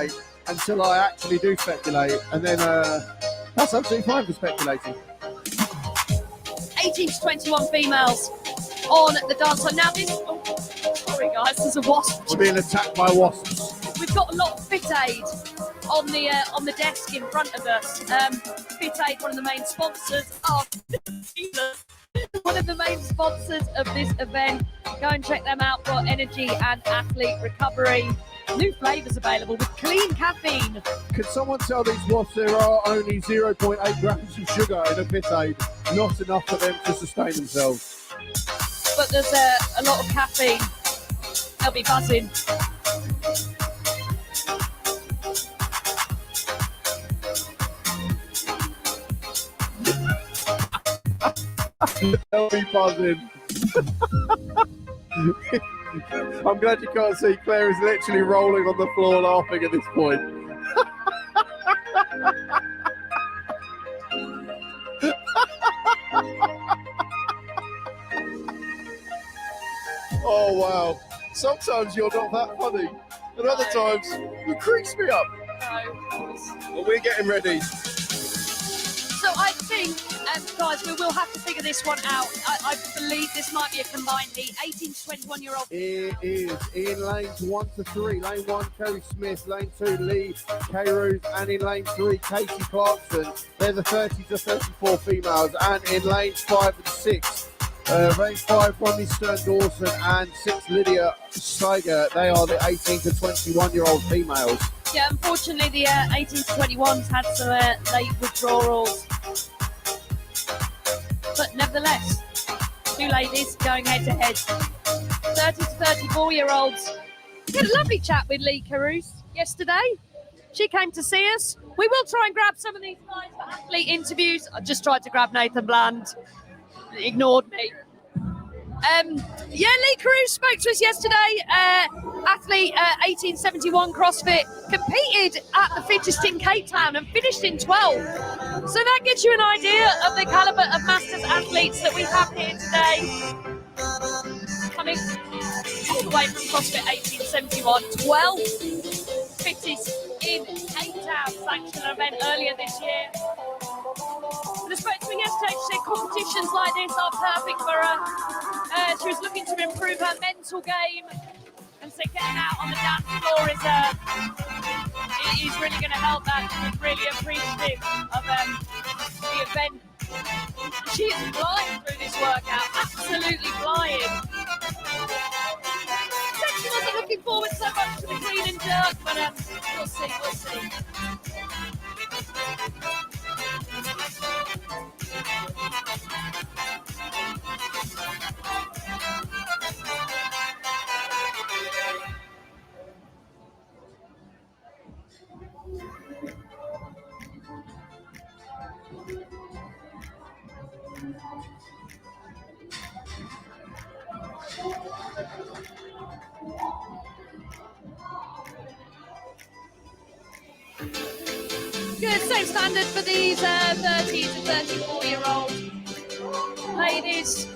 speculate until I actually do speculate, and then that's absolutely fine for speculating. 18 to 21 females on the dance floor. Now this, sorry guys, there's a wasp. We're being attacked by wasps. We've got a lot of Fit Aid on the desk in front of us. Fit Aid, one of the main sponsors of this event. Go and check them out for energy and athlete recovery. New flavours available with clean caffeine. Can someone tell these wasps there are only 0.8 grams of sugar in a Fit Aid? Not enough for them to sustain themselves. But there's a lot of caffeine. They'll be buzzing. They'll be buzzing. I'm glad you can't see. Claire is literally rolling on the floor laughing at this point. Oh wow. Sometimes you're not that funny. And other times you crease me up. No. Well, we're getting ready. So I think, guys, we will have to figure this one out. I believe this might be a combined heat. 18 to 21-year-old. It is in lanes 1 to 3. Lane 1, Kerry Smith. Lane 2, Lee K-Roos. And in lane 3, Katie Clarkson. They're the 30 to 34 females. And in lanes 5 and 6, lane 5, Ronnie Stern-Dawson. And 6, Lydia Steiger. They are the 18 to 21-year-old females. Yeah, unfortunately, the 18 to 21s had some late withdrawals. But nevertheless, two ladies going head-to-head. 30 to 34-year-olds. We had a lovely chat with Lee K-Roos yesterday. She came to see us. We will try and grab some of these guys for athlete interviews. I just tried to grab Nathan Bland. He ignored me. Lee K-Roos spoke to us yesterday. Athlete 1871 CrossFit, competed at the fittest in Cape Town and finished in 12th. So that gives you an idea of the calibre of Masters athletes that we have here today. Coming all the way from CrossFit 1871, 12th fittest in Cape Town, sanctioned an event earlier this year. When I spoke to her yesterday, she said competitions like this are perfect for her. She was looking to improve her mental game, and so getting out on the dance floor is really going to help that. She's really appreciative of the event. She is flying through this workout, absolutely flying. Said she wasn't looking forward so much to the clean and jerk, but we'll see. Good, same standard for these 30 to 34-year-old ladies.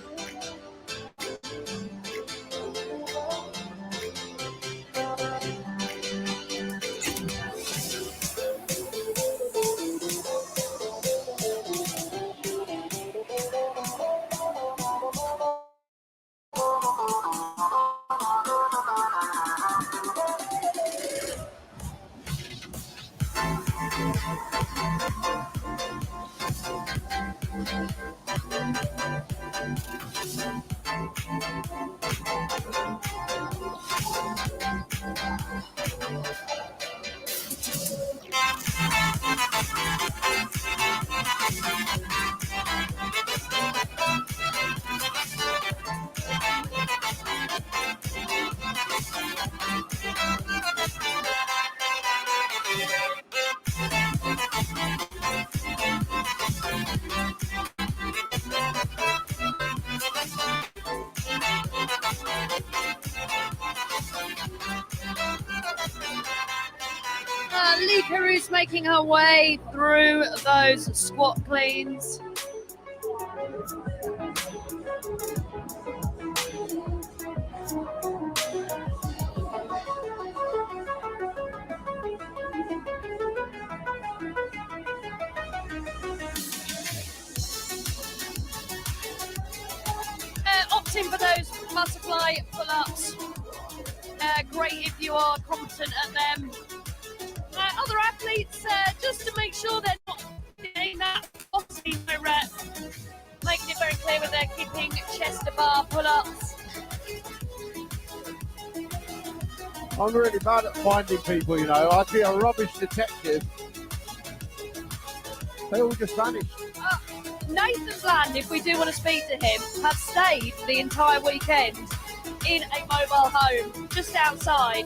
Lee K-Roos making her way through those squat cleans. practicing for those butterfly pull-ups. Great if you are competent at them. Other athletes, just to make sure they're not doing that, obviously they're making it very clear with their keeping chest to bar pull-ups. I'm really bad at finding people, you know. I'd be a rubbish detective. They all just vanished. Nathan Bland, if we do want to speak to him, has stayed the entire weekend in a mobile home just outside.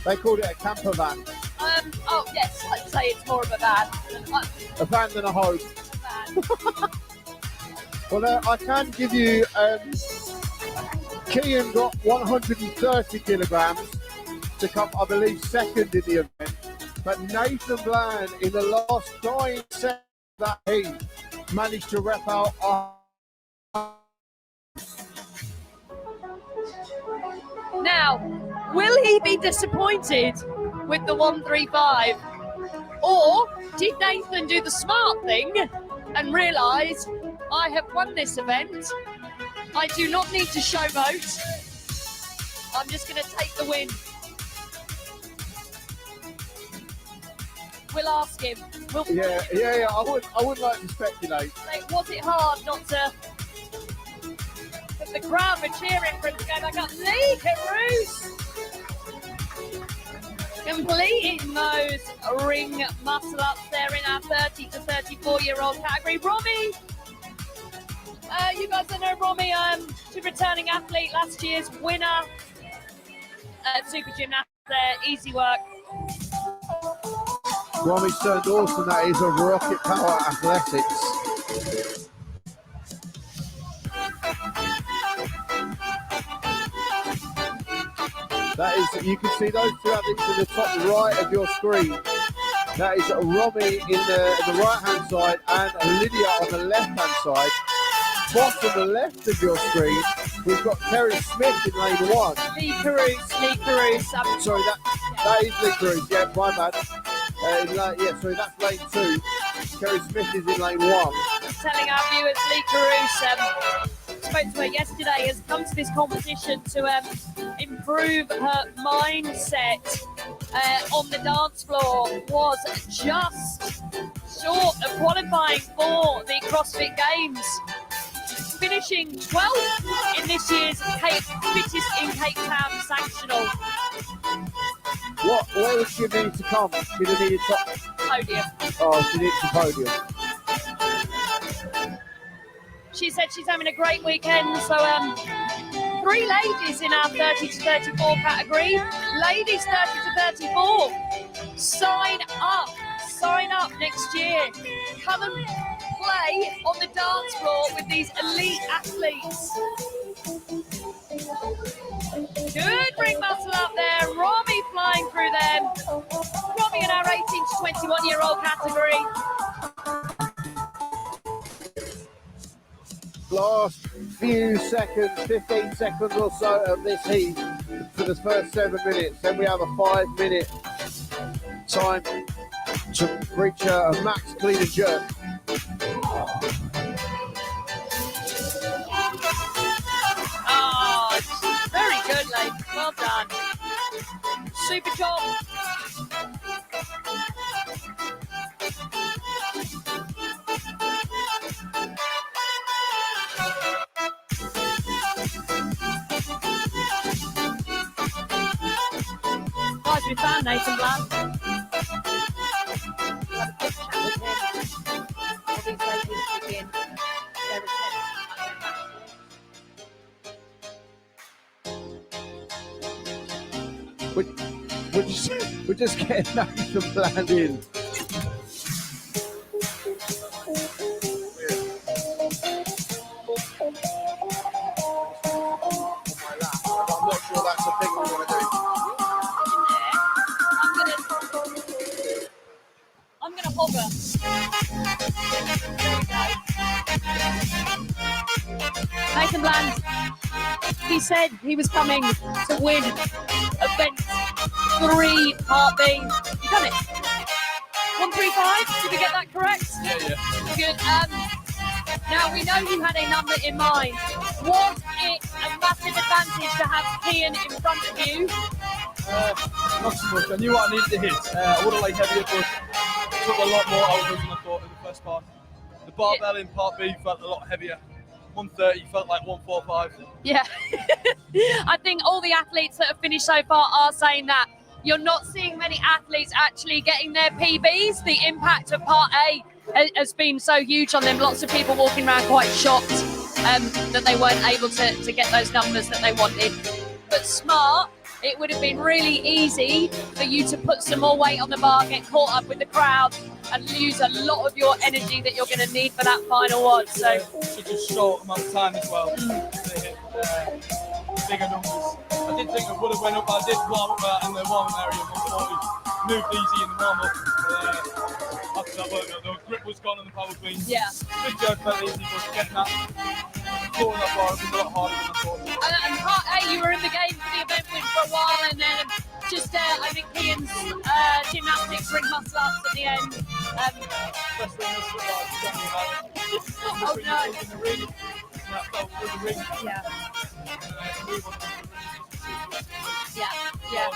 They called it a camper van. Oh yes, I'd say it's more of a van. A van than a home. Van. Well, I can give you, Kian got 130 kilograms to come, I believe, second in the event. But Nathan Bland, in the last 9 seconds of that heat, managed to rep out. Now, will he be disappointed with the 135? Or did Nathan do the smart thing and realise, I have won this event, I do not need to showboat, I'm just going to take the win. We'll ask him. Yeah. I wouldn't like to speculate. Like, was it hard not to? But the crowd were cheering for him to go back up. Lee Caruso completing those ring muscle ups there in our 30 to 34-year-old category. Romy, you guys don't know Romy, she's a returning athlete, last year's winner. Super gymnast there, easy work. Romy Stern Dawson, that is of Rocket Power Athletics. That is, you can see those two athletes in the top right of your screen. That is Romy in the right-hand side and Lydia on the left-hand side. Bottom left of your screen, we've got Kerry Smith in lane 1. Lee Caruso. Sorry, that is Lee Caruso, yeah, my bad. Sorry, that's lane 2. Kerry Smith is in lane 1. Telling our viewers, Lee Caruso spoke to her yesterday, has come to this competition to improve her mindset on the dance floor, was just short of qualifying for the CrossFit Games, finishing 12th in this year's Fittest in Cape Town Sanctional. Where would she need to come? She'd have needed top Podium. Oh, she needs the podium. She said she's having a great weekend, so 3 ladies in our 30 to 34 category. Ladies 30 to 34, sign up next year. Come and play on the dance floor with these elite athletes. Good ring muscle up there. Romy flying through them. Romy in our 18 to 21-year-old category. Last few seconds, 15 seconds or so of this heat for the first 7 minutes. Then we have a 5-minute time to reach a max clean and jerk. Oh, very good, ladies. Well done. Super job. Guys, we found Nathan Bland. Had a quick chat with him. All these ladies begin their We're just getting Nathan Bland in. I'm not sure that's the thing we want to do. I'm gonna hover. Nathan Bland, he said he was coming to win event 3 Part B. You done it. 135? Did we get that correct? Yeah. Good. Now Now, we know you had a number in mind. Was it a massive advantage to have Kian in front of you? Not so much. I knew what I needed to hit. I would have liked heavier, but it took a lot more out of it than I thought in the first part. The barbell in part B felt a lot heavier. 130 felt like 145. Yeah. I think all the athletes that have finished so far are saying that. You're not seeing many athletes actually getting their PBs. The impact of part A has been so huge on them. Lots of people walking around quite shocked that they weren't able to get those numbers that they wanted. But smart, it would have been really easy for you to put some more weight on the bar, get caught up with the crowd, and lose a lot of your energy that you're going to need for that final one. So Such a short amount of time as well to hit bigger numbers. I did think I would have went up, but I did warm up in the warm area of 140. Moved easy in the warm up. After that workout, the grip was gone on the power clean. yeah. Big jerk felt easy, but getting that, pulling that bar was a lot harder than I thought. And part A, you were in the game for the event win for a while, and then just I think Kian's gymnastics ring muscle ups at the end. Best thing was that I was getting Oh no. in the ring. And that felt through the ring. Yeah. Move on. Yeah.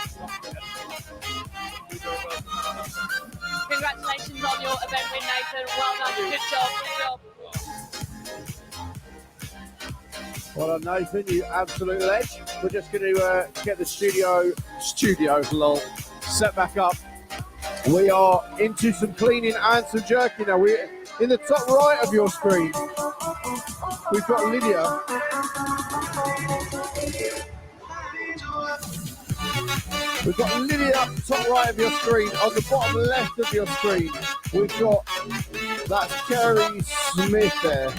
Congratulations on your event win, Nathan. Well done. Good job. Well done, Nathan, you absolute ledge. We're just going to get the studio, lol, set back up. We are into some cleaning and some jerking now. We're in the top right of your screen. We've got Lydia. We've got Lydia up top right of your screen. On the bottom left of your screen, we've got that's Kerry Smith there.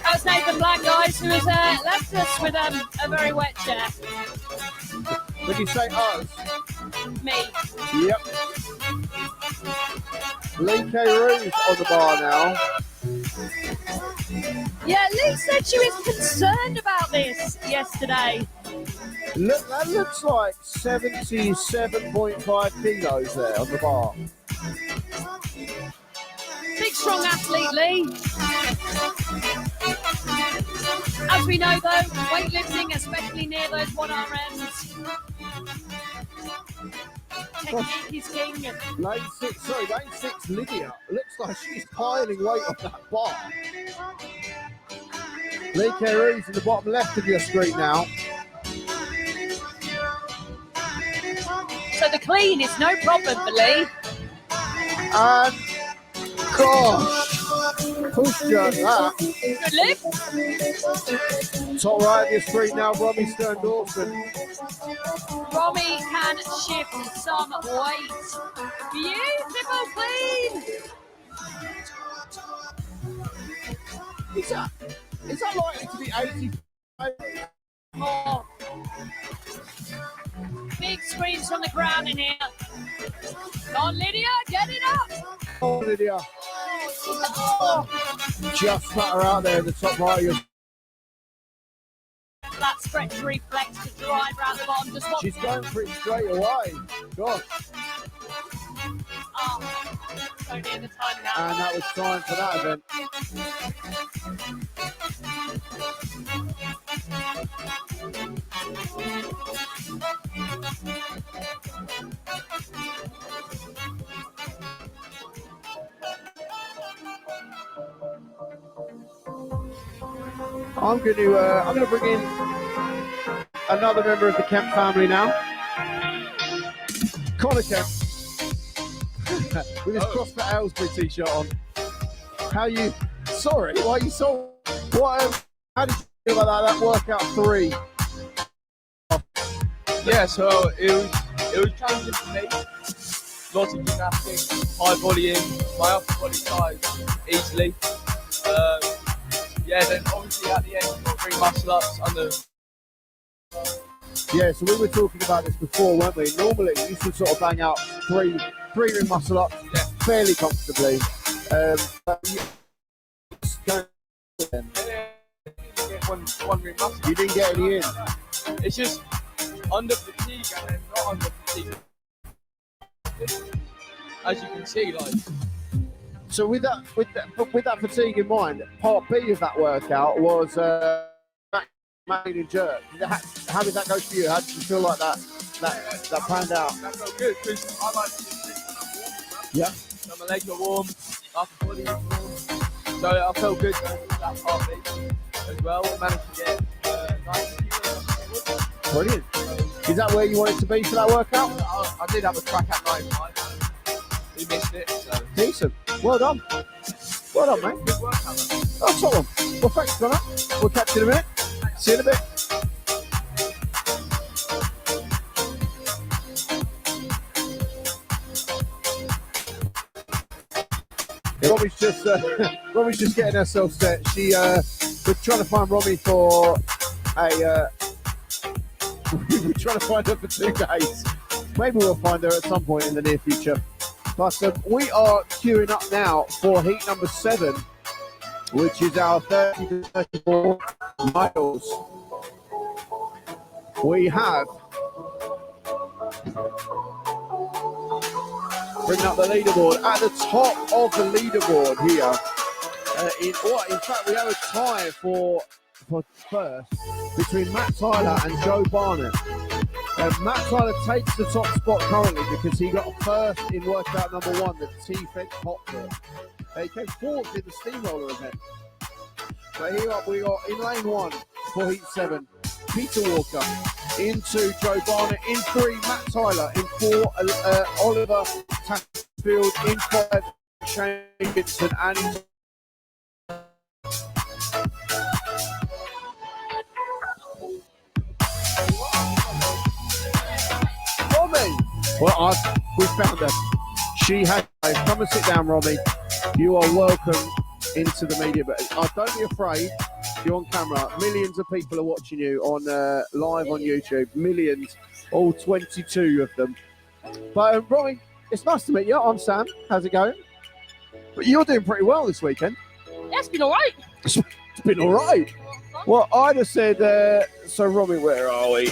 That's Nathan Black, guys, who has left us with a very wet chair. When you say us, Me. yep. Lee K. Roos on the bar now. Yeah, Lee said she was concerned about this yesterday. Look, that looks like 77.5 kilos there on the bar. Big, strong athlete, Lee. As we know, though, weightlifting, especially near those 1RMs, technique is king. Lane 6, Lydia. Looks like she's piling weight on that bar. Lee K. Roos in the bottom left of your screen now. So the clean is no problem for Lee. And gosh, push jerk that. Good lift. Top right of your screen now, Robbie Stern Dawson. Romy can shift some weight. Beautiful clean. Is that likely to be 85? Oh. Big screams from the crowd in here. Come on, Lydia, get it up. Oh, Lydia. Oh. Just flat her out there in the top right of your. That stretch reflex to drive around the bottom. Just She's going for it straight away. Gosh. Oh, so near the time now. And that was time for that event. I'm going to bring in another member of the Kemp family now. Connor Kemp. With his CrossFit Aylesbury t-shirt on. How you? Sorry, why are you so? What? How did you feel about that workout 3? Yeah, so it was challenging for me. Lots of gymnastics, high volume, my upper body size easily. Yeah, then obviously at the end you've got to bring muscle ups and the. Yeah, so we were talking about this before, weren't we? Normally you should sort of bang out three ring muscle ups fairly comfortably. But you One ring muscle. didn't get any in. It's just under fatigue and then not under fatigue. As you can see, like. So with that fatigue in mind, part B of that workout was main and jerk. How did that go for you? How did you feel like that panned out? That felt good because I like to do this when I'm warm. Yeah. So my legs are warm, upper body is warm. So I felt good with that part B as well. Managed to get 90 kilos. Brilliant. Is that where you wanted to be for that workout? I did have a crack at 95. We missed it, so. Decent. Well done. Well done, mate. Good workout, man. Oh, top one. Well, thanks for that. We'll catch you in a minute. See you in a bit. Robbie's just getting herself set. We're trying to find Robbie for we're trying to find her for 2 days. Maybe we'll find her at some point in the near future. But we are queuing up now for heat number 7, which is our 30 to 34 miles. We have bringing up the leaderboard at the top of the leaderboard here. In fact, we have a tie for first between Matt Tyler and Joe Barnett. Matt Tyler takes the top spot currently because he got first in workout number 1, the T-Fed Hot Foot. He came fourth in the steamroller event. So here we got in lane 1 for heat 7, Peter Walker. In 2, Joe Barnett. In 3, Matt Tyler. In 4, Oliver Tatfield. In 5, Shane Gibson. And in Romy! Well, we found her. She has. Come and sit down, Romy. You are welcome into the media, but don't be afraid. You're on camera. Millions of people are watching you on live on YouTube. Millions, all 22 of them. But Romy, it's nice to meet you. I'm Sam. How's it going? But you're doing pretty well this weekend. Yeah, it's been all right. It's been all right. Well, I'd have said. So, Romy, where are we?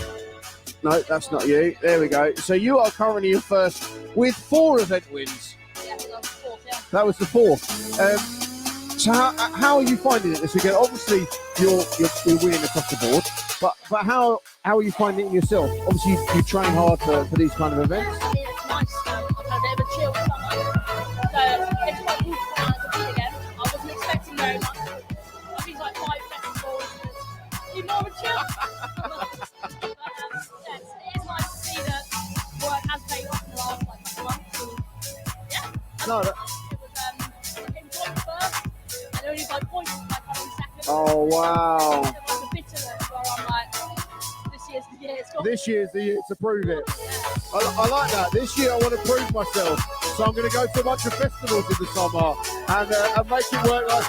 No, that's not you. There we go. So you are currently in first with 4 event wins. Yeah, that was the 4th, yeah. That was the 4th. So how are you finding it this weekend? Obviously, you're winning across the board, but how are you finding it yourself? Obviously, you train hard for these kind of events. Yeah, it's nice. I've had a bit of a chill summer, so it's quite cool to come out to compete again. I wasn't expecting very much. I think like 5 festivals, be more of a chill. Yeah, it is nice to see that work has paid off in the last couple months. And, yeah, No, it was came point first. And only by points by coming second. oh wow! It was a bitterness where I'm like, this year's the year. It's got This year's the year to prove it. I like that. This year I want to prove myself, so I'm going to go to a bunch of festivals in the summer and make it work. Like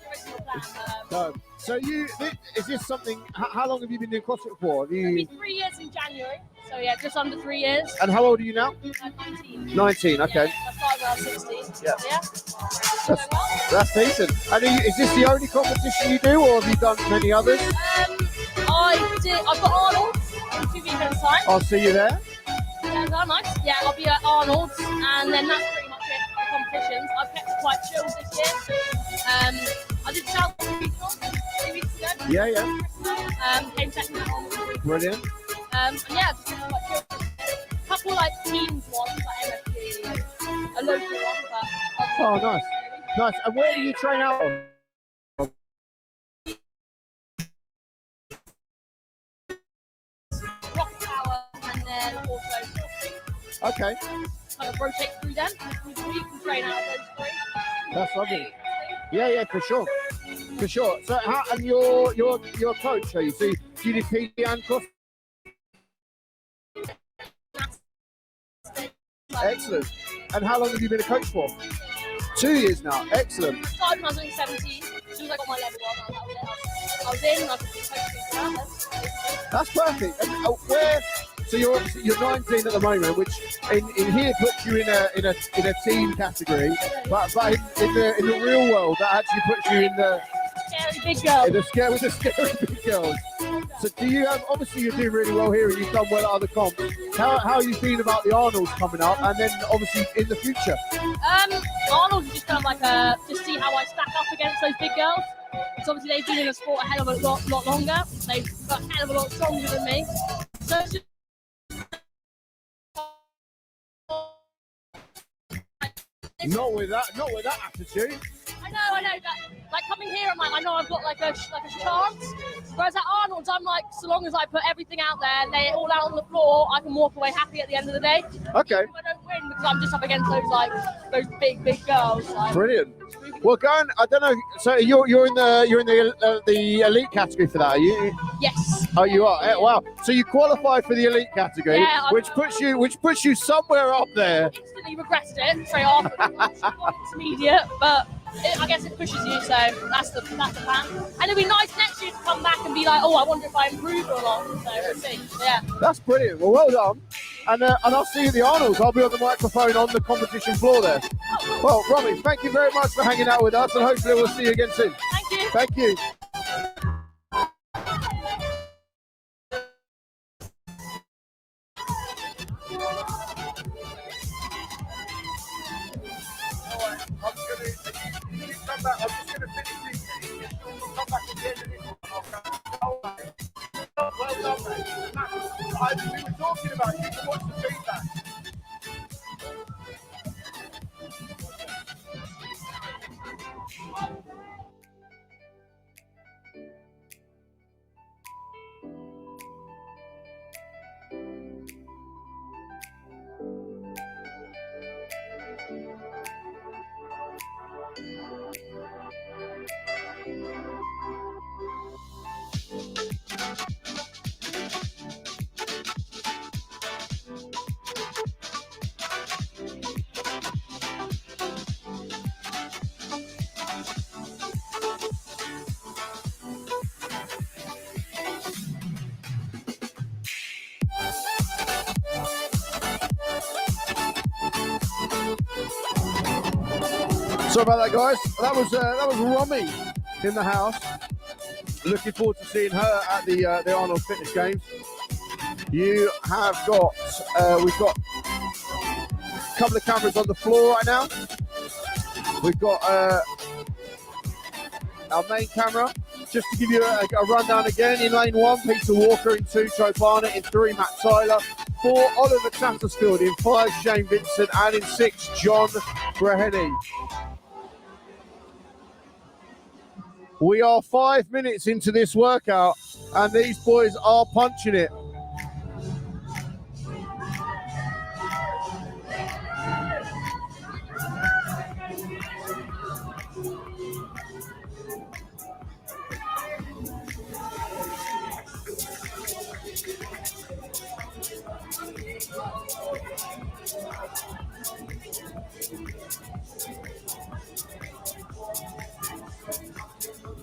original plan. no. So is this something? How long have you been doing CrossFit for? Have It'll be you? 3 years in January, so yeah, just under 3 years. And how old are you now? 19. 19. Okay, Yeah, I started when I was 16. Yeah. So, yeah. That's- that's decent. And is this the only competition you do, or have you done many others? I've got Arnold's in 2 weekends time. I'll see you there. Yeah, that's nice. Yeah, I'll be at Arnold's, and then that's pretty much it for competitions. I've kept it quite chill this year. I did South Regional 2 weeks ago. Yeah. Came second at Arnold's. Brilliant. And yeah, just kept it quite chill. A couple like teams ones, like MFG, a local one, but Oh, nice. Nice. And where do you train out of? Rock Tower, and then also Okay, kind of rotate through them. You can train out of those 3. that's lovely. Yeah, for sure. So, and you're a coach, are you? So, do you do PD and cross? Excellent. And how long have you been a coach for? 2 years now. Excellent. Started when I was only 17. As soon as I got my level 1, I was in. I was coaching around. That's perfect. And so you're 19 at the moment, which in here puts you in a team category, but in the real world that actually puts you in the Scary big girl. with the scary big girls. So do you have, obviously you're doing really well here and you've done well at other comps. How are you feeling about the Arnolds coming up and then obviously in the future? Arnold's just kind of like to see how I stack up against those big girls. Because obviously they've been in the sport a hell of a lot longer. They've got a hell of a lot stronger than me. So it's just Not with that attitude. I know. Like coming here, I'm like, I know I've got like a chance. Whereas at Arnold's, I'm like, so long as I put everything out there, lay it all out on the floor, I can walk away happy at the end of the day. Okay. Even if I don't win because I'm just up against those big girls. Like, Brilliant. Well, going, I don't know. So you're in the elite category for that, are you? yes. Oh, you are. Wow. So you qualified for the elite category, Yeah, which puts you somewhere up there. Instantly regretted it straight off. It's immediate, but I guess it pushes you. So that's the plan. And it'd be nice next year to come back and be like, oh, I wonder if I improved or not. So we'll see. Yeah. That's brilliant. Well done. And I'll see you at the Arnolds. I'll be on the microphone on the competition floor there. Well, Robbie, thank you very much for hanging out with us, and hopefully we'll see you again soon. Thank you. Thank you. I'm just going to finish this. We'll come back at the end of this one. Well done, mate. We were talking about it. You can watch the feedback. Sorry about that, guys. That was Romy in the house. Looking forward to seeing her at the Arnold Fitness Games. You have got we've got a couple of cameras on the floor right now. We've got our main camera. Just to give you a rundown again, in lane 1, Peter Walker, in 2, Joe Barnett, in 3, Matt Tyler, 4, Oliver Chattersfield, in 5, Shane Vincent, and in 6, John Breheny. We are 5 minutes into this workout, and these boys are punching it.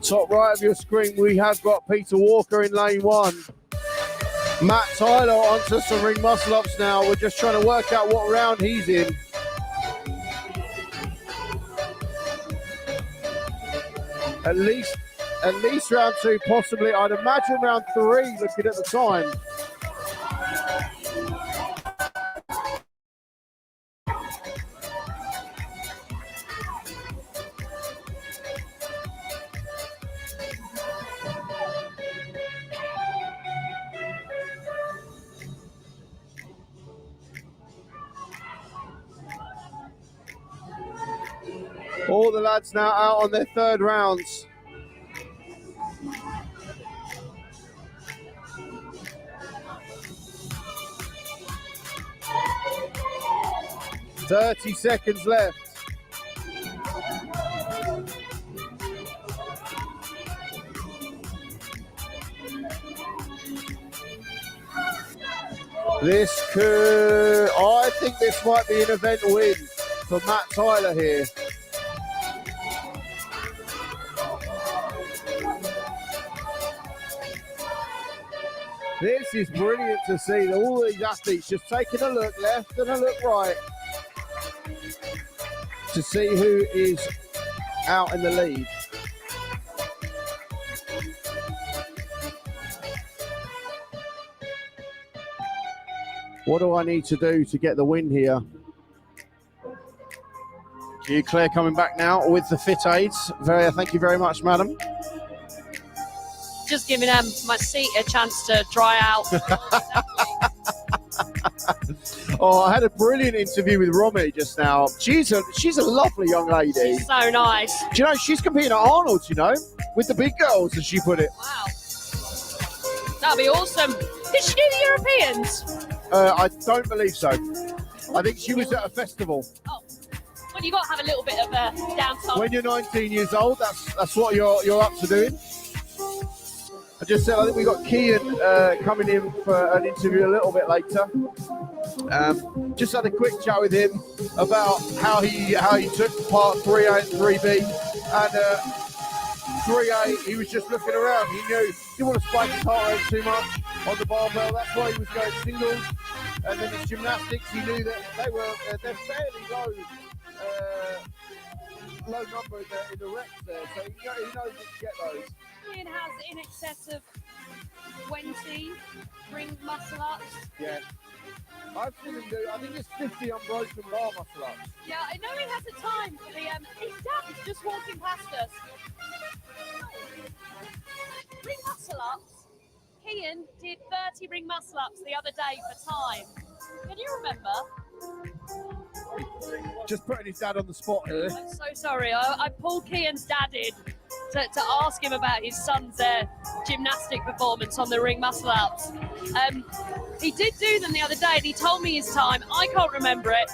Top right of your screen, we have got Peter Walker in lane 1. Matt Tyler onto some ring muscle ups now. We're just trying to work out what round he's in. At least round 2, possibly. I'd imagine round 3, looking at the time. All the lads now out on their 3rd rounds. "30 seconds left. I think this might be an event win for Matt Tyler here. This is brilliant to see all these athletes just taking a look left and a look right to see who is out in the lead. What do I need to do to get the win here? Claire coming back now with the fit aids. Thank you very much, madam. Just giving my seat a chance to dry out. Oh, I had a brilliant interview with Romy just now. She's a lovely young lady. She's so nice. Do you know, she's competing at Arnold's, you know, with the big girls, as she put it. Wow. That'd be awesome. Did she do the Europeans? I don't believe so. I think she was at a festival. Oh. Well, you got to have a little bit of a downtime. When you're 19 years old, that's what you're up to doing. I just said I think we got Kian coming in for an interview a little bit later. Just had a quick chat with him about how he took part 3A and 3B, and 3A he was just looking around. He knew he didn't want to spike his heart rate too much on the barbell. That's why he was going singles. And then his gymnastics, he knew that they're fairly low number in the reps there, so he knows he can get those. Ian has in excess of 20 ring muscle ups. Yeah. I've seen him do, I think it's 50 unbroken bar muscle ups. Yeah, I know he has a time for the, his dad is just walking past us. Ring muscle ups. Ian did 30 ring muscle ups the other day for time. Can you remember? Just putting his dad on the spot here. I'm so sorry. I pulled Kian's dad in to ask him about his son's gymnastic performance on the ring muscle ups. He did do them the other day, and he told me his time. I can't remember it.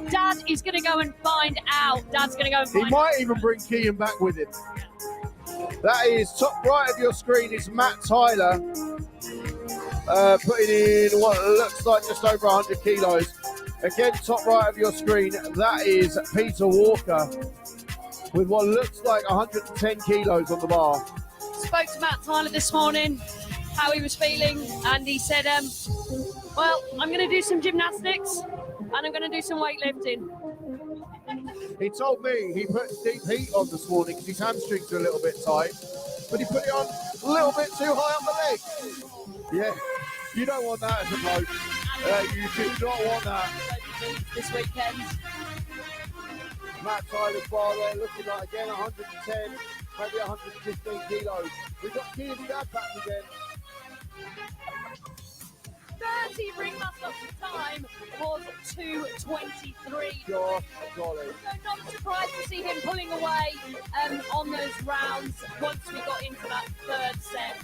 Dad is going to go and find out. Dad's going to go and find out. He might even bring Kian back with him. That is top right of your screen is Matt Tyler, putting in what looks like just over 100 kilos. Again, top right of your screen, that is Peter Walker with what looks like 110 kilos on the bar. Spoke to Matt Tyler this morning, how he was feeling, and he said, well, I'm going to do some gymnastics and I'm going to do some weightlifting. He told me he put deep heat on this morning because his hamstrings are a little bit tight, but he put it on a little bit too high on the leg. Yeah, you don't want that as a bloke. You do not want that. This weekend. Matt Tyler's bar there looking like again 110, maybe 115 kilos. We've got Kian's dad back again. 30 ring muscle ups time was 2:23. Gosh, golly. So not surprised to see him pulling away on those rounds once we got into that third set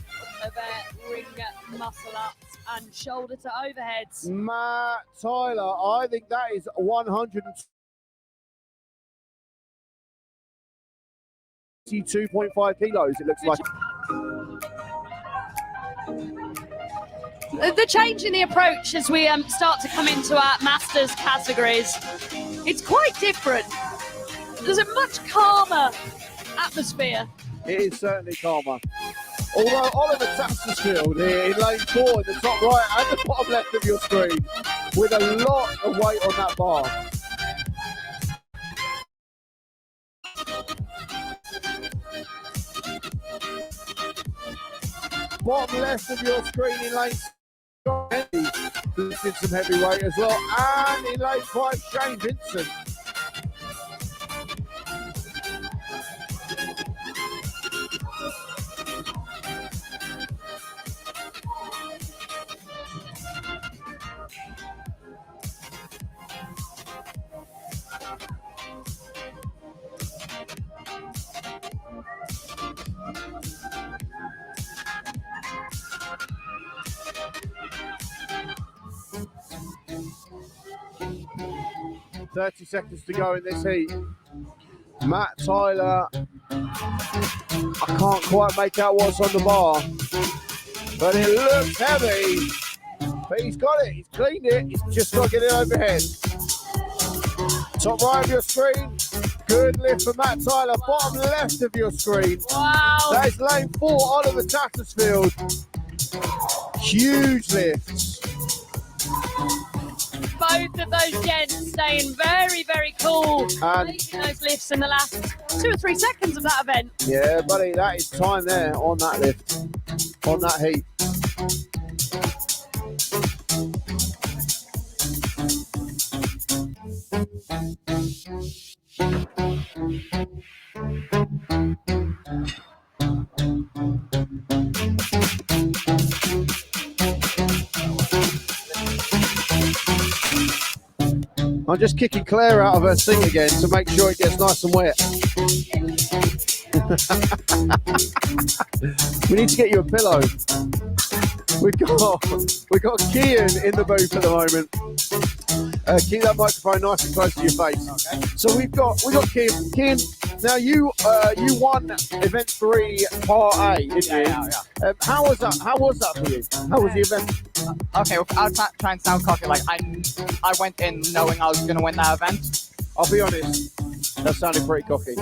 of ring muscle ups and shoulder to overheads. Matt Tyler, I think that is 122.5 kilos, it looks like. The change in the approach as we start to come into our Masters categories, it's quite different. There's a much calmer atmosphere. It is certainly calmer. Although Oliver Tattersfield here in lane 4 in the top right and the bottom left of your screen with a lot of weight on that bar. Bottom left of your screen in lane 6, lifting some heavy weight as well. And in lane 5, Shane Vincent. .30 seconds to go in this heat. Matt Tyler, I can't quite make out what's on the bar, but it looks heavy. But he's got it, he's cleaned it, he's just got to get it overhead. Top right of your screen, good lift for Matt Tyler. Bottom left of your screen, Wow. that is lane 4, Oliver Tattersfield. Huge lifts. Both of those gents staying very, very cool, And- making those lifts in the last 2 or 3 seconds of that event. Yeah, buddy, that is time there on that lift, on that heat. I'm just kicking Claire out of her seat again to make sure it gets nice and wet. We need to get you a pillow. We've got Kian in the booth at the moment. Keep that microphone nice and close to your face. Okay. So we've got Kian. Kian, now you won event 3 part A, didn't you? Yeah. How was that? How was that for you? How was the event? Okay, well, I'll try and sound cocky. Like I went in knowing I was going to win that event. I'll be honest. That sounded pretty cocky.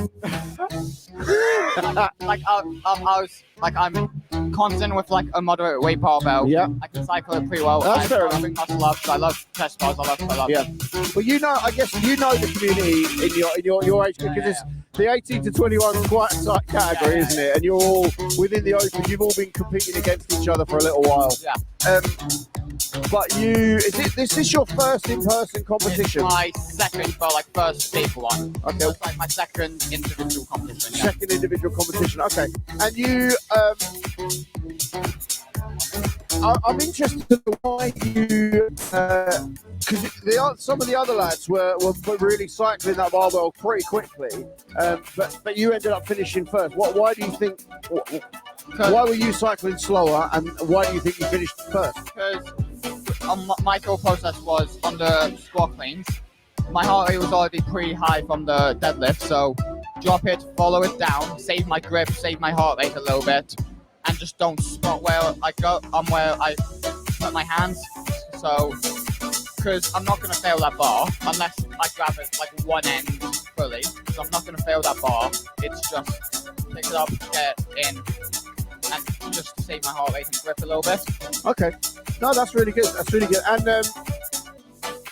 I'm confident with like a moderate weight barbell. Yeah. I can cycle it pretty well. That's fair I love muscle ups. I love chest bars. I love. Yeah. Well, I guess you know the community in your age group, because the 18 to 21 is quite a tight category, isn't it? And you're all within the open. You've all been competing against each other for a little while. Yeah. But is this your first in-person competition? It's my second, but like first big one. Okay. So it's like my second individual competition. Yeah. Second individual competition. Okay. And you, I'm interested in why you, because some of the other lads were really cycling that barbell pretty quickly, but you ended up finishing first. Why do you think? Why were you cycling slower, and why do you think you finished first? Because my thought process was on the squat cleans. My heart rate was already pretty high from the deadlift, so drop it, follow it down, save my grip, save my heart rate a little bit, and just don't spot where I go, where I put my hands. So, because I'm not going to fail that bar unless I grab it like one end fully. So I'm not going to fail that bar. It's just pick it up, get it in, and just save my heart rate and grip a little bit. Okay. No, that's really good. That's really good. And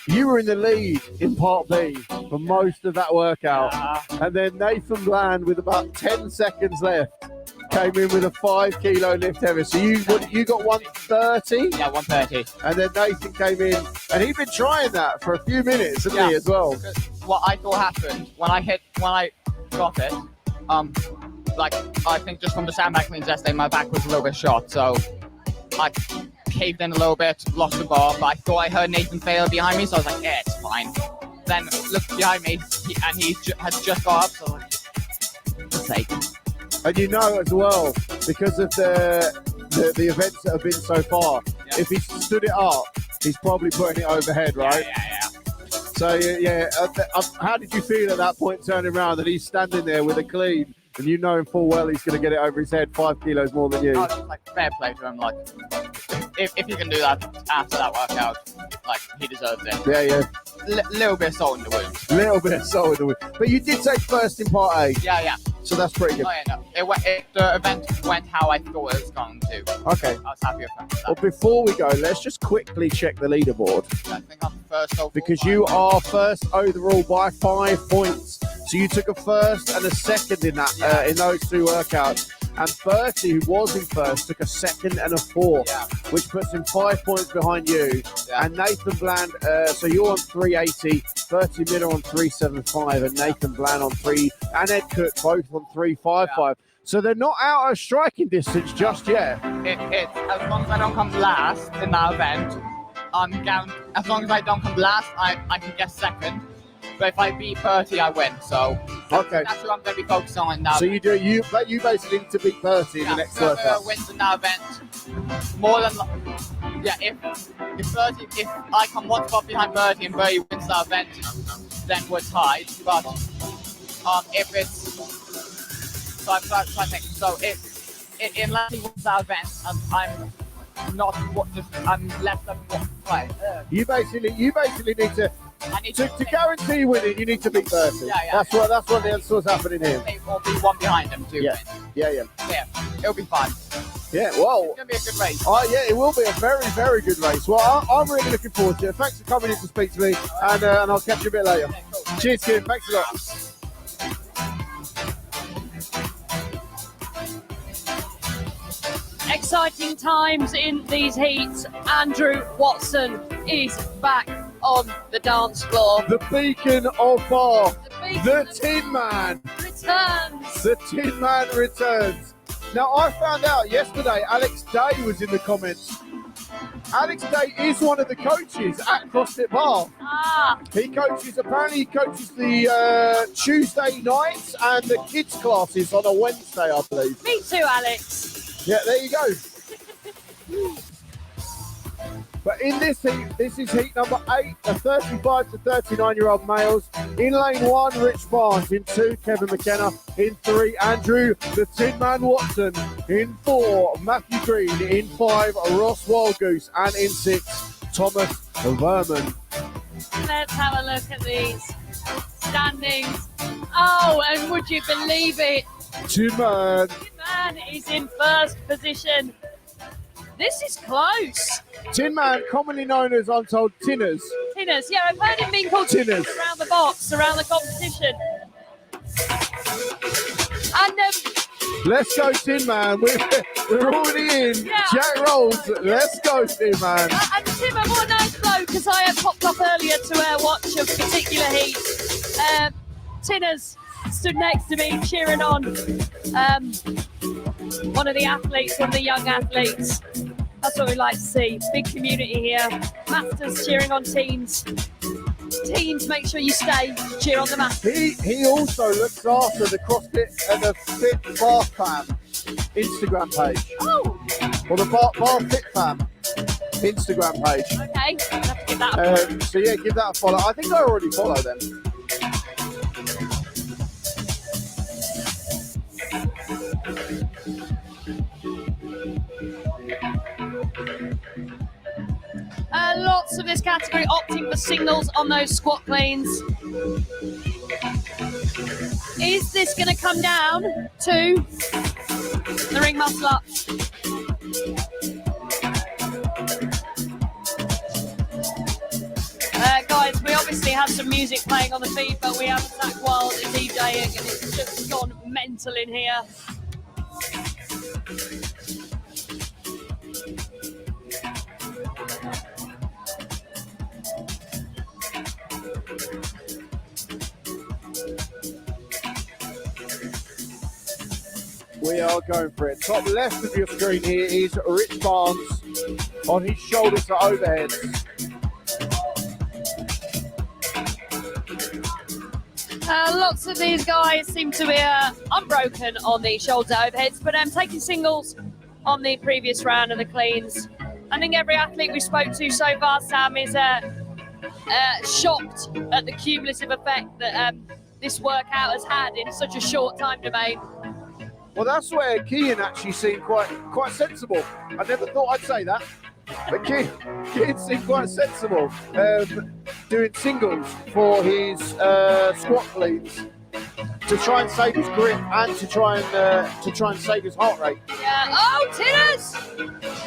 you were in the lead in Part B for most of that workout. And then Nathan Bland, with about 10 seconds left, came in with a 5 kilo lift heavy. So you got 130? Yeah, 130. And then Nathan came in, and he'd been trying that for a few minutes, hadn't he, as well? What I thought happened when I got it, like I think just from the sandbag cleans yesterday, my back was a little bit shot, so I caved in a little bit, lost the bar, but I thought I heard Nathan Thaler behind me, so I was like, yeah, it's fine. Then looked behind me, and he had just got up, so I was like, for sake. And you know as well, because of the events that have been so far, if he stood it up, he's probably putting it overhead, right? Yeah. So, how did you feel at that point, turning around, that he's standing there with a clean, and you know him full well he's going to get it over his head 5 kilos more than you? I was just like, fair play to him. Like, if you can do that after that workout, like, he deserves it. Yeah. Little bit of salt in the wound. Little bit of salt in the wound. But you did take first in Part A. Yeah. So that's pretty good. Oh, yeah, no. The event went how I thought it was going to. Okay. I was happy with that. Well, before we go, let's just quickly check the leaderboard. I think I'm first overall. Because you are first overall by 5 points. So you took a first and a second in that in those 2 workouts. And Bertie, who was in first, took a second and a fourth, which puts him 5 points behind you. Yeah. And Nathan Bland, so you're on 380, Bertie Miller on 375, and Nathan Bland on 3, and Ed Cook both on 355. So they're not out of striking distance just yet. It's as long as I don't come last in that event, I'm down. As long as I don't come last, I can get second. But if I beat Bertie, I win. So okay, that's what I'm going to be focusing on now. So you basically need to beat Bertie in the next workout. Wins in that event. More than if I come one spot behind Bertie and Bertie wins that event, then we're tied. But if it's unless he wins that event, I'm less than 1 point. You basically need to guarantee winning. You need to beat Bertie. Yeah. That's what that's what's happening here. Or be one behind him too. Yeah. It'll be fun. Yeah, well, It's gonna be a good race. Yeah, it will be a very, very good race. Well, I'm really looking forward to it. Thanks for coming in to speak to me, and I'll catch you a bit later. Yeah, cool. Cheers, Kim. Thanks a lot. Exciting times in these heats. Andrew Watson is back on the dance floor. The beacon of Bath. The beacon Tin Man. returns. The Tin Man returns. Now, I found out yesterday Alex Day was in the comments Alex Day is one of the coaches at CrossFit Bath. Ah, Apparently he coaches the Tuesday nights and the kids classes on a Wednesday, I believe. me too, Alex. Yeah, there you go. But in this heat, this is heat number 8, the 35 to 39-year-old males. In lane 1, Rich Barnes. In 2, Kevin McKenna. In 3, Andrew the Tin Man Watson. In 4, Matthew Green. In 5, Ross Wildgoose. And in 6, Thomas Verman. Let's have a look at these standings. Oh, and would you believe it? Tin Man. Tin Man is in first position. This is close. Tin Man, commonly known as Untold Tinners. Tinners, yeah, I've heard him being called Tinners. around the box, around the competition. And Let's go, Tin Man. We're already in. Yeah. Jack rolls. Let's go, Tin Man. and Timmer, what a nice bloke, because I had popped up earlier to watch a particular heat. Tinners stood next to me cheering on one of the athletes, one of the young athletes. That's what we like to see. Big community here. Masters cheering on teens. Teens, make sure you stay. Cheer on the masters. He also looks after the CrossFit and the Fit Bath Fam Instagram page. Oh, Or the Bath Fit Fam Instagram page. okay. I'll have to give that a So yeah, give that a follow. I think I already follow them. Lots of this category opting for singles on those squat cleans. Is this going to come down to the ring muscle ups? Guys, we obviously have some music playing on the feed, but we have Zach Wild DJing, and it's just gone mental in here. We are going for it. Top left of your screen here is Rich Barnes on his shoulders to overheads. Lots of these guys seem to be unbroken on the shoulder overheads, but taking singles on the previous round of the cleans. I think every athlete we spoke to so far, Sam, is shocked at the cumulative effect that this workout has had in such a short time domain. Well, that's where Kian actually seemed quite sensible. I never thought I'd say that, but Kian seemed quite sensible, doing singles for his squat cleans to try and save his grip and to try and save his heart rate. Yeah. Oh, Tinners!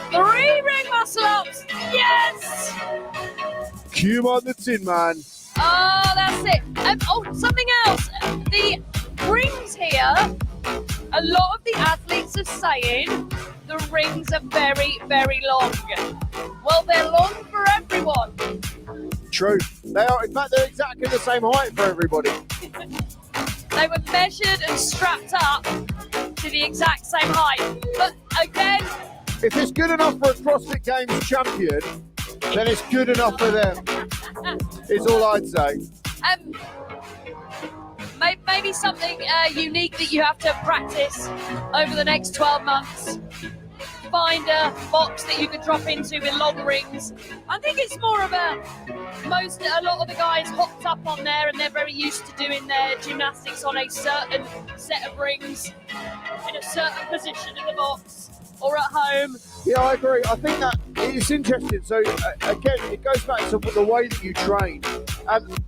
3 ring muscle ups. Yes. Cue on the Tin Man. Oh, that's it. Something else. The rings here. A lot of the athletes are saying the rings are very, very long. Well, they're long for everyone. True. They are. In fact, they're exactly the same height for everybody. They were measured and strapped up to the exact same height. But again, If it's good enough for a CrossFit Games champion, then it's good enough for them. Is all I'd say. maybe something unique that you have to practice over the next 12 months. Find a box that you could drop into with long rings. I think it's more of a lot of the guys hopped up on there and they're very used to doing their gymnastics on a certain set of rings in a certain position in the box or at home. Yeah, I agree. I think that it's interesting. So again, it goes back to the way that you train. And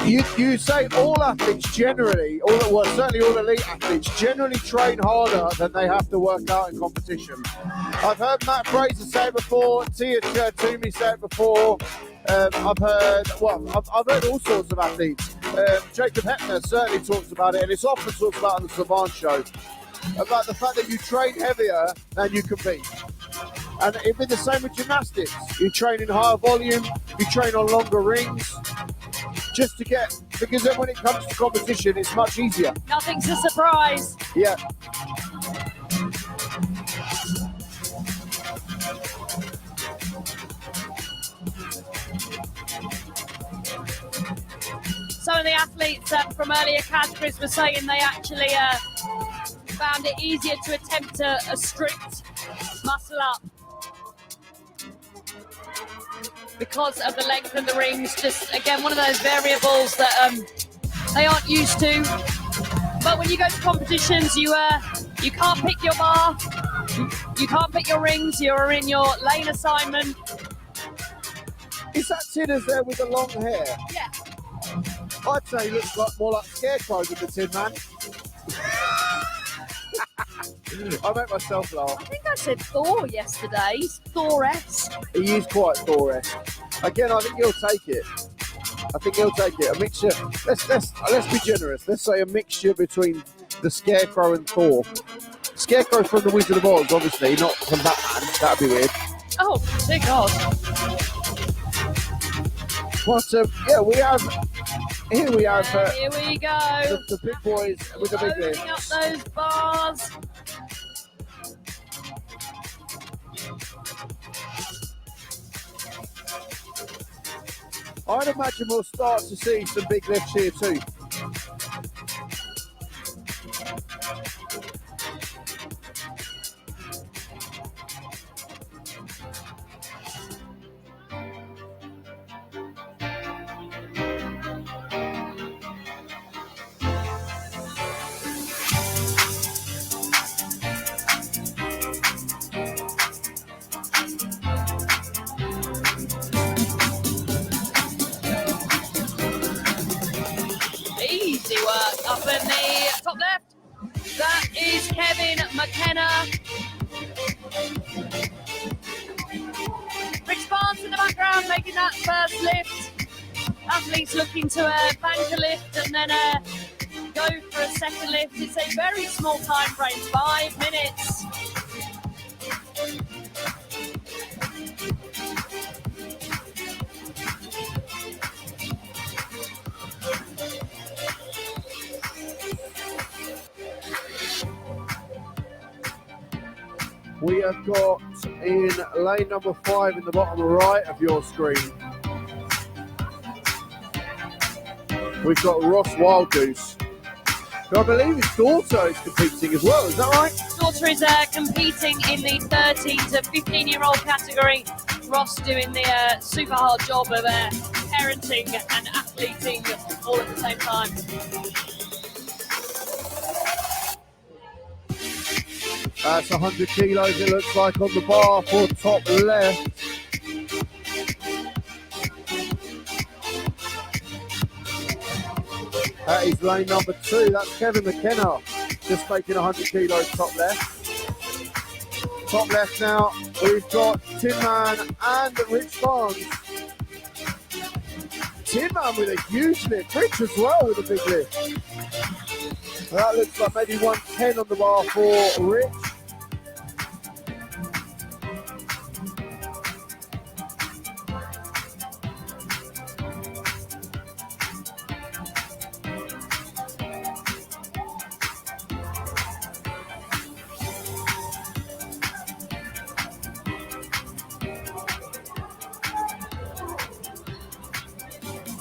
you say all athletes generally, certainly all elite athletes generally train harder than they have to work out in competition. I've heard Matt Fraser say it before, Tia Toomey say it before. I've heard all sorts of athletes. Jacob Heppner certainly talks about it, and it's often talked about on the Savant Show, about the fact that you train heavier than you compete. And it'd be the same with gymnastics. You train in higher volume, you train on longer rings, because then when it comes to competition, it's much easier. Nothing's a surprise. Yeah. Some of the athletes from earlier categories were saying they actually found it easier to attempt a strict muscle up because of the length of the rings. Just again, one of those variables that they aren't used to. But when you go to competitions, you can't pick your bar, you can't pick your rings. You're in your lane assignment. Is that Tinners there with the long hair? Yeah. I'd say he looks like more like Scarecrow than the Tin Man. I make myself laugh. I think I said Thor yesterday. He's Thor-esque. He is quite Thor-esque. Again, I think he'll take it. A mixture. Let's be generous. Let's say a mixture between the Scarecrow and Thor. Scarecrow from the Wizard of Oz, obviously, not from Batman. That'd be weird. Oh, dear God. But yeah, we have. Here we have. Here we go. The big boys with the big lift. Opening up those bars. I'd imagine we'll start to see some big lifts here too. Easy work up in the top left. That is Kevin McKenna. Rich Barnes in the background making that first lift. Athletes looking to bank a lift and then go for a second lift. It's a very small time frame, 5 minutes. We have got in lane number 5 in the bottom right of your screen. We've got Ross Wildgoose, who I believe his daughter is competing as well. Is that right? Daughter is competing in the 13 to 15-year-old category. Ross doing the super hard job of parenting and athleting all at the same time. That's 100 kilos, it looks like, on the bar for top left. That is lane number 2. That's Kevin McKenna, just making 100 kilos top left. Top left now, we've got Tin Man and Rich Barnes. Tin Man with a huge lift, Rich as well with a big lift. That looks like maybe 110 on the bar for Rich.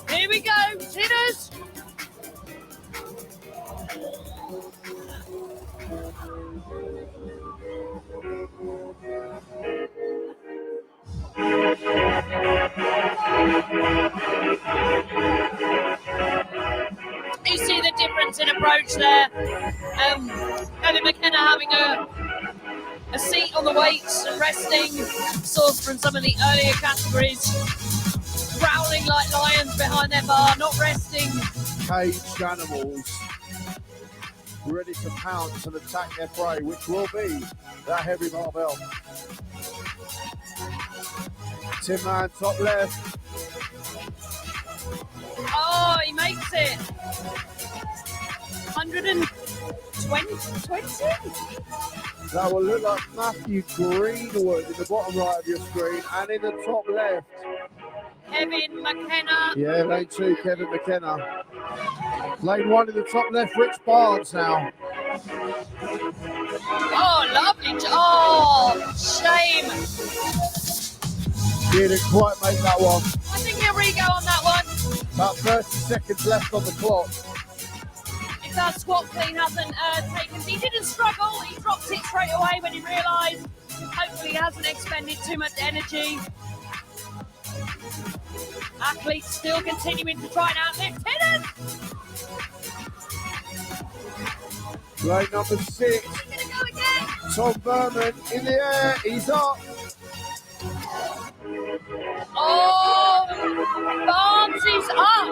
Here we go, Tinners. You see the difference in approach there. Kevin McKenna having a seat on the weights and resting, sourced from some of the earlier categories, growling like lions behind their bar, not resting. Caged animals, ready to pounce and attack their prey, which will be that heavy barbell. Tin Man top left. Oh, he makes it. 120? That will look like Matthew Greenwood in the bottom right of your screen, and in the top left. Kevin McKenna. Yeah, lane 2, Kevin McKenna. Lane 1 in the top left, Rich Barnes now. Oh, lovely. Oh, shame. Didn't quite make that one. I think he'll re-go on that one. About 30 seconds left on the clock. If that squat clean hasn't taken, he didn't struggle. He dropped it straight away when he realised. Hopefully he hasn't expended too much energy. Athletes still continuing to try and outlift hitters. Lane number 6. He's going to go again. Tom Berman in the air. He's up. Oh, Barnes is up.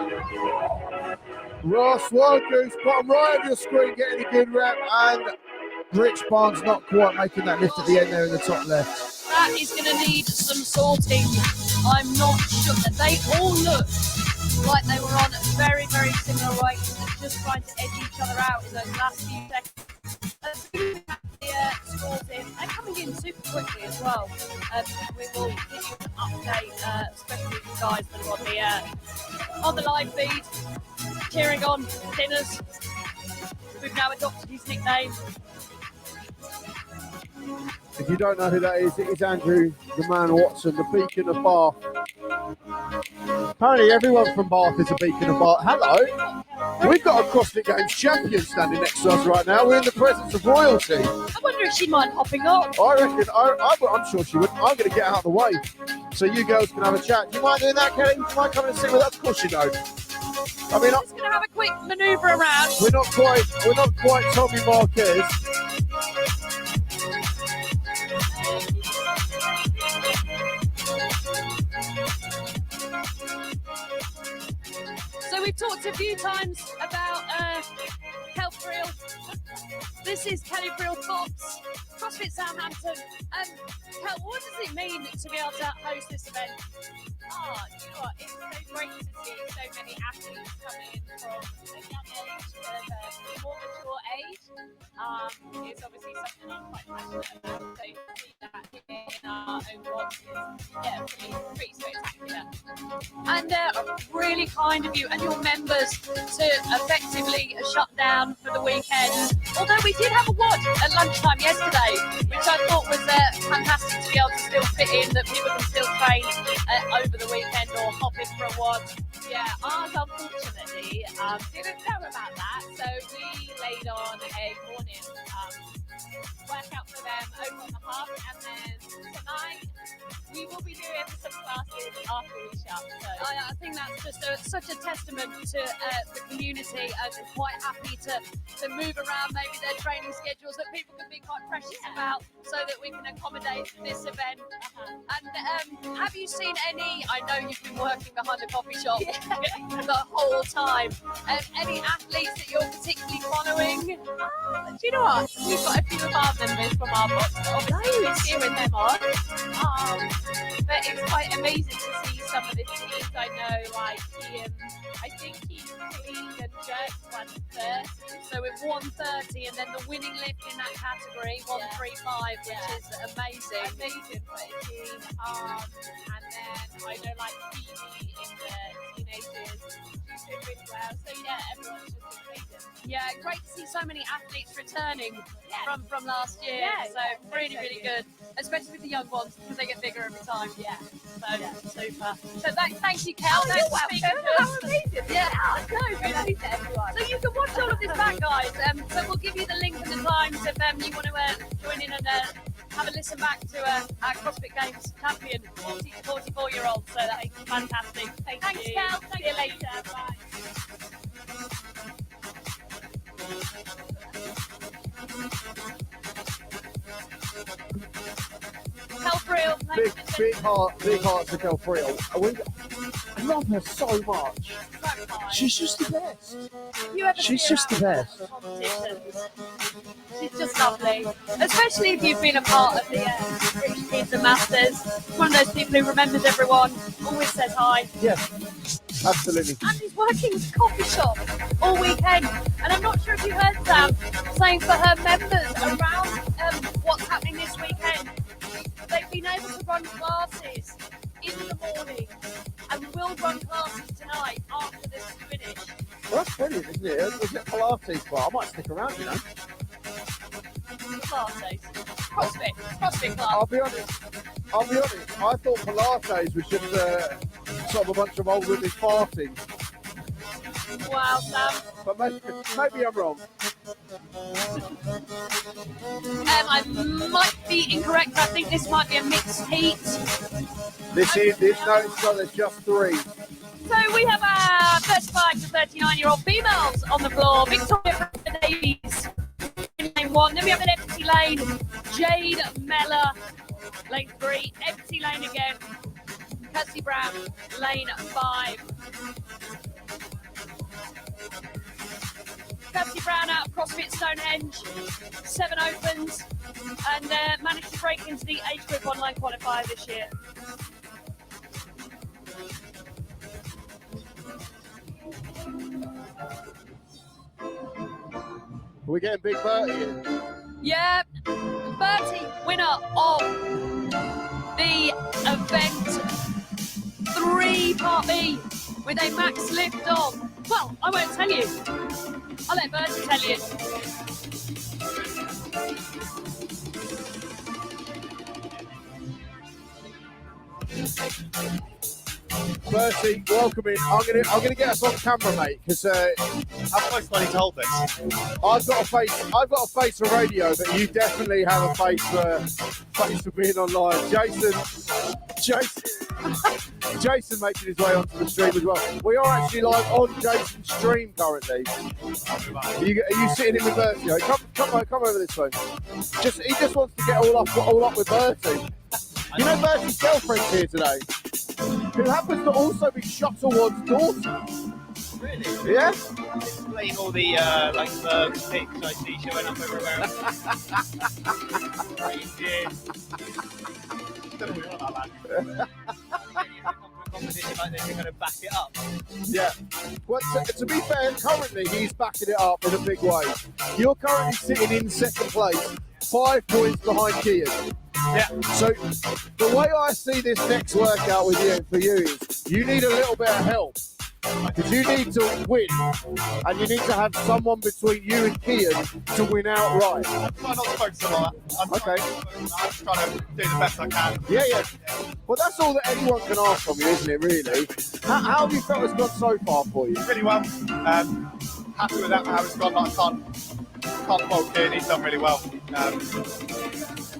Ross Wilkins, bottom right of your screen, getting a good rep. And Rich Barnes not quite making that lift at the end there in the top left. That is going to need some sorting. I'm not sure that they all look like they were on very, very similar rates and just trying to edge each other out in those last few seconds. As soon as we have the scores in, they're coming in super quickly as well. We will give you an update, especially the guys that are on the live feed, cheering on Dinners. We've now adopted his nickname. If you don't know who that is, it is Andrew the Man Watson, the beacon of Bath. Apparently everyone from Bath is a beacon of Bath. Hello. We've got a CrossFit Games champion standing next to us right now. We're in the presence of royalty. I wonder if she mind hopping up. I reckon, I'm sure she would. I'm going to get out of the way so you girls can have a chat. Do you mind doing that, Kelly? Do you mind coming and sit with us? Of course you don't. I mean, I'm just going to have a quick manoeuvre around. we're not quite Tommy Marquez. So we've talked a few times about Kel Friel. This is Kelly Friel Fox, CrossFit Southampton. Kel, what does it mean to be able to host this event? Oh, you know what? It's so great to see so many athletes coming in from a young age to a more mature age. It's obviously something I'm quite passionate about. So to see that in our own watch is pretty spectacular. And really kind of you and your members to effectively shut down for the weekend. Although we did have a watch at lunchtime yesterday, which I thought was fantastic to be able to still fit in, that people can still train over the weekend or hop in for a watch. Yeah, ours unfortunately didn't know about that, so we laid on a morning workout for them over on the hub, and then tonight we will be doing some classes after we shut. So I think that's just such a testament to the community, and quite happy to move around maybe their training schedules that people can be quite precious about, so that we can accommodate this event. And have you seen any, I know you've been working behind the coffee shop the whole time, any athletes that you're particularly following? do you know what? We've got a few of our members from our box that obviously we're cheering them on. But it's quite amazing to see some of the teams. I know, like I think he cleaned and jerked 130. So with 130 and then the winning lift in that category, 135, which is amazing. Amazing for a team. And then I know, like Phoebe in the teenagers, she's doing really well. So yeah, everyone's just amazing. Yeah, great to see so many athletes returning from last year. Yeah, so really, really good, especially with the young ones because they get bigger every time. Yeah. So super. So thank you, Kel. Thanks for speaking to us. How amazing. Yeah, no, really to everyone. So you can watch all of this back, guys. So we'll give you the link and the times if you want to join in and have a listen back to our CrossFit Games champion, 40 to 44-year-old. So that's fantastic. Thanks, you. Kel. See you later. Bye. Kel Friel. Big heart to Kel Friel. I love her so much. She's just the best. She's just the best. She's just lovely, especially if you've been a part of the Rich Kids and Masters. One of those people who remembers everyone, always says hi. Yes, absolutely. And he's working at a coffee shop all weekend. And I'm not sure if you heard Sam saying for her members around what's happening this weekend, they've been able to run classes in the morning and will run classes tonight after this is finished. Well, that's brilliant, isn't it? Was it Pilates bar? I might stick around, you know. Pilates. CrossFit club. I'll be honest. I thought Pilates was just sort of a bunch of old women farting. Wow, Sam. But maybe I'm wrong. I might be incorrect. I think this might be a mixed heat. No, it's not. There's just 3. So we have our 35 to 39-year-old females on the floor. Victoria Davies in lane 1. Then we have an empty lane. Jade Meller, lane 3. Empty lane again. Kirsty Brown, lane 5. Kirsty Brown out of CrossFit Stonehenge. 7 opens and managed to break into the age group online qualifier this year. We're getting Big Bertie in. Yeah, Bertie, winner of the event 3 Part B with a max lift of, well, I won't tell you. I'll let Bertie tell you. Bertie, welcome in. I'm gonna get us on camera, mate, because How close when he told this? I've got a face for radio, but you definitely have a face for being online. Jason making his way onto the stream as well. We are actually live on Jason's stream currently. Are you sitting in with Bertie? Come over this way. He just wants to get all up with Bertie. You know Bertie's girlfriend's here today, who happens to also be Shuttlewood's daughter. Really? Yeah? Explain all the the pics I see showing up everywhere. Yeah. Don't know what you're on about, lad. Competition like this, you're going to back it up. Yeah. Well, to be fair, currently he's backing it up in a big way. You're currently sitting in second place, 5 points behind Kian. Yeah. So the way I see this next workout with you for you is you need a little bit of help. Because you need to win, and you need to have someone between you and Kian to win outright. I'm trying not to focus on all that. I'm just trying to do the best I can. Yeah. Well, that's all that anyone can ask from you, isn't it, really? How have you felt it's gone so far for you? Really well. Happy with that, how it's gone. I can't fault Kian, he's done really well.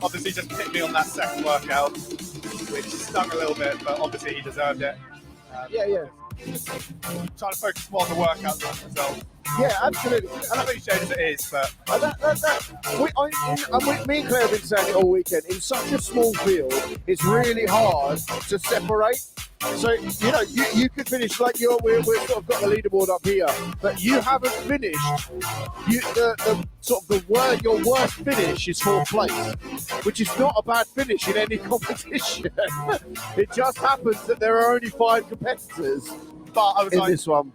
Obviously just picked me on that second workout, which stung a little bit, but obviously he deserved it. Yeah. Trying to focus more on the workout than the result. Yeah, absolutely. And I appreciate as it is, but Me and Claire have been saying it all weekend. In such a small field, it's really hard to separate. So, you could finish like we're sort of got the leaderboard up here, but you haven't finished. Your worst finish is 4th place, which is not a bad finish in any competition. It just happens that there are only 5 competitors but I was in like, this one.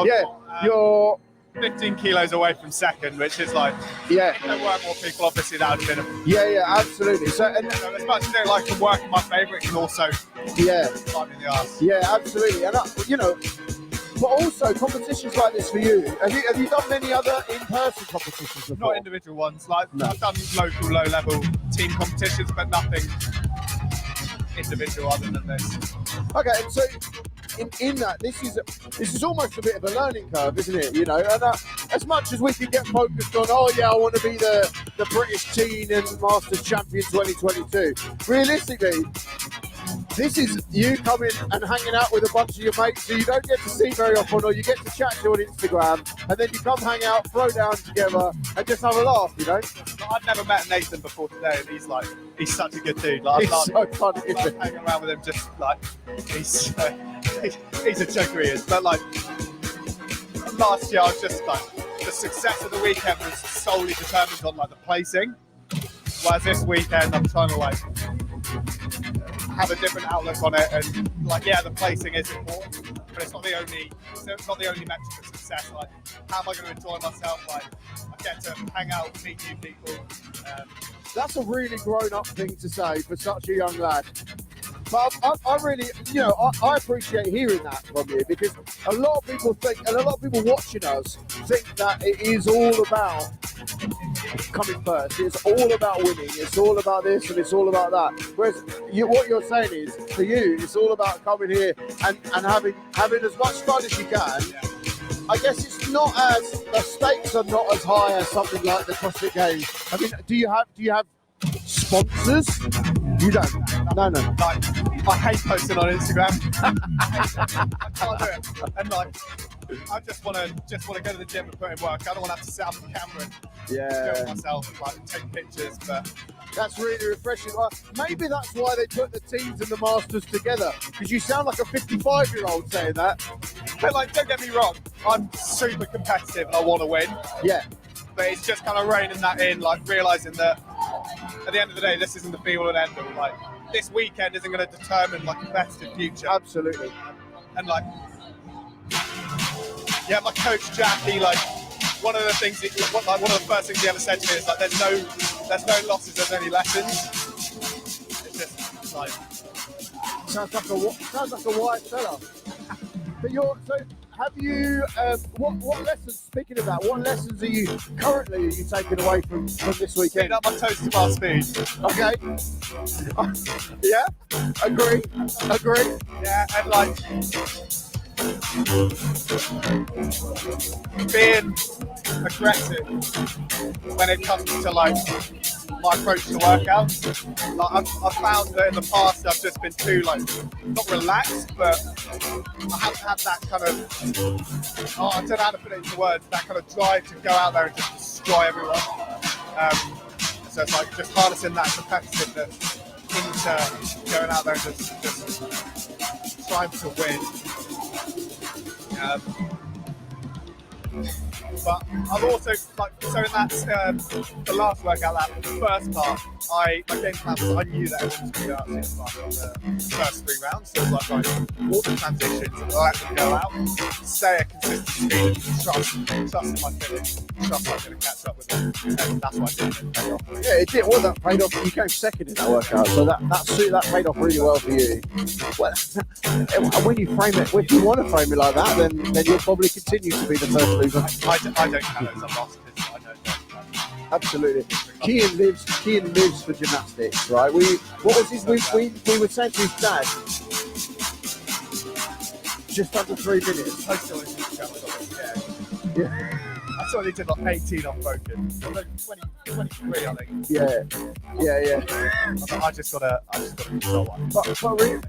yeah, You're 15 kilos away from second, which is like, if there weren't more people, obviously that would have been absolutely. So, and as much as I like to work in my favourite, it can also bite me in the arse. Yeah, absolutely. And but also competitions like this for you. Have you done many other in-person competitions before? Not individual ones. I've done local, low-level team competitions, but nothing individual other than this. Okay, and so in that, this is almost a bit of a learning curve, isn't it? And as much as we can get focused on, I want to be the British Teen and Masters Champion 2022. Realistically, this is you coming and hanging out with a bunch of your mates who you don't get to see very often, or you get to chat to on Instagram, and then you come hang out, throw down together, and just have a laugh. I've never met Nathan before today, and he's such a good dude. He's so funny. I love hanging around with him, just he's a joker, he is. But last year, I was just the success of the weekend was solely determined on the placing. Whereas this weekend, I'm trying to have a different outlook on it, and the placing is important, but it's not the only metric of success. How am I going to enjoy myself? I get to hang out, meet new people. That's a really grown-up thing to say for such a young lad. But I really, I appreciate hearing that from you, because a lot of people think, and a lot of people watching us think that it is all about coming first. It's all about winning. It's all about this and it's all about that. Whereas what you're saying is, for you, it's all about coming here and having as much fun as you can. I guess it's not as the stakes are not as high as something like the CrossFit Games. I mean, do you have sponsors? You don't. No. Like, I hate posting on Instagram. I can't do it. And like, I just want to go to the gym and put in work. I don't want to have to set up a camera and do it myself and like take pictures. But that's really refreshing. Well, maybe that's why they put the teams and the masters together, because you sound like a 55-year-old saying that. But like, don't get me wrong, I'm super competitive and I want to win. Yeah. But it's just kind of reining that in, like realizing that at the end of the day, this isn't the be-all and end-all. Like, this weekend isn't going to determine my competitive future. Absolutely. And like, yeah, my coach Jack, he like, one of the first things he ever said to me is like, there's no losses, there's only lessons. It's just like, sounds like a white fella. But have you what lessons? Speaking of that, what lessons are you taking away from this weekend? Speed up my toes to bar speed. Okay. Yeah. Agree. Yeah, and like being aggressive when it comes to like my approach to workouts. Like I've found that in the past I've just been too like not relaxed, but I haven't had that kind of I don't know how to put it into words, that kind of drive to go out there and just destroy everyone. So it's like just harnessing that competitiveness into going out there and just trying to win. But I've also, like, so in that, the last workout, that first part, my game plan was I knew that everyone was going to go out super fast on the first 3 rounds. So it was like, right, all the transitions, let them go out, stay at consistent speed, and trust in my finish, trust I'm going to catch up with them. And that's what I did, and it paid off. Yeah, it did. Well, that paid off. You came second in that workout, so that paid off really well for you. Well, when you frame it, if you want to frame it like that, then you'll probably continue to be the first loser. I don't count it as a loss. I know. Absolutely. Kean lives for gymnastics, right? We were saying to his dad, just under 3 minutes. I still need to chat with him. Yeah. I saw he did like 18 unbroken. 23, I think. Yeah. I just gotta control one.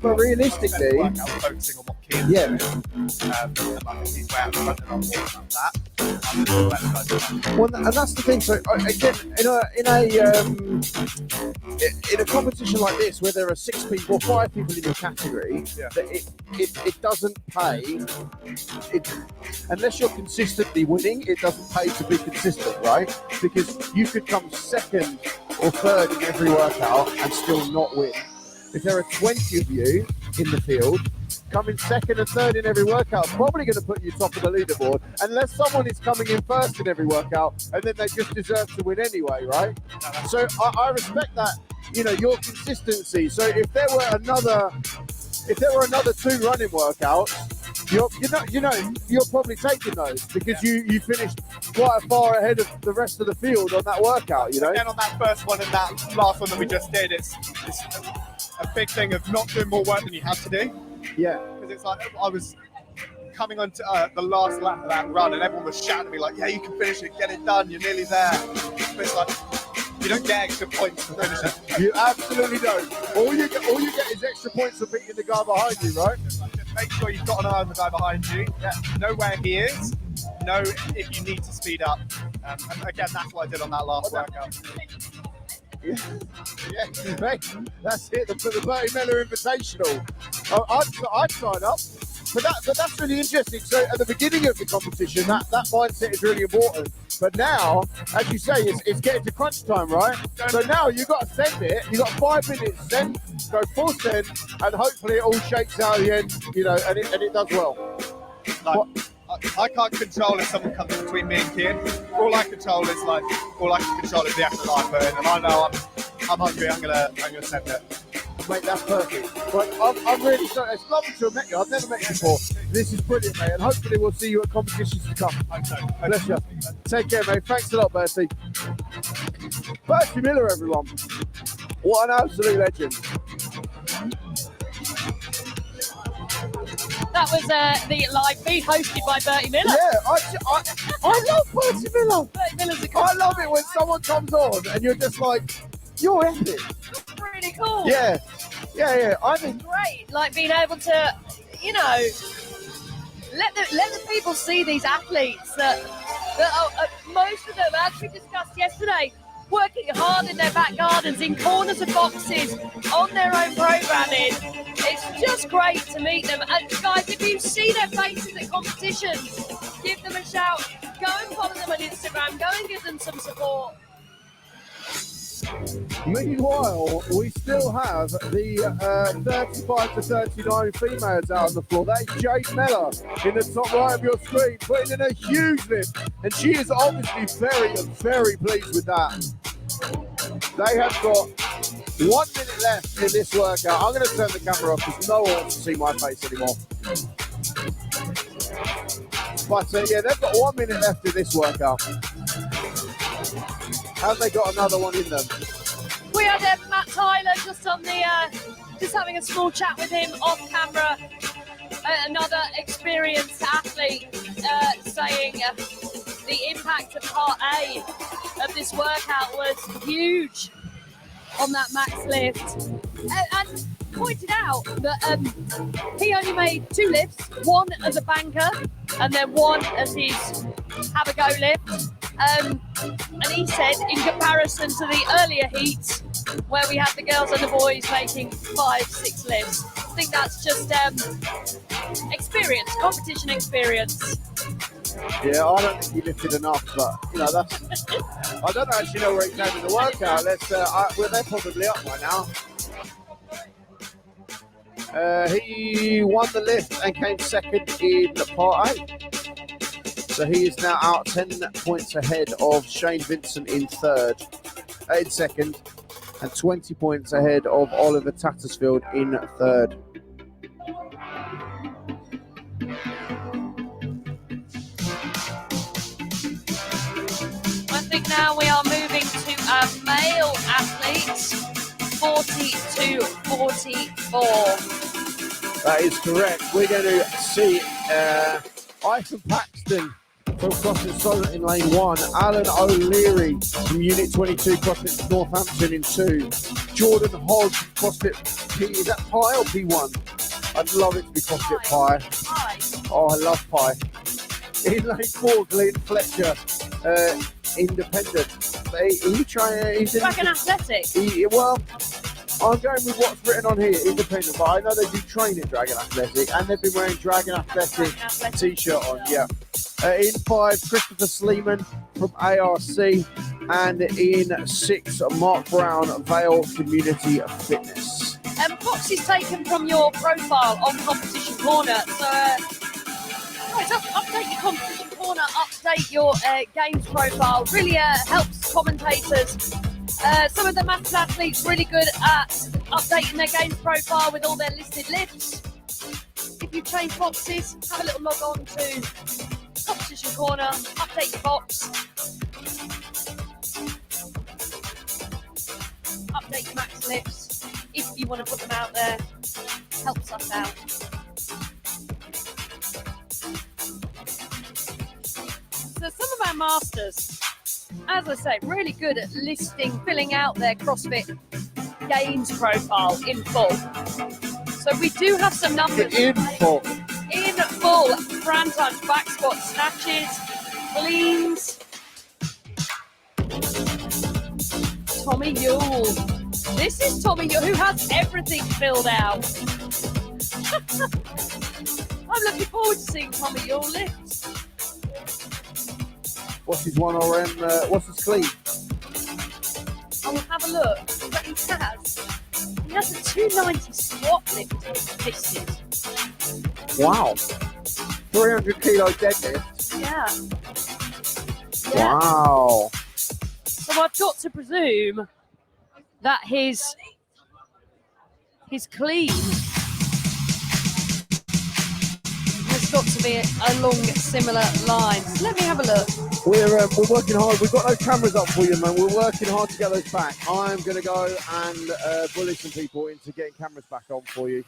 But realistically, I'm focusing on what Kean's doing. And like if he's way out front and I'm more than that, I'm gonna do that. Well, and that's the thing. So again, in a competition like this, where there are 6 people, 5 people in your category, it doesn't pay. Unless you're consistently winning, it doesn't pay to be consistent, right? Because you could come second or third in every workout and still not win. If there are 20 of you in the field, coming second and third in every workout, probably going to put you top of the leaderboard, unless someone is coming in first in every workout, and then they just deserve to win anyway, right? So I respect that, your consistency. So if there were another 2 running workouts, you're probably taking those because you finished quite far ahead of the rest of the field on that workout, And on that first one and that last one that we just did, it's a big thing of not doing more work than you have to do. Yeah. Because it's like I was coming on to the last lap of that run and everyone was shouting at me like, yeah, you can finish it, get it done, you're nearly there. But it's like, you don't get extra points for finishing. You absolutely don't. All you get is extra points for beating the guy behind you, right? Just make sure you've got an eye on the guy behind you. Know where he is. Know if you need to speed up. And again, that's what I did on that last workout. Yeah, mate, that's it. The Bertie Mellor Invitational. I'd sign up. But that's really interesting. So at the beginning of the competition, that mindset is really important. But now, as you say, it's getting to crunch time, right? So now you've got to send it. You've got 5 minutes, send, go full send, and hopefully it all shakes out at the end, and it does well. I can't control if someone comes between me and Kean. All I can control is the effort I put in, and I know I'm hungry. I'm gonna send it. Mate, that's perfect. But I'm really sorry. It's lovely to have met you. I've never met you before. This is brilliant, mate, and hopefully we'll see you at competitions to come. Hope so. Bless you. Take care, mate. Thanks a lot, Bertie. Bertie Miller, everyone. What an absolute legend. That was the live feed hosted by Bertie Miller. Yeah, I love Bertie Miller. Bertie Miller's a good I love it when someone comes on and you're just like, you're epic. really cool. Yeah. I think Great, like being able to, you know, let the people see these athletes that most of them, as we discussed yesterday, working hard in their back gardens, in corners of boxes, on their own programming. It's just great to meet them. And guys, if you see their faces at competitions, give them a shout. Go and follow them on Instagram. Go and give them some support. Meanwhile, we still have the 35 to 39 females out on the floor. That is Jade Mellor in the top right of your screen, putting in a huge lift. And she is obviously very, very pleased with that. They have got 1 minute left in this workout. I'm going to turn the camera off because no one wants to see my face anymore. But yeah, they've got 1 minute left in this workout. Have they got another one in them? We had Matt Tyler just on the, just having a small chat with him off camera. Another experienced athlete saying the impact of part A of this workout was huge on that max lift, and pointed out that he only made 2 lifts, one as a banker and then one as his have a go lift. And he said, in comparison to the earlier heats, where we had the girls and the boys making 5-6 lifts, I think that's just experience, competition experience. Yeah, I don't think he lifted enough, but you know that's. I don't actually know where he came in the workout. Well, they're probably up by now. He won the lift and came second in part A. So he is now out 10 points ahead of Shane Vincent in second, and 20 points ahead of Oliver Tattersfield in third. I think now we are moving to our male athletes, 40 to 44. That is correct. We're going to see Ivan Paxton from CrossFit Solent in lane 1, Alan O'Leary from Unit 22 CrossFit Northampton in 2, Jordan Hodge CrossFit P, is that Pi or P1? I'd love it to be CrossFit Pi. Oh, I love Pi. In lane 4, Glenn Fletcher, independent. He's Dragon Athletic. Well, I'm going with what's written on here, independent, but I know they do train at Dragon Athletic, and they've been wearing Dragon Athletic t-shirt on, yeah. In 5, Christopher Sleeman from ARC, and in 6, Mark Brown, Vale Community Fitness. Fox is taken from your profile on Competition Corner, so update your Competition Corner, update your games profile, really helps commentators. Some of the masters athletes really good at updating their games profile with all their listed lifts. If you change boxes, have a little log on to Competition Corner, update your box, update your max lifts if you want to put them out there. Helps us out. So some of our masters, as I say, really good at filling out their CrossFit gains profile in full. So we do have some numbers. In full. In full. Front touch, back squat, snatches, cleans. Tommy Yule. This is Tommy Yule, who has everything filled out. I'm looking forward to seeing Tommy Yule lift. What's his 1RM, what's his clean? I will have a look. But he has a 290 squat lift listed. Wow. 300 kilo deadlift. Yeah. Wow. So I've got to presume that his clean has got got to be along similar lines. Let me have a look. We're working hard. We've got no cameras up for you, man. We're working hard to get those back. I'm going to go and bully some people into getting cameras back on for you.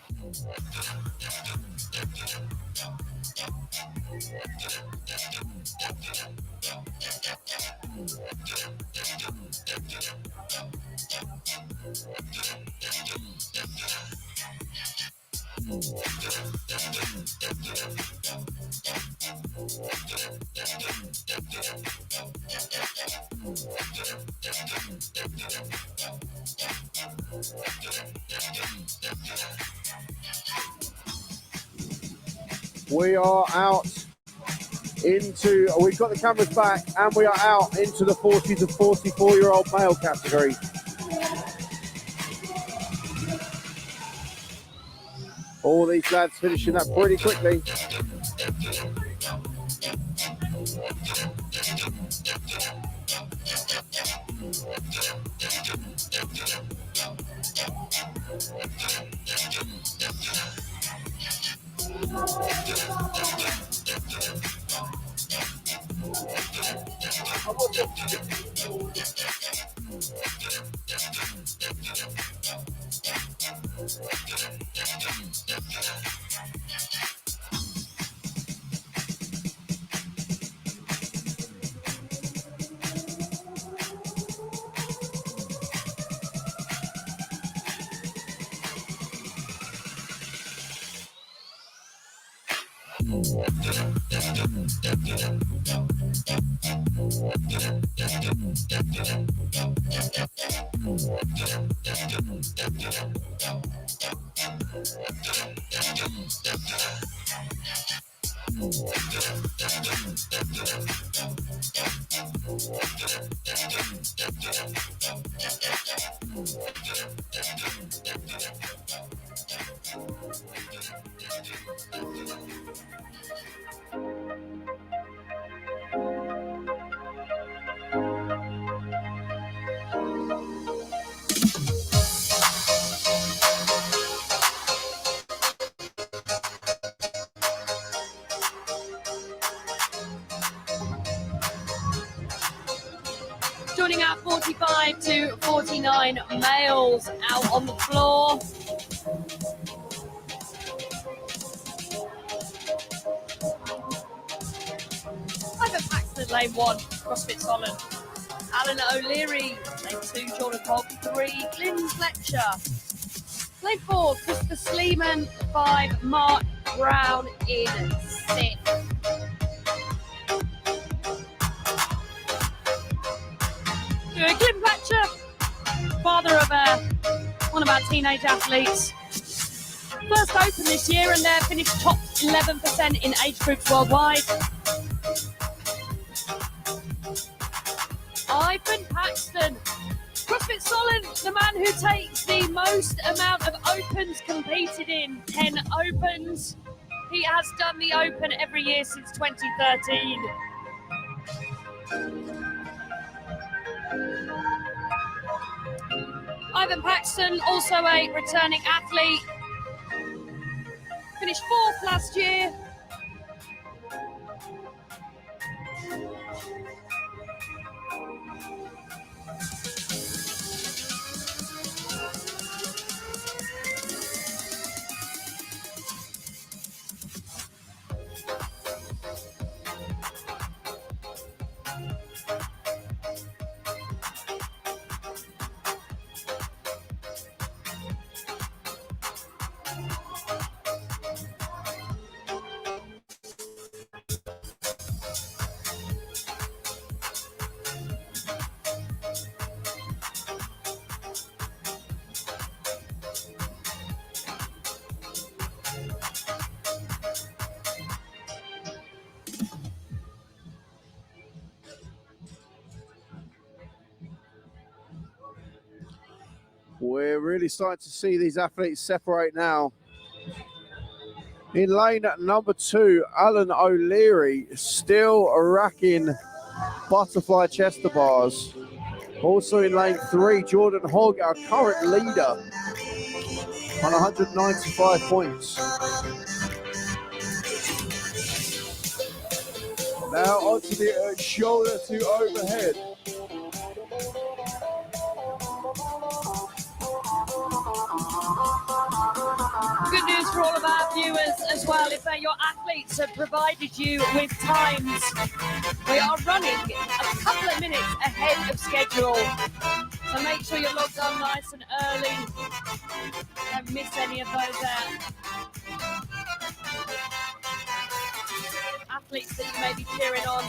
We are out into, we've got the cameras back, and we are out into the 40 to 44-year-old male category. All these lads finishing up pretty quickly. Joining our 45 to 49 males out on the floor. Ivan Paxton, lane 1, CrossFit Solid. Alan O'Leary, lane 2, Jordan Hogg, 3, Glyn Fletcher. Lane 4, Christopher Sleeman, 5, Mark Brown in 6. Glyn Fletcher, father of one of our teenage athletes. First open this year and they're finished top 11% in age groups worldwide. Ivan Paxton, CrossFit Solid, the man who takes the most amount of opens competed in, 10 opens. He has done the open every year since 2013. Ivan Paxton, also a returning athlete, finished 4th last year. We're really starting to see these athletes separate now. In lane number 2, Alan O'Leary still racking butterfly chest to bars. Also in lane 3, Jordan Hogg, our current leader, on 195 points. Now onto the shoulder to overhead. Good news for all of our viewers as well, if your athletes have provided you with times. We are running a couple of minutes ahead of schedule. So make sure you're logged on nice and early. Don't miss any of those out. Athletes that you may be cheering on.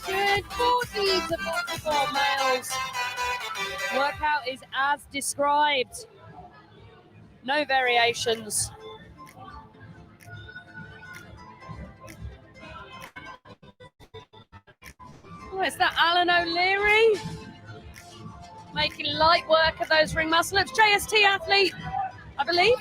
Good 40 to 44 males. Workout is as described. No variations. Oh, is that Alan O'Leary? Making light work of those ring muscle ups. JST athlete, I believe.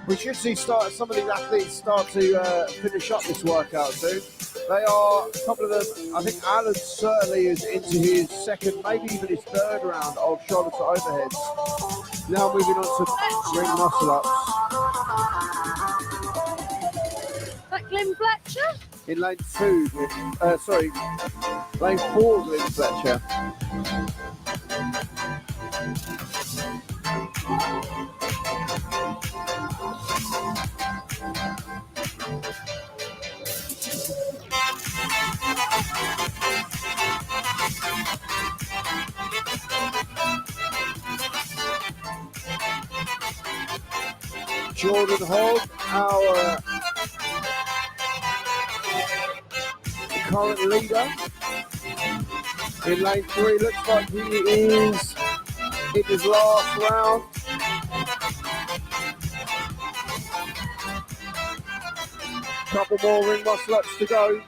We should see some of these athletes start to finish up this workout soon. They are, a couple of them, I think Alan certainly is into his second, maybe even his third round of shoulder to overheads. Now moving on to ring muscle ups. Is that Glenn Fletcher? In lane 2, lane 4, Glenn Fletcher. Jordan Hogg, our current leader in lane 3, looks like he is in his last round. Couple more ring muscle ups to go.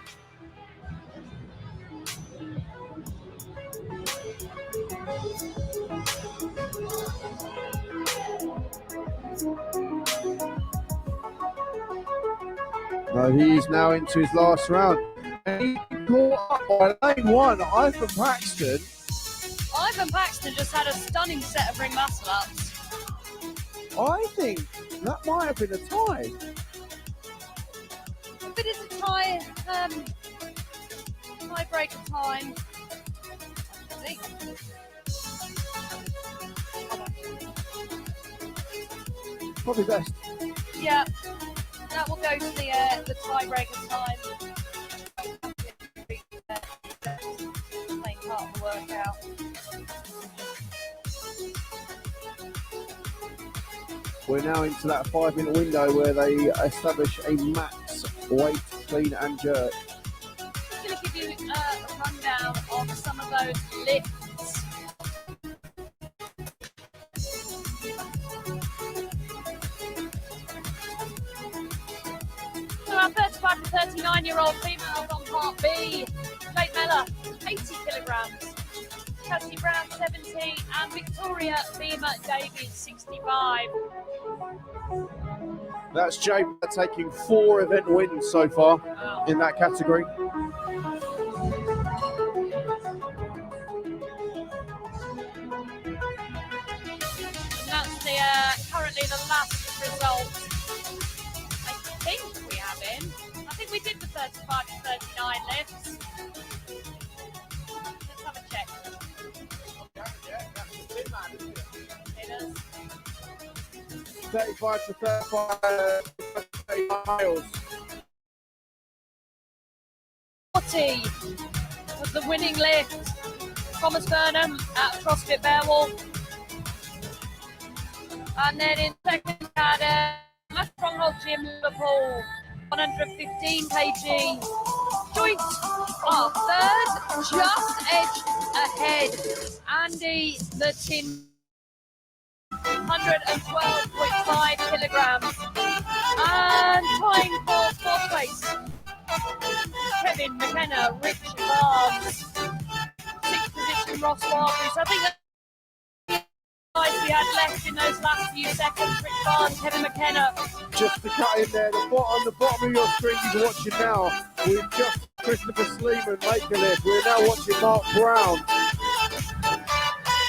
He's now into his last round. And he's caught up by lane 1, Ivan Paxton. Ivan Paxton just had a stunning set of ring muscle ups. I think that might have been a tie. If it is a tie, tiebreaker time. I think. Probably best. Yeah, that will go to the tiebreaker time. Main part of the workout. We're now into that 5-minute window where they establish a max weight clean and jerk. I'm going to give you a rundown of some of those lifts. So our 35 to 39-year-old females on part B. Kate Mellor, 80 kilograms. Cassie Brown, 70, and Victoria Beamer Davies, 65. That's Jay taking 4 event wins so far in that category. And that's currently the last result I think we have in. I think we did the 35 to 39 lifts. Let's have a check. It is. 35 to 35 miles. 40 was the winning lift. Thomas Burnham at CrossFit Bearwall. And then in second had Stronghold Gym Liverpool, 115 kg. Joint are third, just edged ahead. Andy the Tin, 112.5 kilograms. And tying for fourth place, Kevin McKenna, Rich Barnes, sixth position Ross Walters. I think that's the had left in those last few seconds. Rich Barnes, Kevin McKenna. Just to cut in there, on the bottom of your screen you're watching now, we've just Christopher Sleeman make a lift. We're now watching Mark Brown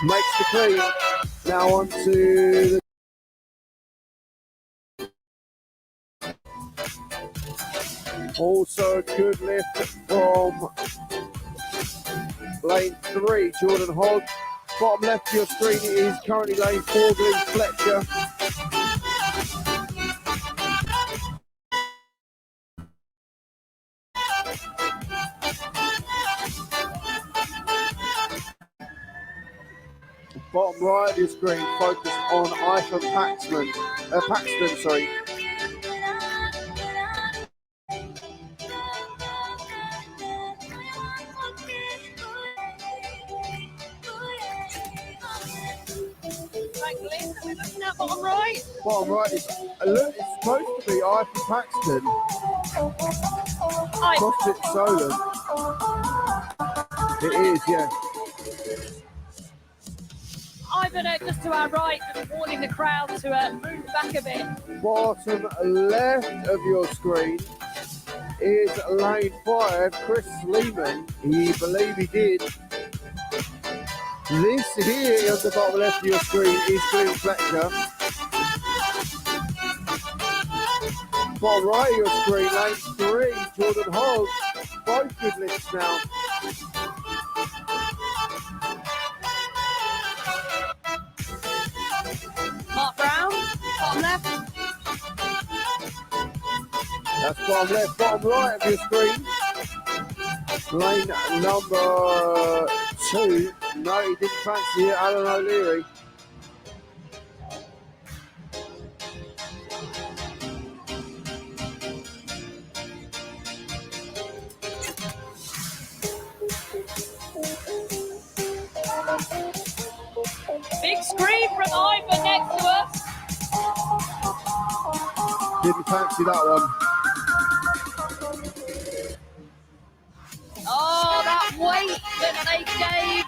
makes the clean. Now on to the also a good lift from lane 3, Jordan Hogg. Bottom left of your screen is currently lane 4, Glenn Fletcher. Bottom right of your screen, focus on Ivan Paxton, sorry. We're looking at bottom right. Bottom right is it's supposed to be Ivan Paxton. CrossFit Solent. It is, yeah. Ivan just to our right, and warning the crowd to move back a bit. Bottom left of your screen is lane 5, Chris Sleeman. He believe he did. This here on the bottom left of your screen is Glenn Fletcher. Bottom right of your screen, lane 3, Jordan Hogg. Both good lifts now. Mark Brown, bottom left. That's bottom left, bottom right of your screen. Lane number 2. No, he didn't fancy it, Alan O'Leary. Big screen from Ivan next to us. Didn't fancy that one. Oh, that weight that they gave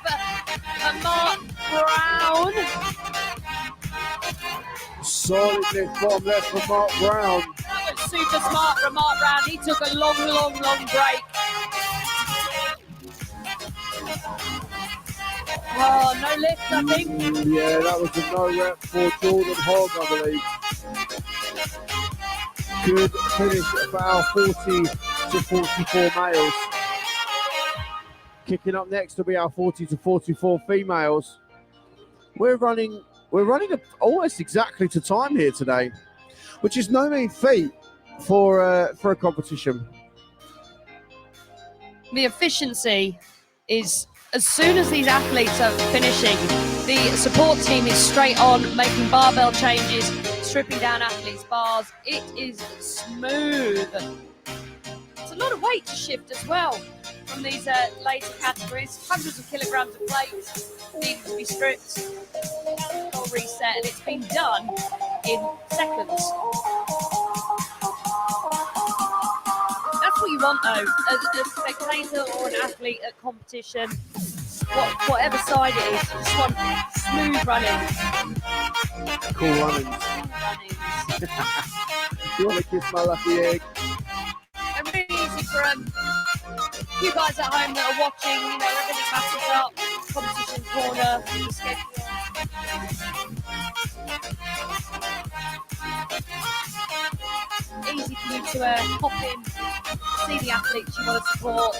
Mark Brown. Solid lift, bottom left from Mark Brown. That was super smart from Mark Brown. He took a long break. Oh, no lift, I think. Yeah, that was a no rep for Jordan Hogg, I believe. Good finish for our 40 to 44 males. Kicking up next will be our 40 to 44 females. We're running almost exactly to time here today, which is no mean feat for a competition. The efficiency is, as soon as these athletes are finishing, the support team is straight on, making barbell changes, stripping down athletes' bars. It is smooth. It's a lot of weight to shift as well from these later categories. Hundreds of kilograms of plates need to be stripped or reset, and it's been done in seconds. That's what you want, though, as a spectator or an athlete at competition. Whatever side it is, you just want smooth running. Cool runnings. You want to kiss my lucky egg? And really easy for you guys at home that are watching, you know, everything matches up, competition corner, the schedule. Easy for you to hop in, see the athletes you want to support.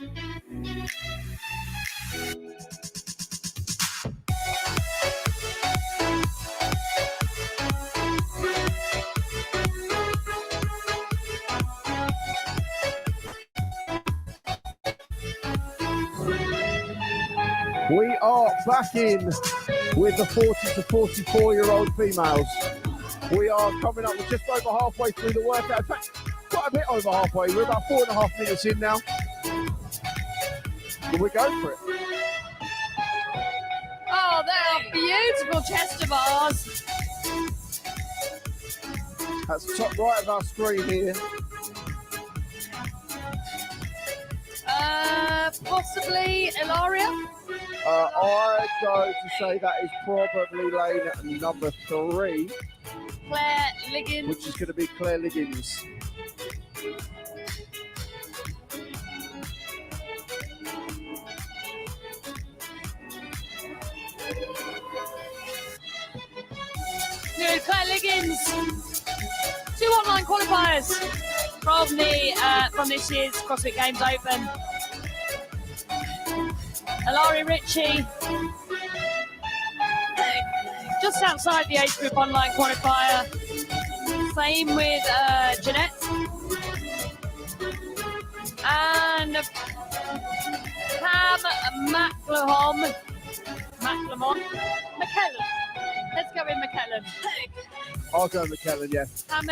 We are back in with the 40 to 44-year-old females. We are coming up, we're just over halfway through the workout. In fact, quite a bit over halfway. We're about 4.5 minutes in now. We're going for it. Oh, they are beautiful chest bars. That's the top right of our screen here. Possibly Ilaria. I go to say that is probably lane number 3, Claire Liggins. which is going to be Claire Liggins. Good, Claire Liggins. 2 online qualifiers from this year's CrossFit Games Open. Alari Ritchie, just outside the age group online qualifier. Same with Jeanette. And Pam McLemon. McKellen. Let's go with McKellen. I'll go McKellen, yeah. Pam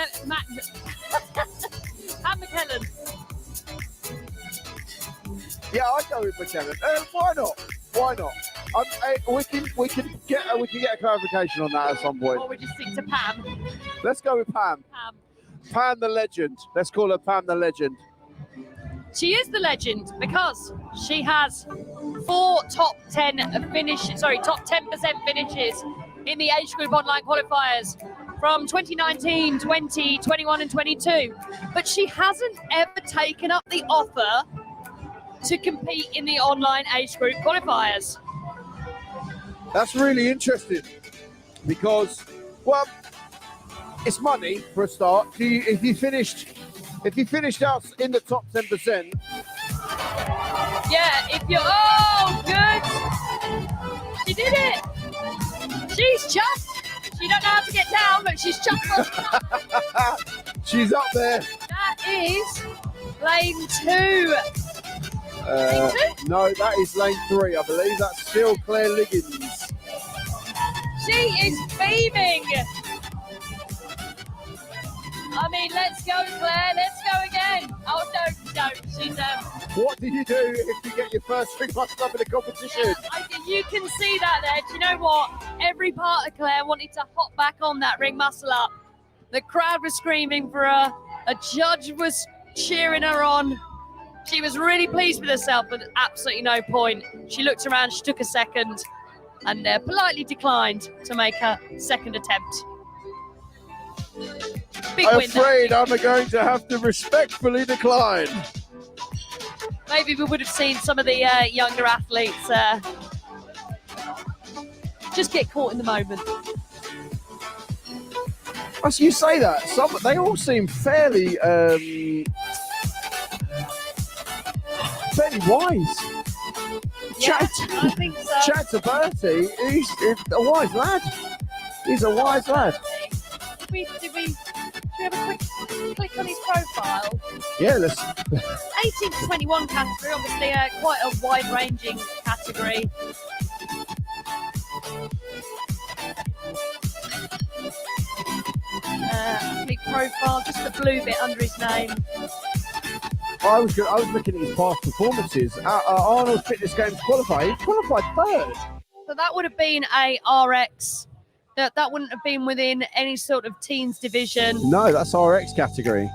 McKellen. Yeah, I'd go with McKellen. Why not? Why not? We can get a clarification on that at some point. Or we just stick to Pam. Let's go with Pam. Pam the legend. Let's call her Pam the legend. She is the legend because she has 4 top 10% finishes in the age group online qualifiers from 2019, 20, 21 and 22. But she hasn't ever taken up the offer to compete in the online age group qualifiers. That's really interesting because, well, it's money for a start. If you finished out in the top 10%. Yeah, if you're, oh, good. She did it. She don't know how to get down, but she's just She's up there. That is lane 2. No, that is lane 3, I believe. That's still Claire Liggins. She is beaming. I mean, let's go, Claire. Let's go again. Oh, no. She's What do you do if you get your first 3 months up in a competition? you can see that there. Do you know what? Every part of Claire wanted to hop back on that ring muscle up. The crowd was screaming for her. A judge was cheering her on. She was really pleased with herself, but absolutely no point. She looked around, she took a second, and politely declined to make her second attempt. Big I'm win there. afraid I'm going to have to respectfully decline. Maybe we would have seen some of the younger athletes just get caught in the moment. As you say that, they all seem fairly wise. Yeah, I think so. Chatterberty, he's a wise lad. He's a wise lad. Did we have a quick click on his profile? Yeah, let's. 18 to 21 category, obviously quite a wide-ranging category. Big profile, just the blue bit under his name. I was looking at his past performances. Arnold Fitness Games qualified. He qualified 3rd. So that would have been a RX. That wouldn't have been within any sort of teens division. No, that's RX category.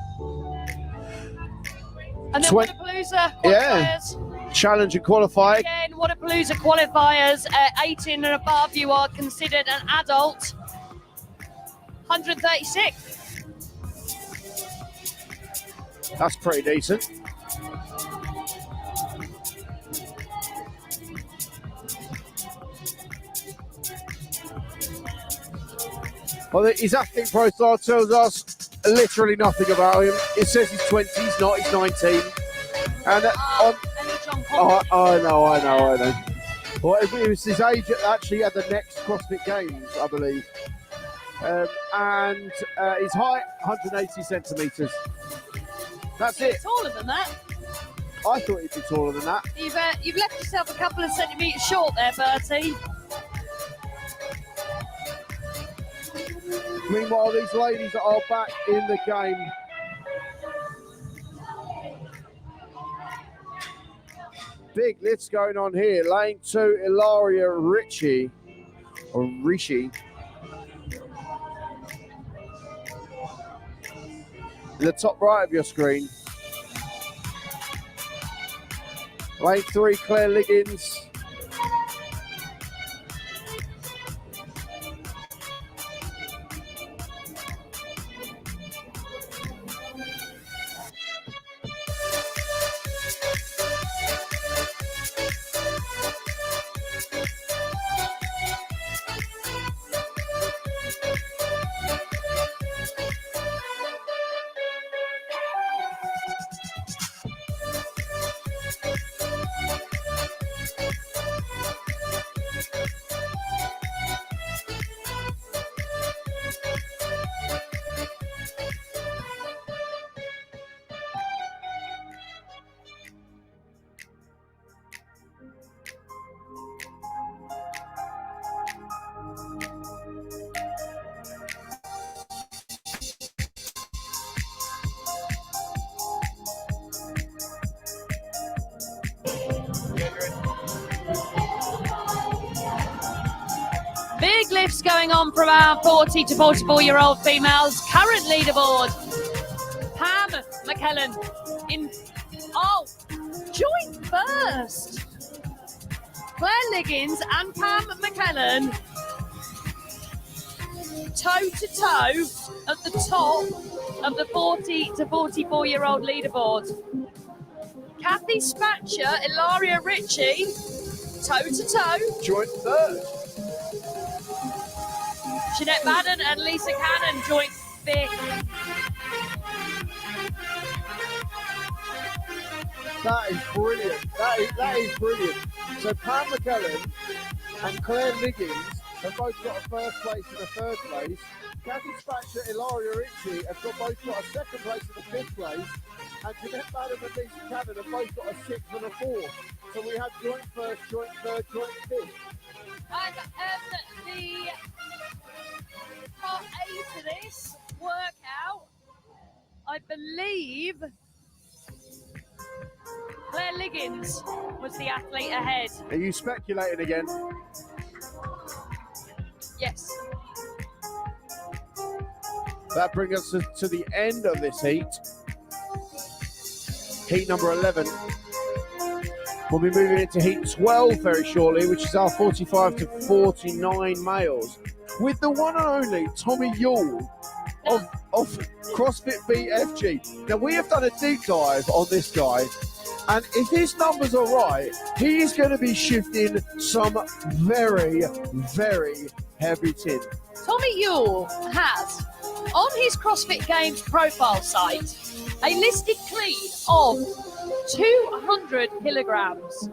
And then Whatappalooza qualifiers. Challenge and qualify. Again, Whatappalooza qualifiers, 18 and above, you are considered an adult. 136. That's pretty decent. Well, his athlete profile tells us literally nothing about him. It says he's 20, he's not, he's 19. And And he I know. Well, it was his age actually at the next CrossFit Games, I believe. And his height, 180 centimetres. That's it. Taller than that. I thought he'd be taller than that. You've left yourself a couple of centimetres short there, Bertie. Meanwhile, these ladies are back in the game. Big lifts going on here. Lane 2, Ilaria Ricci. In the top right of your screen. Lane 3, Claire Liggins. Big lifts going on from our 40 to 44-year-old females. Current leaderboard. Pam McKellen in joint first. Claire Liggins and Pam McKellen toe to toe at the top of the 40 to 44-year-old leaderboard. Kathy Spatcher, Ilaria Ricci, toe to toe. Joint third. Jeanette Madden and Lisa Cannon joint fifth. That is brilliant. That is brilliant. So Pam McKellen and Claire Liggins have both got a first place and a third place. Kathy Spatcher, Ilaria Ricci have both got a second place and a fifth place. And Jeanette Madden and Lisa Cannon have both got a sixth and a fourth. So we have joint first, joint third, joint fifth. And the part A to this workout, I believe Claire Liggins was the athlete ahead. Are you speculating again? Yes. That brings us to the end of this heat. Heat number 11. We'll be moving into heat 12 very shortly, which is our 45 to 49 males, with the one and only Tommy Yule of CrossFit BFG. Now, we have done a deep dive on this guy, and if his numbers are right, he is going to be shifting some very, very heavy tin. Tommy Yule has, on his CrossFit Games profile site, a listed clean of 200 kilograms.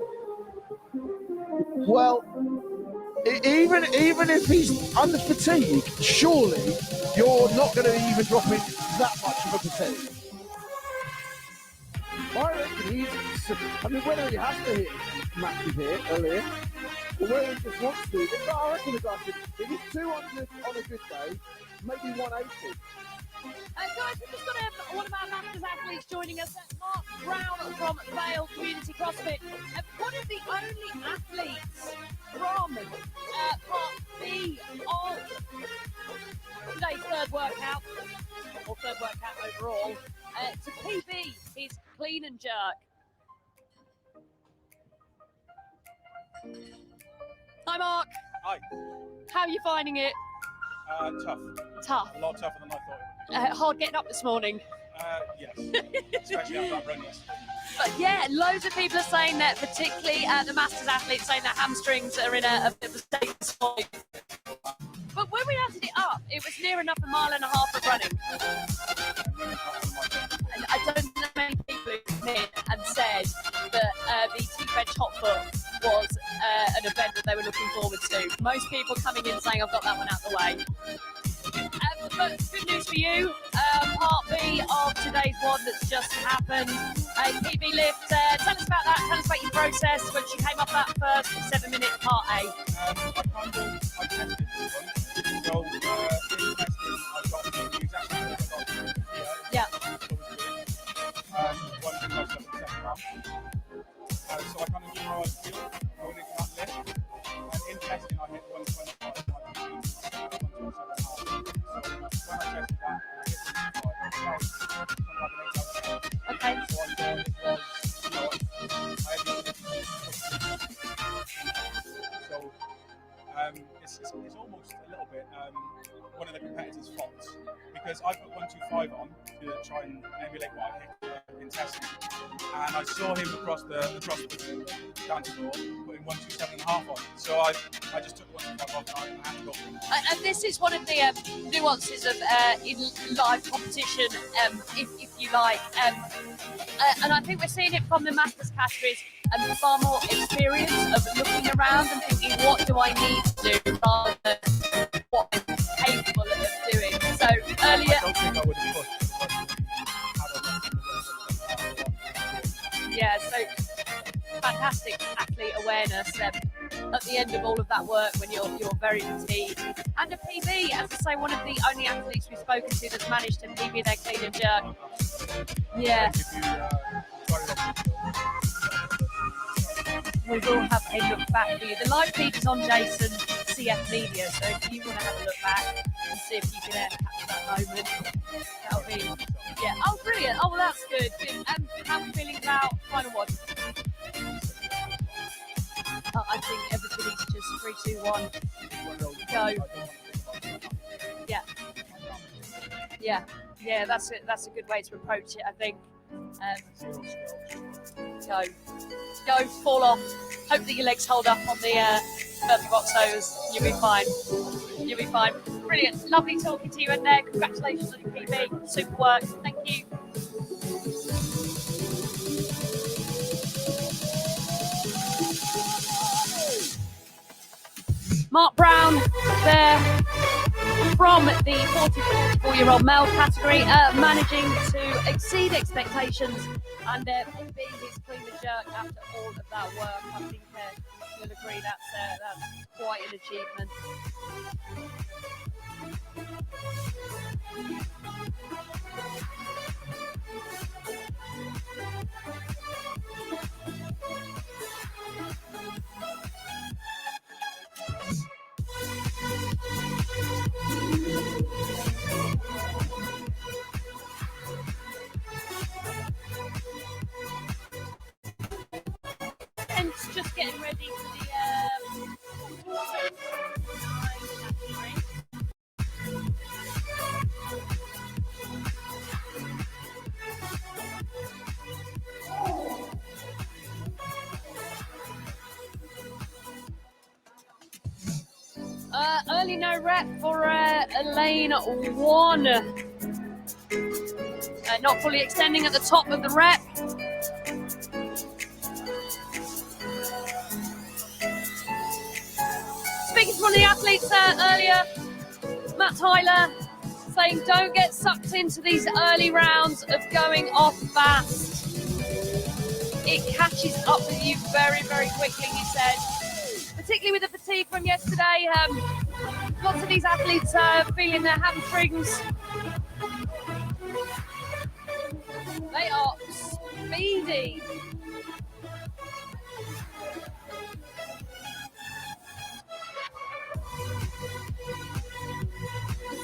Well, even if he's under fatigue, surely you're not going to be even dropping that much of a percentage. I reckon whether he has to hit massive hit earlier, or whether he just wants to, but I reckon if it's 200 on a good day, maybe 180. Guys, we've just got one of our Masters athletes joining us, Mark Brown from Vale Community CrossFit. One of the only athletes from Part B of today's third workout overall, to PB his clean and jerk. Hi, Mark. Hi. How are you finding it? Tough. Tough. A lot tougher than I thought it would Hard getting up this morning. be. Yes. Especially after that run yesterday. But yeah, loads of people are saying that, particularly the Masters athletes saying that hamstrings are in a bit of a state of spike. But when we added it up, it was near enough a mile and a half of running. And I don't know many people who come in and said that the T-Fed top foot was an event that they were looking forward to. Most people coming in saying, I've got that one out the way. But good news for you, part B of today's one that's just happened. A PB lift, tell us about that, tell us about your process when you came up that first 7-minute part A. I tested this one. So, in testing, I got the exact same I got here. Yeah. One thing I was 7 grams. So I kind of knew how I feel going into that lift. And in testing, I hit 125. So when I tested that, I hit 125. Okay. So I thought it was, I had so it's almost a little bit one of the competitors' faults because I put 125 on to try and emulate what I hit in testing, and I saw him across the counter door putting 127.5 on. So I just took 125 off and I had to go. And this is one of the nuances of in live competition, if you like. And I think we're seeing it from the masters categories, far more experience of looking around and thinking, what do I need to do rather than what I'm capable of doing. So earlier, I don't think I would have pushed. yeah, so fantastic athlete awareness at the end of all of that work when you're very fatigued. And a PB, as I say, one of the only athletes we've spoken to that's managed to PB their clean and jerk. Yeah. We will have a look back for you. The live feed is on Jason CF Media, so if you want to have a look back and see if you can catch that moment, that'll be, yeah. Oh, brilliant. Oh, well, that's good. How are we feeling about final one? I think everybody's just 3, 2, 1, go. Yeah. That's it. That's a good way to approach it, I think. Go, fall off. Hope that your legs hold up on the burpee box hose. You'll be fine. Brilliant. Lovely talking to you, and congratulations on your PB. Super work. Thank you. Mark Brown there from the 44-year-old male category, managing to exceed expectations and PB his clean and jerk after all of that work. I think you'll agree that's quite an achievement. And just getting ready for the early no rep for lane 1. Not fully extending at the top of the rep. Speaking to one of the athletes earlier, Matt Tyler, saying don't get sucked into these early rounds of going off fast. It catches up with you very, very quickly, he said. Particularly with the fatigue from yesterday, lots of these athletes feeling their hamstrings. They are speedy.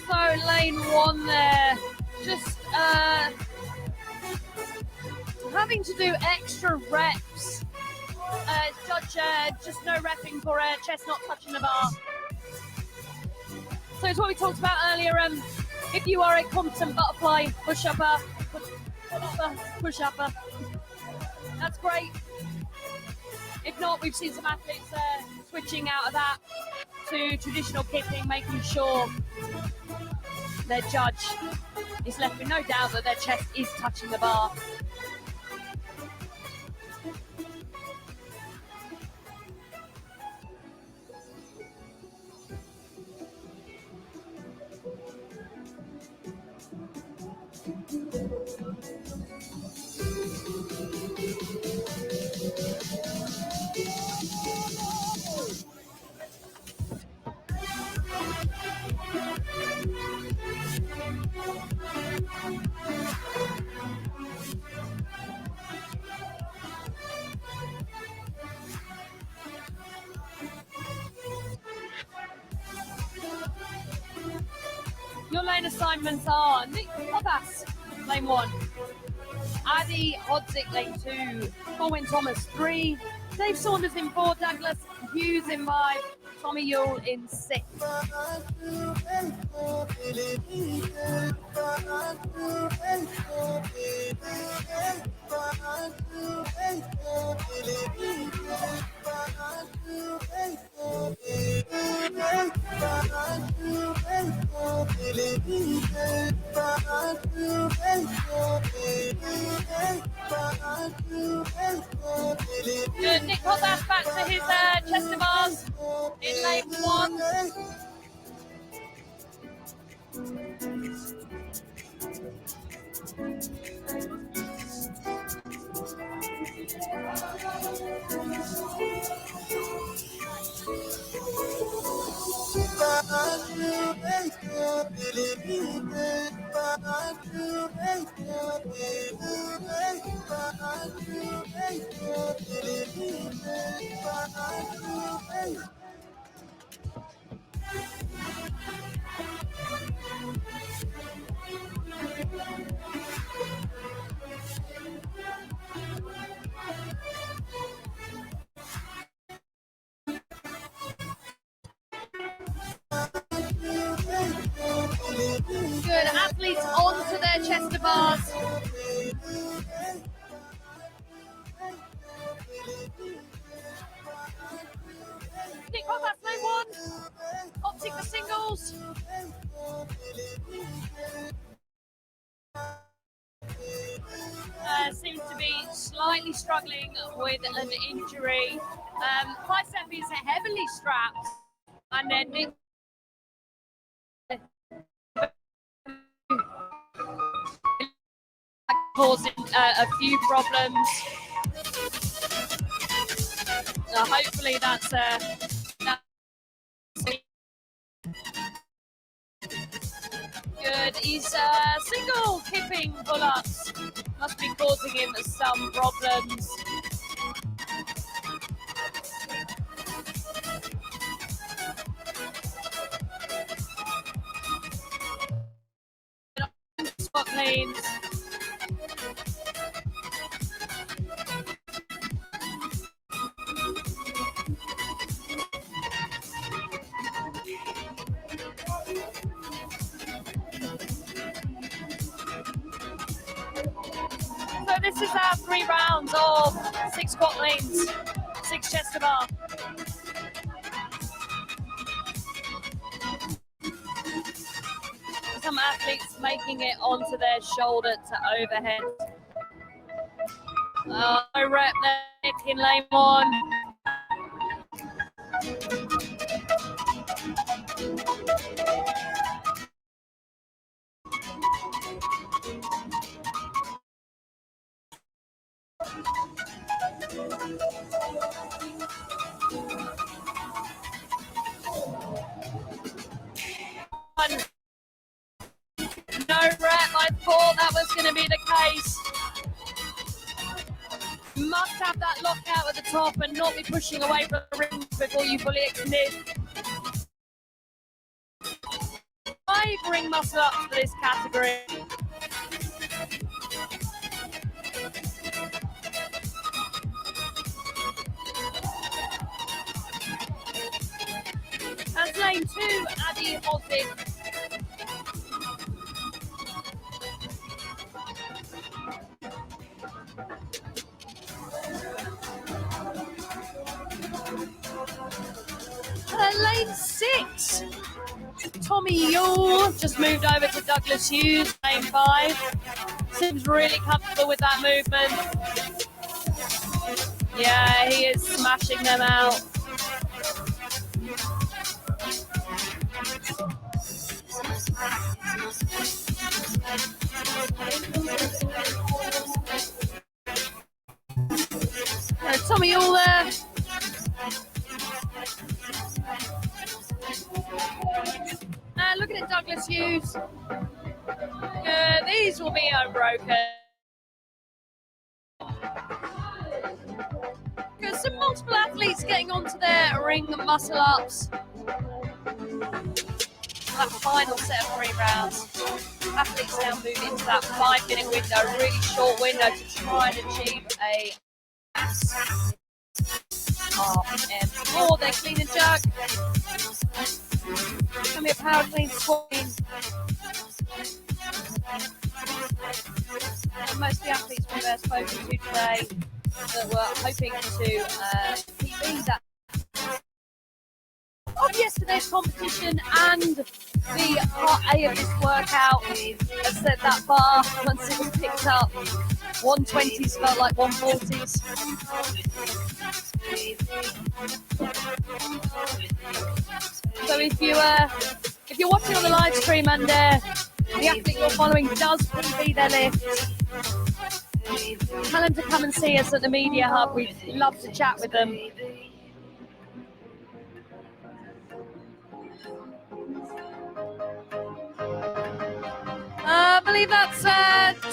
So lane 1 there, just having to do extra reps. Judge, just no repping for chest not touching the bar. So it's what we talked about earlier. If you are a competent butterfly push-upper, push-upper, that's great. If not, we've seen some athletes switching out of that to traditional kipping, making sure their judge is left with no doubt that their chest is touching the bar. lane assignments are Nick Kovacs, lane 1. Addy Hodzik, lane 2. Colin Thomas, 3. Dave Saunders in 4. Douglas Hughes in 5. Tommy Yule in 6. Good. Nick Kovacs back to his Chester bars in lane 1. Good. Athletes onto their Chester bars. Nick Kovacs, lane 1. Optic for singles. Seems to be slightly struggling with an injury. Bicep is heavily strapped. And then Nick causing a few problems. Hopefully that's good. He's single kipping pull-ups. Must be causing him some problems. Spot cleans. So this is our 3 rounds of 6 squat lanes, 6 Chester bar. Some athletes making it onto their shoulder to overhead. Rep Nick in lane 1. No rep, I thought that was going to be the case. Must have that lockout at the top and not be pushing away from the ring before you fully extend. 5 ring muscle ups for this category. That's lane 2, Addy Hodzik. Lane 6, Tommy Yule just moved over to Douglas Hughes, lane 5. Seems really comfortable with that movement. Yeah, he is smashing them out. Tommy Yule there. Looking at Douglas Hughes. These will be unbroken. There's some multiple athletes getting onto their ring muscle ups. that final set of 3 rounds. Athletes now move into that 5-minute window, really short window to try and achieve a RM4. Their clean and jerk. It's going to be a power clean swing. And most of the athletes we've spoken to today that were hoping to PB that of yesterday's competition and the part A of this workout have set that bar once it was picked up. 120s felt like 140s. So if you're watching on the live stream and the athlete you're following does PB their lift, tell them to come and see us at the Media Hub. We'd love to chat with them. I believe that's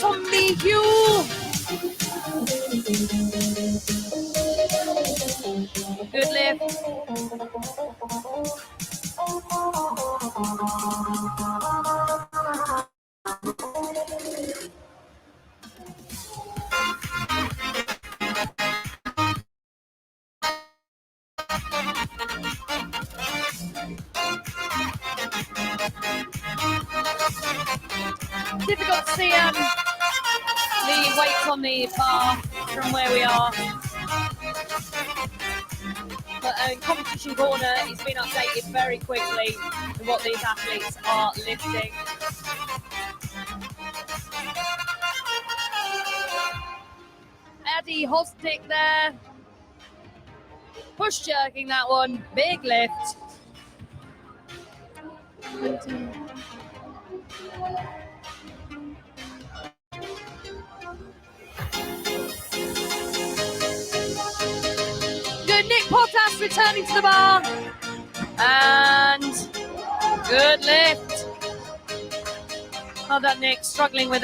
Tommy Hugh. Good lift. Difficult to see the weights on the bar from where we are. But in competition corner, it's been updated very quickly with what these athletes are lifting. Addy Hostic there. Push jerking that one. Big lift. Good, Nick Potas returning to the bar. And good lift. Well done, Nick. Struggling with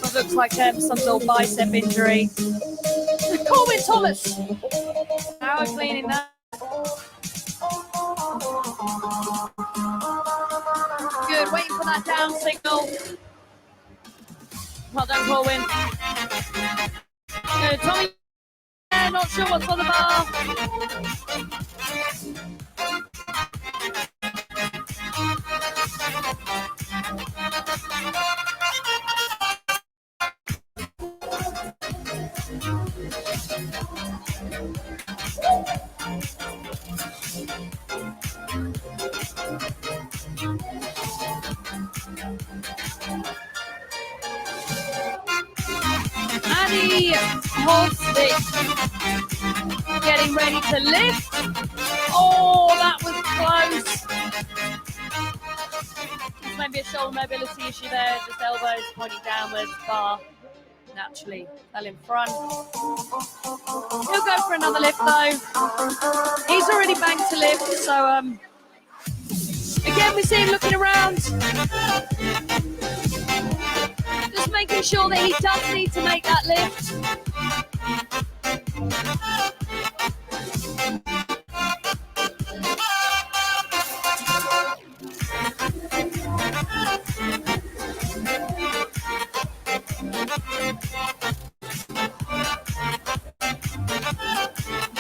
what looks like some sort of bicep injury. Corwin Thomas. Power cleaning that. Good, waiting for that down signal. Well done, Corwin. Good, Tommy. Not sure what's on the bar. Addy Hostic getting ready to lift. Oh, that was close. There's maybe a shoulder mobility issue there, just elbows pointing downwards, bar naturally fell in front. He'll go for another lift though. He's already banked to lift, so again we see him looking around. Just making sure that he does need to make that lift.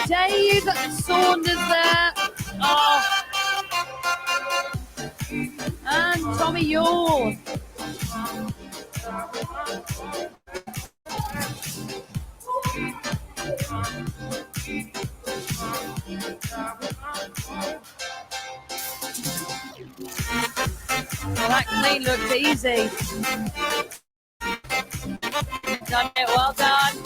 Dave Saunders there. Oh. And Tommy Yule. Well, that clean looked easy. Done it, well done.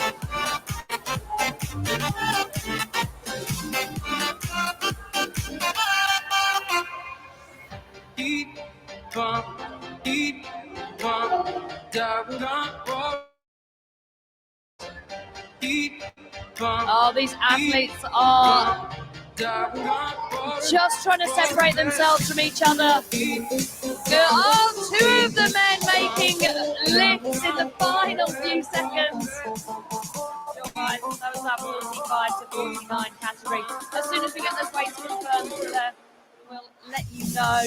Oh, these athletes are just trying to separate themselves from each other. Oh, two of the men making lifts in the final few seconds. That was that 45 to 49 category. As soon as we get those weights confirmed, we'll let you know.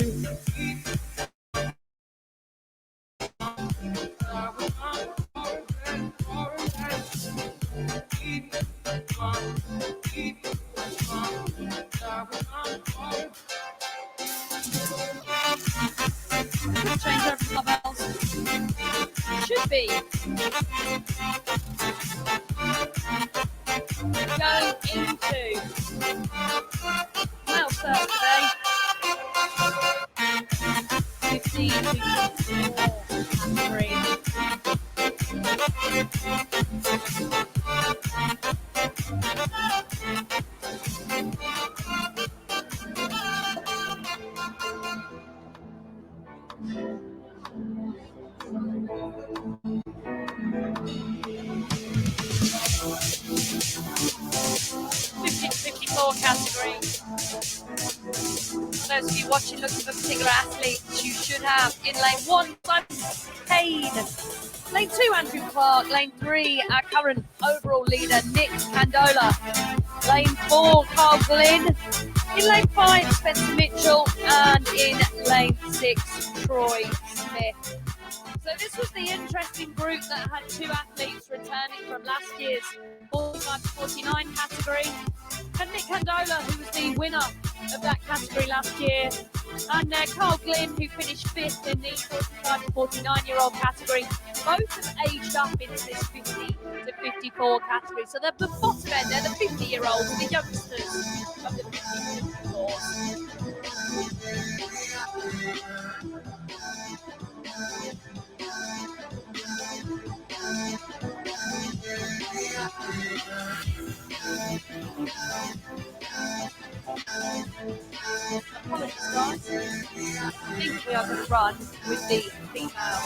Change over to clubhouse. Should be going into mouse first today. 15 to 54 category. For those of you watching looking for particular athletes, you should have in lane 1, Simon Kane. Lane 2, Andrew Clark. Lane 3, our current overall leader, Nick Candola. Lane 4, Carl Glynn. In lane 5, Spencer Mitchell. And in lane 6, Troy Smith. So this was the interesting group that had 2 athletes returning from last year's 45 to 49 category. And Nick Candola, who was the winner of that category last year, and Carl Glynn, who finished 5th in the 45 to 49-year-old category. Both have aged up into this 50 to 54 category. So they're the bottom end, they're the 50-year-olds, the youngsters of the 50 to 54s. Apologies, guys. I think we are going to run with the female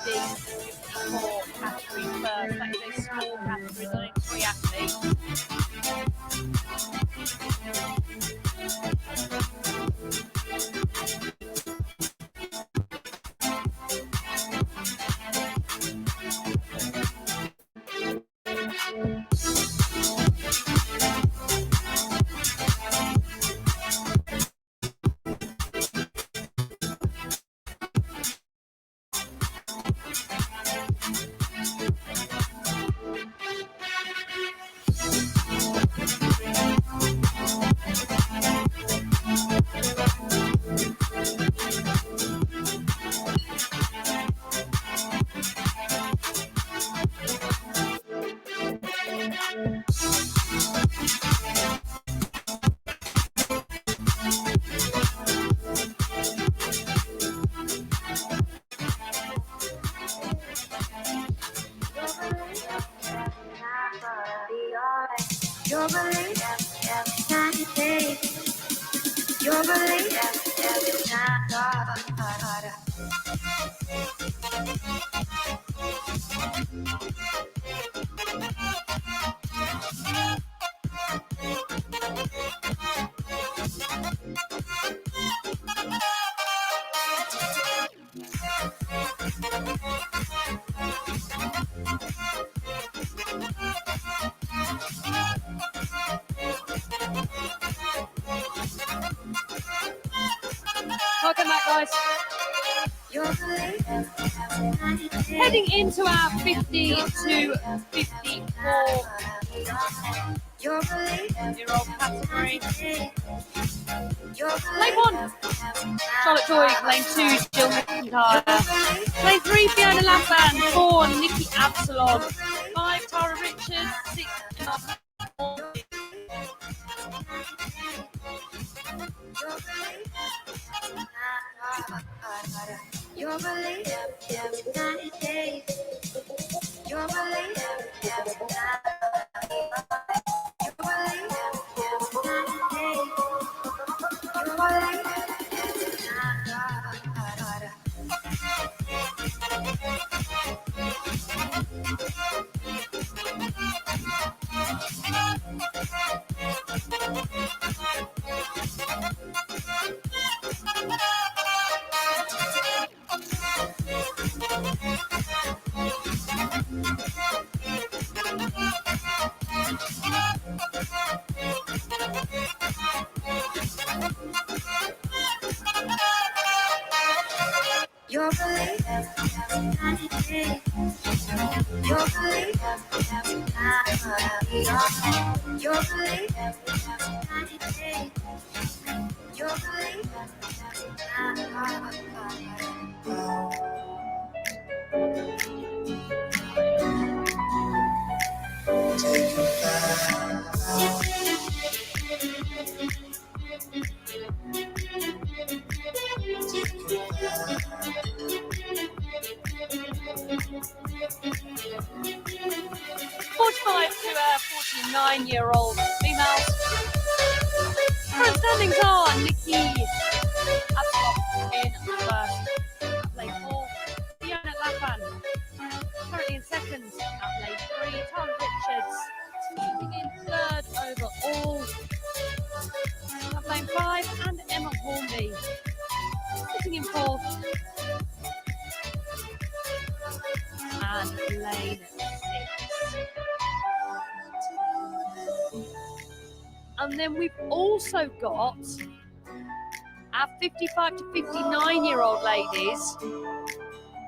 54 category first. That is a small category, there's only 3 athletes. Welcome back, guys. Heading into our 50 to 54 year-old category. Lane 1, Charlotte Joy. Lane 2, Jill McIntyre. Lane 3, Fiona Lamban. 4, Nikki Absalom. 5, Tara Richards. 6, Emma. To 49-year-old females. Current standings are Nikki Absalom in first at lane 4. Fiona Lapan currently in second at lane 3. Tara Richards sitting in third overall at lane 5. And Emma Hornby sitting in fourth and lane 6. And then we've also got our 55 to 59-year-old ladies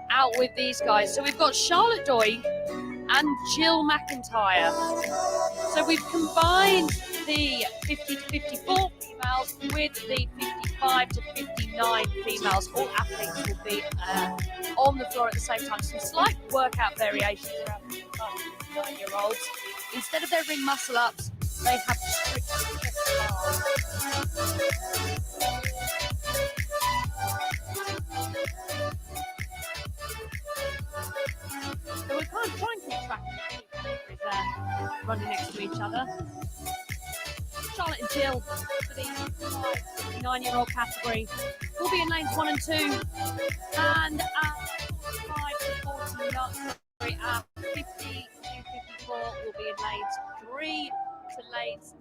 out with these guys. So we've got Charlotte Doig and Jill McIntyre. So we've combined the 50 to 54 females with the 55 to 59 females. All athletes will be on the floor at the same time. Some slight workout variations around 55 to 59-year-olds. Instead of their ring muscle ups, they have strict chest bars. So we can't try and keep track of the categories there, running next to each other. Charlotte and Jill for the 59-year-old category will be in lanes 1 and 2, and at 45 to 49, at 50 to 54 will be in lanes 3 to lanes 6.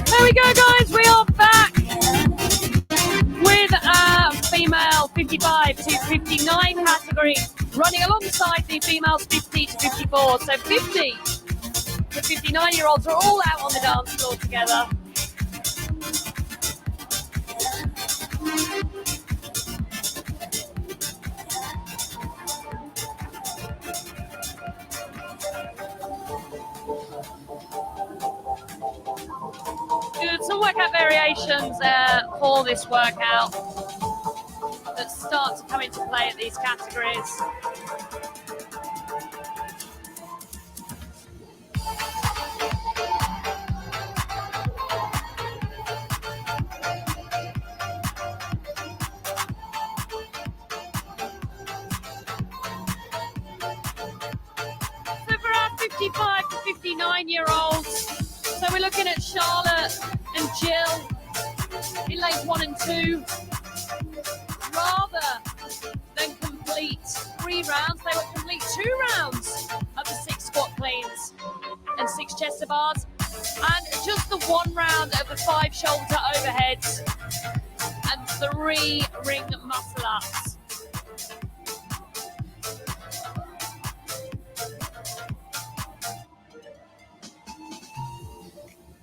There we go, guys. We are back with our female 55 to 59 category, running alongside the females 50 to 54. So 50 to 59-year-olds are all out on the dance floor together. Good, some workout variations for this workout that start to come into play at these categories. So for our 55 to 59-year-olds, so we're looking at Charlotte and Jill in lanes 1 and 2. Rather than complete 3 rounds, they will complete 2 rounds of the 6 squat cleans and 6 chest to bars, and just the 1 round of the 5 shoulder overheads and 3 ring muscle ups.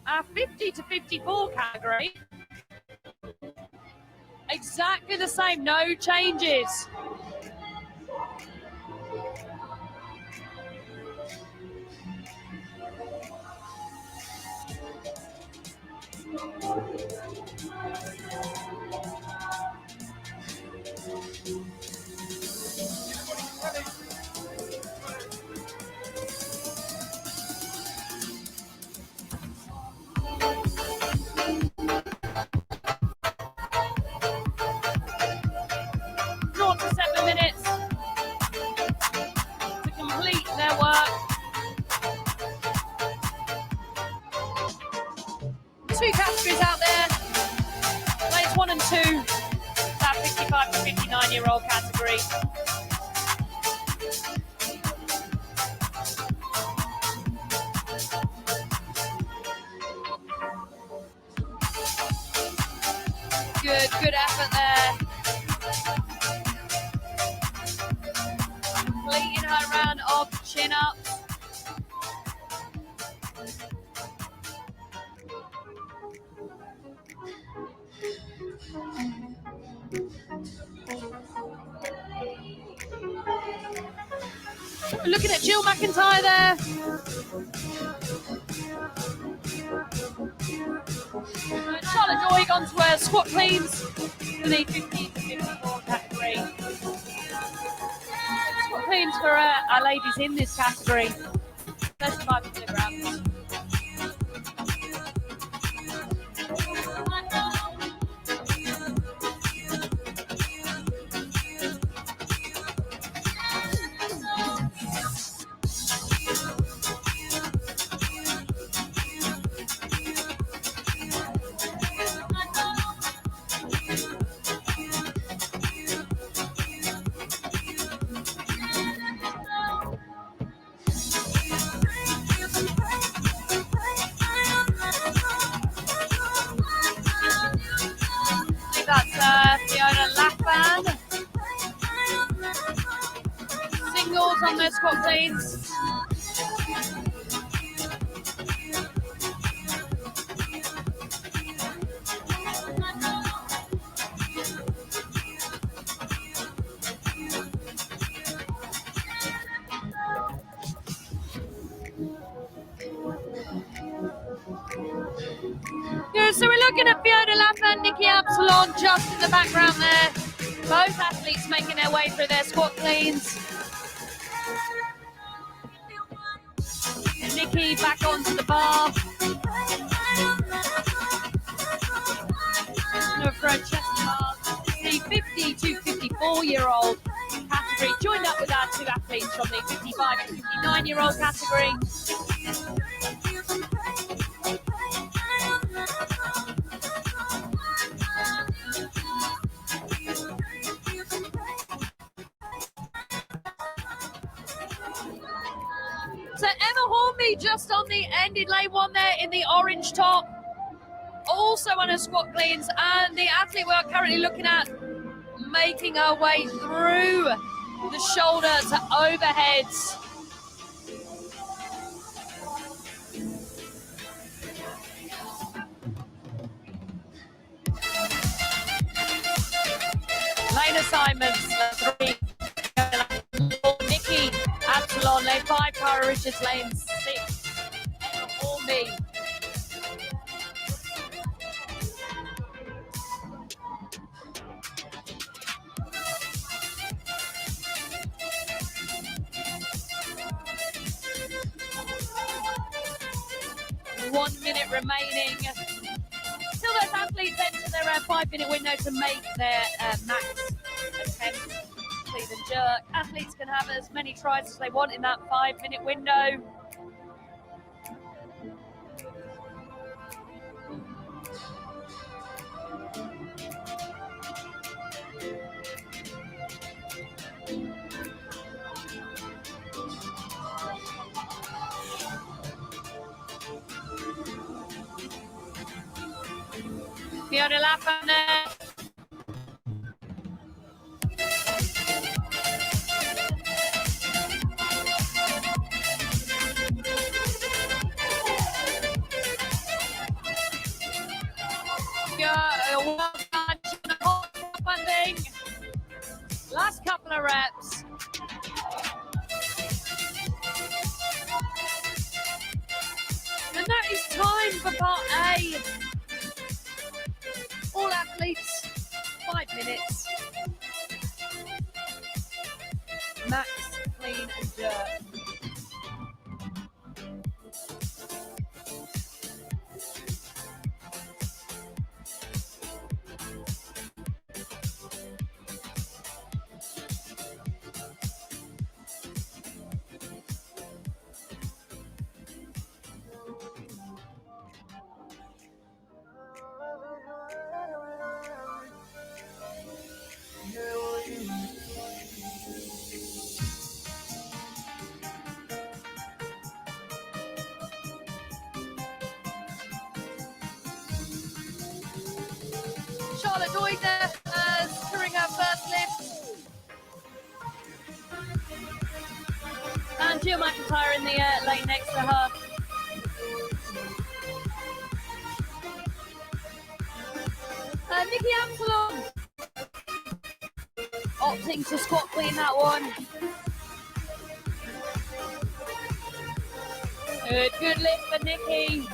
Our 50 to 54 category. Exactly the same, no changes. Naught to 7 minutes to complete their work. 2 categories out there. Lanes 1 and 2. That 55 to 59-year-old category. Good effort there. Completing her round of chin-ups. We're looking at Jill McIntyre there. Charlotte Joy gone to her squat cleans for the 50 to 54 category. Squat cleans for our ladies in this category. 35 kilograms. That's Fiona Laffan. Singles on their squat cleans. Yeah, so we're looking at Fiona Laffan, Nikki Absalon just in the background there. Both athletes making their way through their squat cleans. Nikki back onto the bar. For a chest bar, the 50 to 54-year-old category, joined up with our 2 athletes from the 55 to 59-year-old category. So Emma Hornby just on the end in lane 1 there in the orange top, also on her squat cleans, and the athlete we're currently looking at making her way through the shoulder to overheads. Lane assignments, 3. Nikki Absalon, lane 5, Tara Richards, lane 6, Emma Hornby. One minute remaining. Still those athletes enter their 5-minute window to make their max attempt. Clean and jerk. Athletes can have as many tries as they want in that 5-minute window. Fiona Laffan there. well done. She's gonna hold up, I think. Last couple of reps. And that is time for part A. All athletes, 5 minutes. Max, clean and jerk. Charlotte Doider securing her first lift. And Jill McIntyre in the lane next to her. Nikki Absalom opting to squat clean that one. Good lift for Nikki.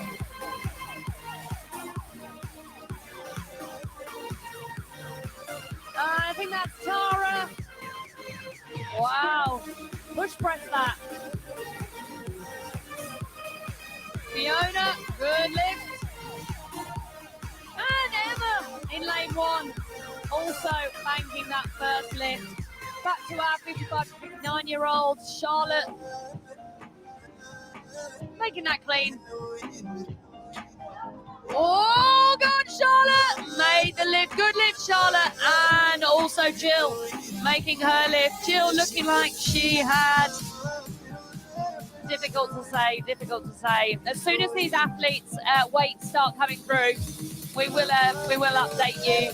I think that's Tara. Wow. Push press that. Fiona, good lift. And Emma in lane 1. Also banking that first lift. Back to our 55 to 59-year-old Charlotte. Making that clean. Oh, God, Charlotte made the lift. Good lift, Charlotte. And also Jill making her lift. Jill looking like she had... Difficult to say. As soon as these athletes' weights start coming through, we will update you.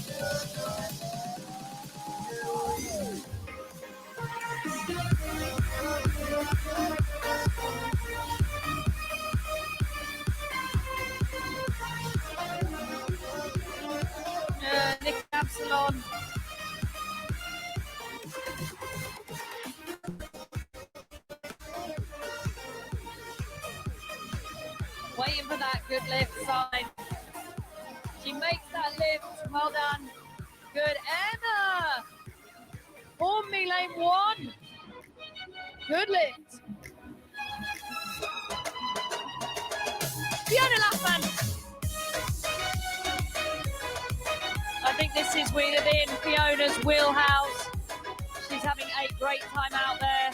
Nick Absalom. Waiting for that good lift sign. She makes that lift. Well done. Good. Emma. Form me lane 1. Good lift. Fiona Laffan. I think this is within Fiona's wheelhouse. She's having a great time out there.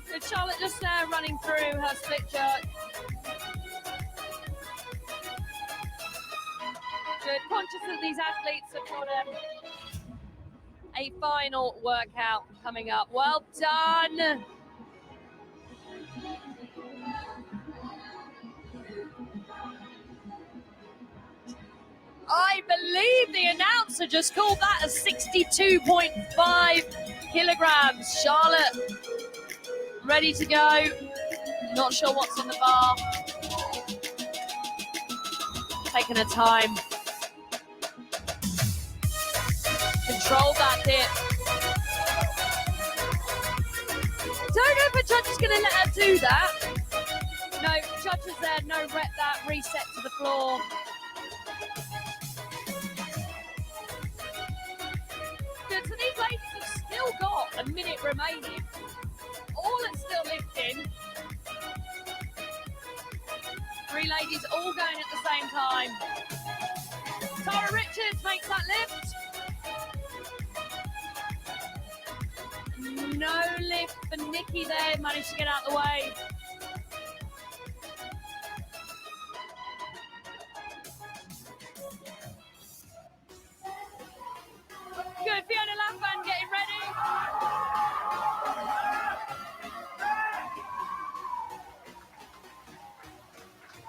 So Charlotte just running through her split jerk. Good. Conscious that these athletes have got a final workout coming up. Well done. I believe the announcer just called that a 62.5 kilograms. Charlotte, ready to go. Not sure what's in the bar. Taking her time. Control that dip. Don't know if a judge is going to let her do that. No, judge is there. No rep that. Reset to the floor. Good. So these ladies have still got a minute remaining. All are still lifting. 3 ladies all going at the same time. Tara Richards makes that lift. No lift for Nikki there, managed to get out of the way. Good, Fiona Laffan getting ready.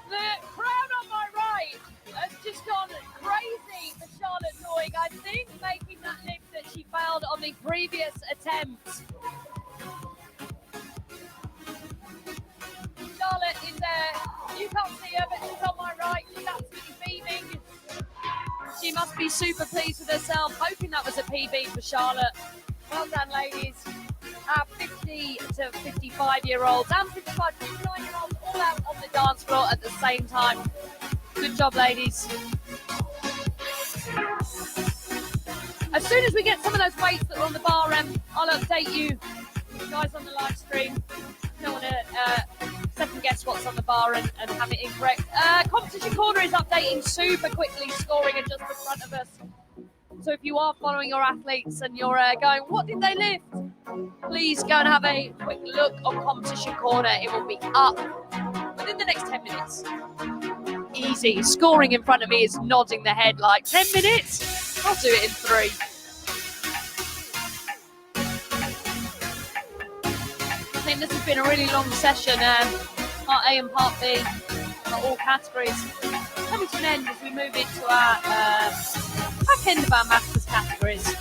The crowd on my right has just gone crazy for Charlotte Doig. I think making that lift that she failed on the previous attempt. You can't see her, but she's on my right. She's absolutely beaming. She must be super pleased with herself, hoping that was a PB for Charlotte. Well done, ladies. Our 50 to 55-year-olds and 55 to 59-year-olds all out on the dance floor at the same time. Good job, ladies. As soon as we get some of those weights that are on the bar, I'll update you guys on the live stream. I don't want to second guess what's on the bar and have it incorrect. Competition Corner is updating super quickly, scoring are just in front of us. So if you are following your athletes and you're going, what did they lift? Please go and have a quick look on Competition Corner. It will be up within the next 10 minutes. Easy. Scoring in front of me is nodding the head like 10 minutes. I'll do it in 3. I think this has been a really long session. Part A and Part B are all categories. Coming to an end as we move into our back end of our Masters categories.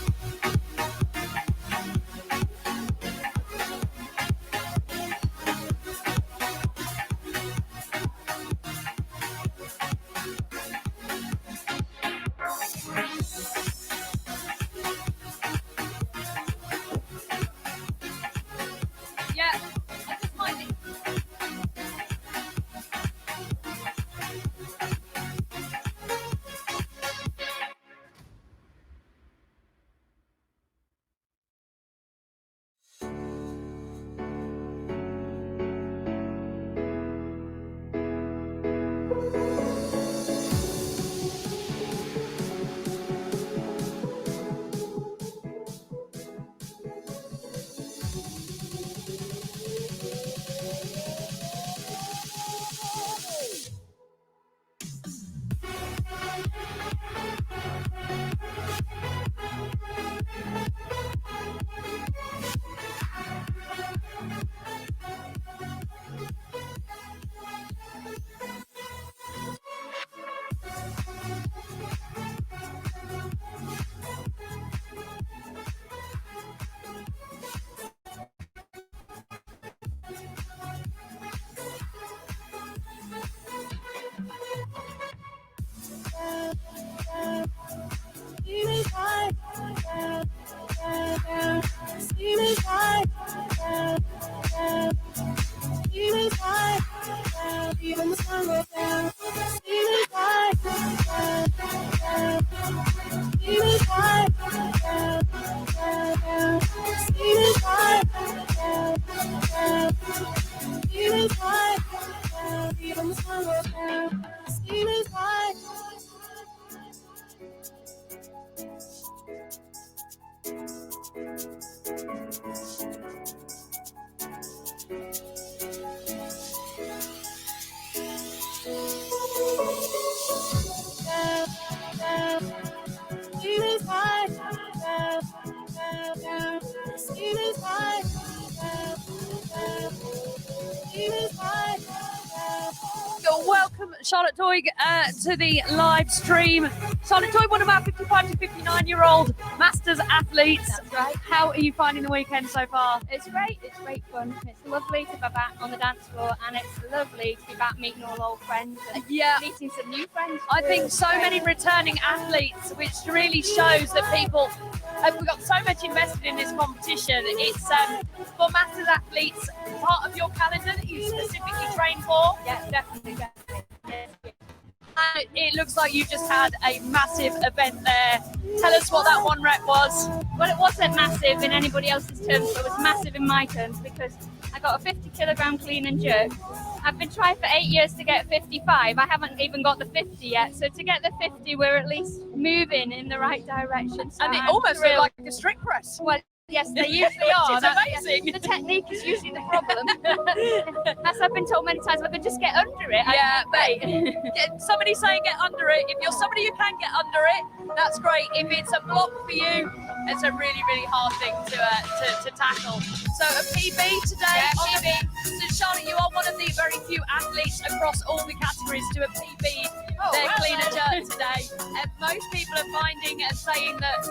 Welcome, Charlotte Doig, to the live stream. Charlotte Doig, one of our 55 to 59-year-old Masters athletes. That's right. How are you finding the weekend so far? It's great. It's great fun. It's lovely to be back on the dance floor, and it's lovely to be back meeting all old friends and meeting some new friends. I think so many returning athletes, which really shows that people we've got so much invested in this competition. It's for Masters athletes, part of your calendar that you specifically train for. Yeah, definitely. Yes. It looks like you just had a massive event there. Tell us what that one rep was. Well, it wasn't massive in anybody else's terms, but it was massive in my terms because I got a 50-kilogram clean and jerk. I've been trying for 8 years to get 55. I haven't even got the 50 yet. So to get the 50, we're at least moving in the right direction. So And it I'm almost thrilled. looked like a strict press. Well, yes, they usually are. It's amazing. The technique is usually the problem. As I've been told many times, if I could just get under it. Yeah, but somebody saying get under it. If you're somebody who can get under it, that's great. If it's a block for you, it's a really, really hard thing to tackle. So a PB today. Yeah, PB. So Charlotte, you are one of the very few athletes across all the categories to a PB their clean and jerk today. And most people are finding and saying that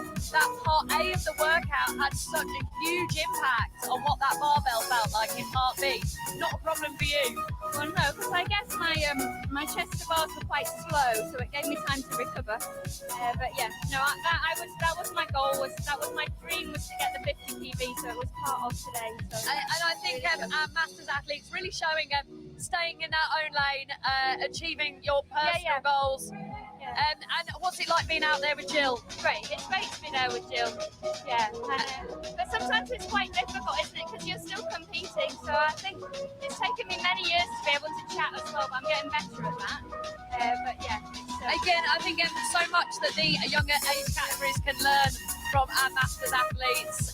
part A of the workout had such a huge impact on what that barbell felt like in part B. Not a problem for you. Well, no, because I guess my chest to bars were quite slow, so it gave me time to recover. But yeah, no, that was my goal. That was my dream, was to get the 50 PB, so it was part of today. So. And I think our Masters athletes really showing staying in their own lane, achieving your personal goals. Yeah. And what's it like being out there with Jill? Great, it's great to be there with Jill. Yeah, but sometimes it's quite difficult, isn't it? Because you're still competing. So I think it's taken me many years to be able to chat as well, but I'm getting better at that. But yeah. Again, I think so much that the younger age categories can learn from our Masters athletes.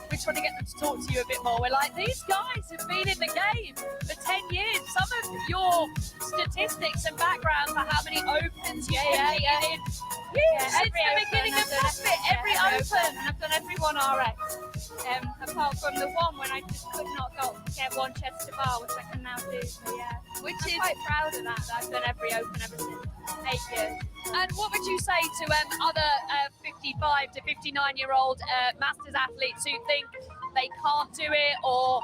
We just want to get them to talk to you a bit more. We're like, these guys have been in the game for 10 years. Some of your statistics and background for how many opens you competed in. Since the beginning of CrossFit, every open. I've done every one RX. Apart from the one when I just could not get one chest to bar, which I can now do. So yeah, I'm quite proud of that I've done every open ever since 8 years. And what would you say to other 55 to 59-year-old Masters athletes who think they can't do it or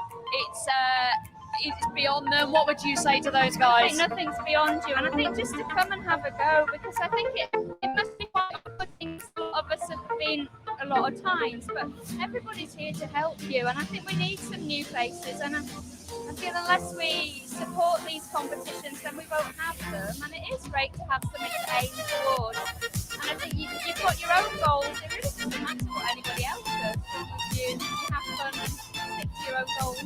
it's beyond them? What would you say to those guys? I think nothing's beyond you, and I think just to come and have a go, because I think it must be quite off-putting. A lot of us have been a lot of times, but everybody's here to help you, and I think we need some new faces, and I feel unless we support these competitions, then we won't have them, and it is great to have something to aim towards. And I think you've got your own goals. It really doesn't matter what anybody else does. You have fun and stick to your own goals. So.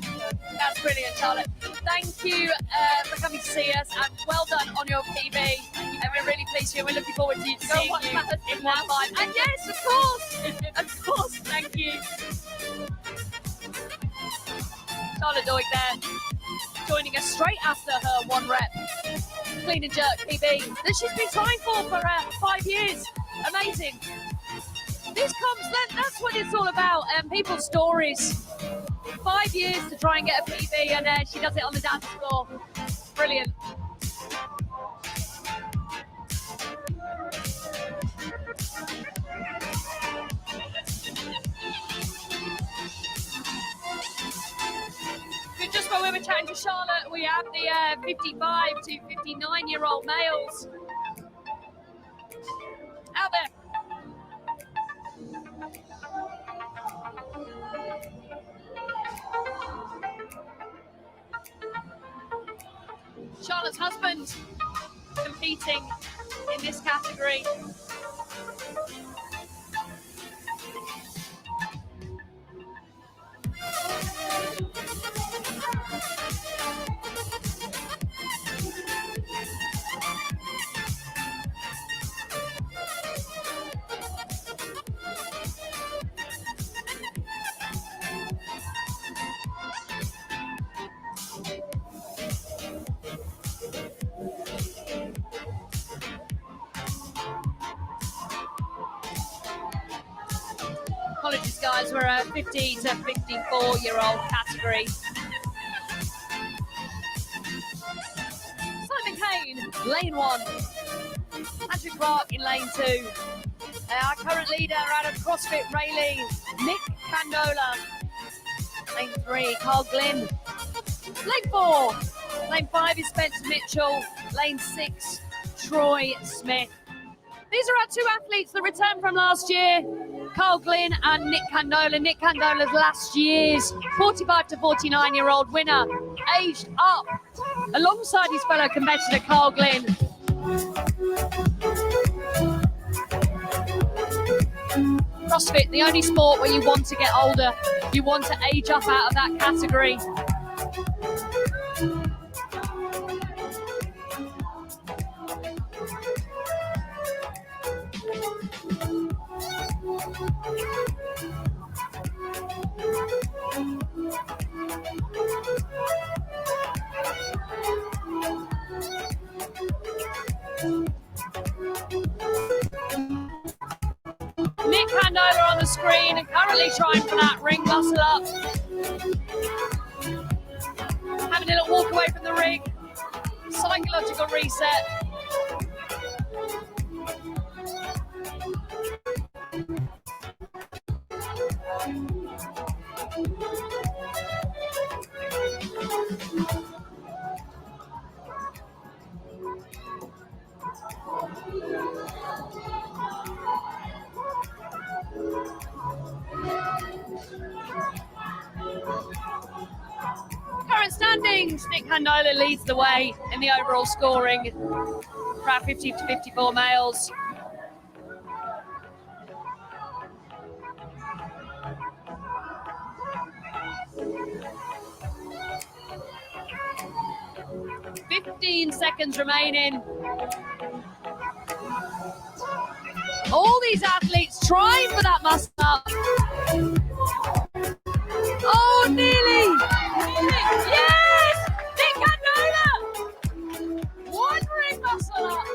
That's brilliant, Charlotte. Thank you for coming to see us, and well done on your PB. And we're really pleased with you. We're looking forward to seeing you in 1.5. And yes, of course, of course. Thank you. Charlotte Doig there, joining us straight after her 1 rep clean and jerk PB that she's been trying for 5 years. Amazing. That's what it's all about. People's stories. 5 years to try and get a PB, and she does it on the dance floor. Brilliant. Just while we were chatting to Charlotte, we have the 55 to 59-year-old males out there. Charlotte's husband competing in this category. Apologies, guys, we're a 50 to 54-year-old category. Simon Kane, lane 1. Patrick Clark in lane 2. Our current leader out of CrossFit Rayleigh, Nick Candola. Lane 3, Carl Glynn. Lane 4. Lane 5 is Spencer Mitchell. Lane 6, Troy Smith. These are our 2 athletes that returned from last year, Carl Glynn and Nick Candola. Nick Candola's last year's 45 to 49-year-old winner, aged up alongside his fellow competitor, Carl Glynn. CrossFit, the only sport where you want to get older, you want to age up out of that category. Nick Candola on the screen and currently trying for that ring muscle up. Having a little walk away from the ring. Psychological reset. things, Nick Handola leads the way in the overall scoring for our 50 to 54 males. Seconds remaining. All these athletes trying for that muscle up. Oh, nearly! Yes! Nick Handola! One ring muscle up.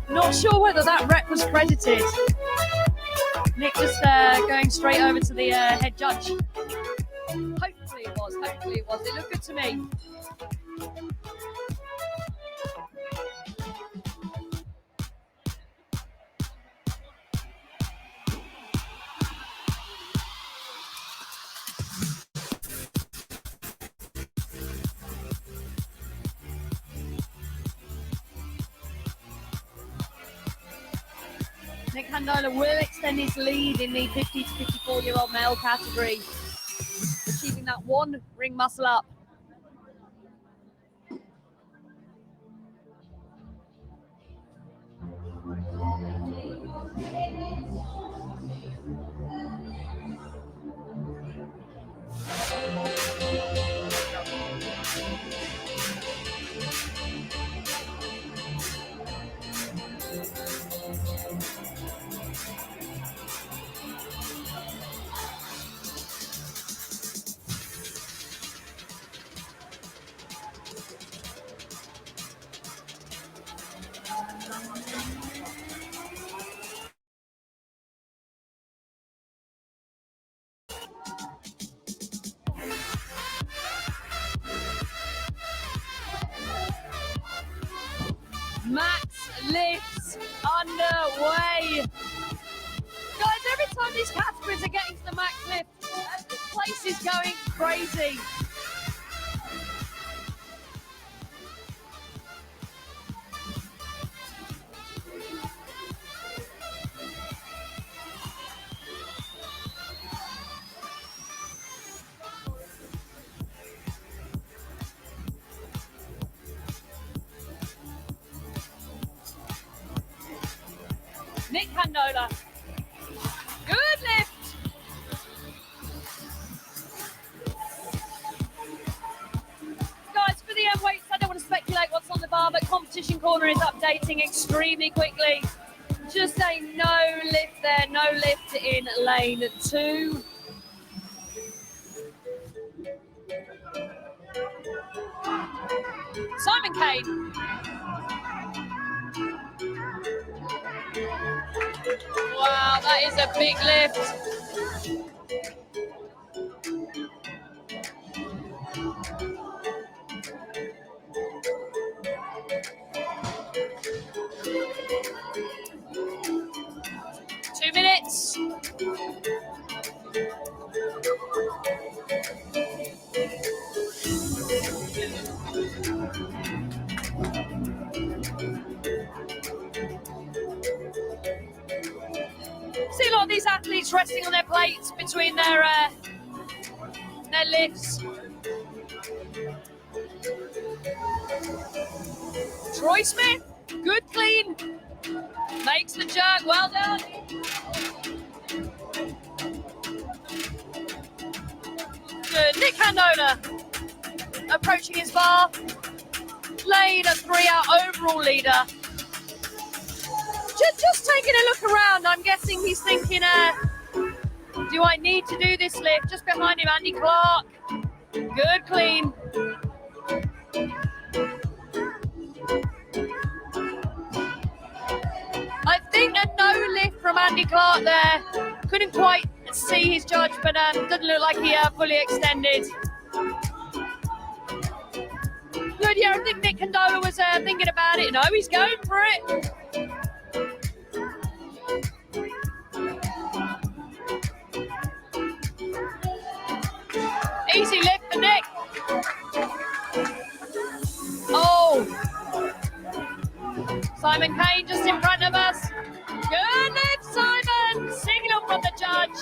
Not sure whether that rep was credited. Nick just going straight over to the head judge. Hopefully it was. It looked good to me. Nick Handola will extend his lead in the 50 to 54-year-old male category, achieving that one ring muscle up. Max lifts underway. Guys, every time these categories are getting to the max lift, this place is going crazy. Nick Handola. Good lift. Guys, for the weights, I don't want to speculate what's on the bar, but Competition Corner is updating extremely quickly. Just a no lift there, no lift in lane 2. Simon Kane. Wow, that is a big lift. Two minutes. See a lot of these athletes resting on their plates between their lifts. Troy Smith, good clean, makes the jerk, well done. Good, Nick Handola approaching his bar, lane 3, our overall leader. Just taking a look around, I'm guessing he's thinking, do I need to do this lift? Just behind him, Andy Clark. Good clean. I think a no lift from Andy Clark there. Couldn't quite see his judge, but doesn't look like he fully extended. Good, yeah, I think Nick Handola was thinking about it. No, he's going for it. Easy lift for Nick. Oh. Simon Kane just in front of us. Good lift, Simon. Signal from the judge.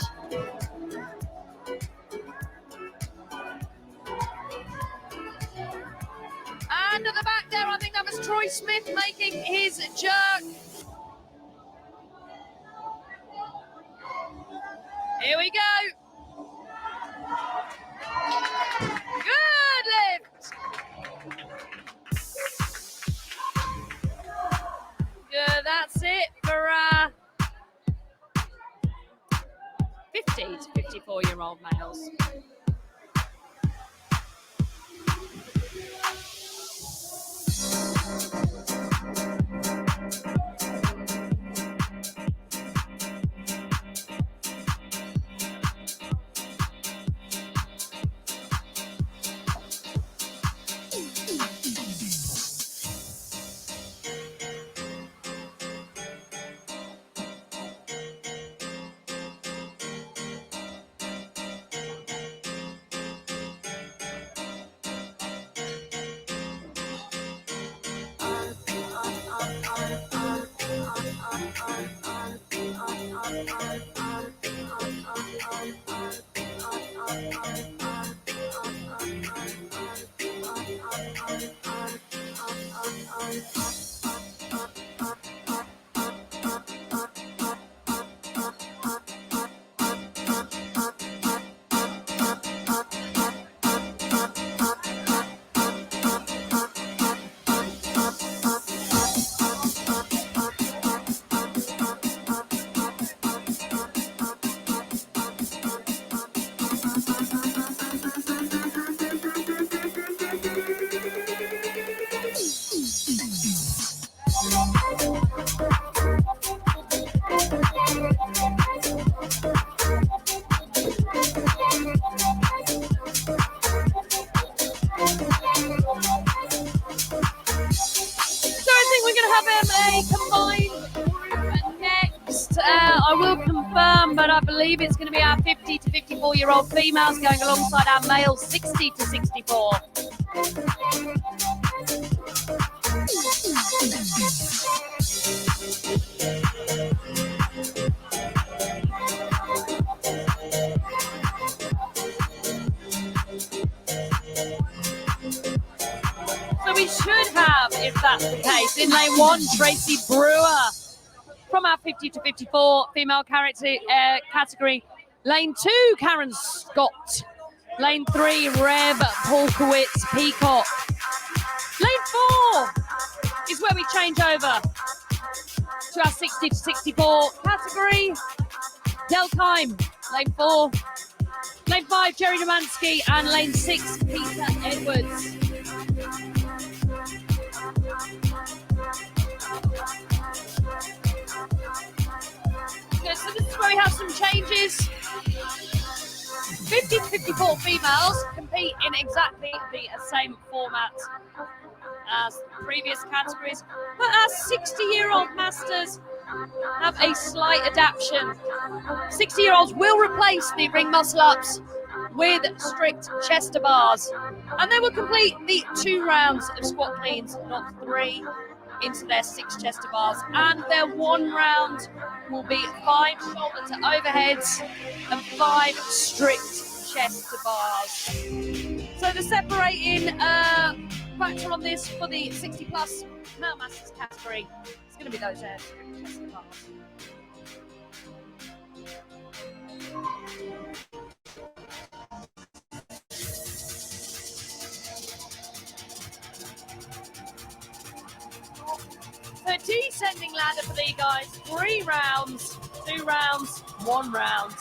And at the back there, I think that was Troy Smith making his jerk. Here we go. Good lift. Good, that's it for 50 to 54-year-old males. I believe it's going to be our 50 to 54-year-old females going alongside our males 60 to 64. So we should have, if that's the case, in lane 1, Tracy Brewer from our 50 to 54 female category. Lane 2, Karen Scott. Lane 3, Reb Polkowitz Peacock. Lane 4 is where we change over to our 60 to 64 category. Del Kime, lane 4. Lane 5, Jerry Domansky. And lane 6, Peter Edwards. Okay, so this is where we have some changes. 50 to 54 females compete in exactly the same format as previous categories, but our 60-year-old masters have a slight adaptation. 60-year-olds will replace the ring muscle-ups with strict chest to bars, and they will complete the 2 rounds of squat cleans, not 3, into their 6 chest to bars, and their 1 round will be 5 shoulder to overheads and 5 strict chest to bars. So the separating factor on this for the 60 plus male masters category is going to be those strict chest to bars. So descending ladder for these guys, 3 rounds, 2 rounds, 1 round.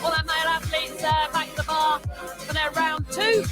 All our male athletes back to the bar for their round 2.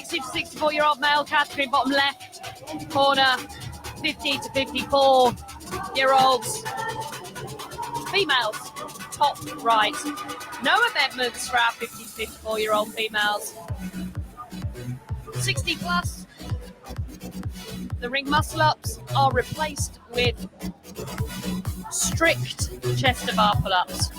60 to 64-year-old male category, bottom left corner, 50 to 54-year-olds. Females, top right. No amendments for our 50 to 54-year-old females. 60 plus, the ring muscle-ups are replaced with strict chest to bar pull-ups.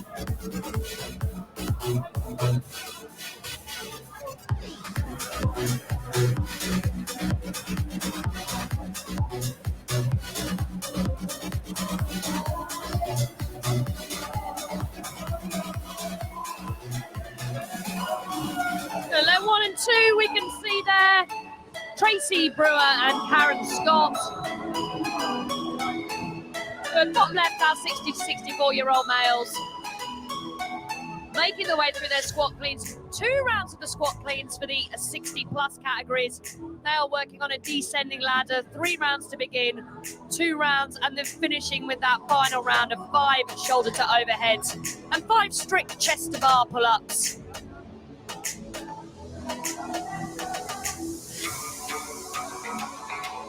Level 1 and 2, we can see there Tracy Brewer and Karen Scott. Bottom left, our 60 to 64-year-old males making their way through their squat cleans. 2 rounds of the squat cleans for the 60 plus categories. They are working on a descending ladder. 3 rounds to begin, 2 rounds, and then finishing with that final round of 5 shoulder to overheads and 5 strict chest to bar pull-ups.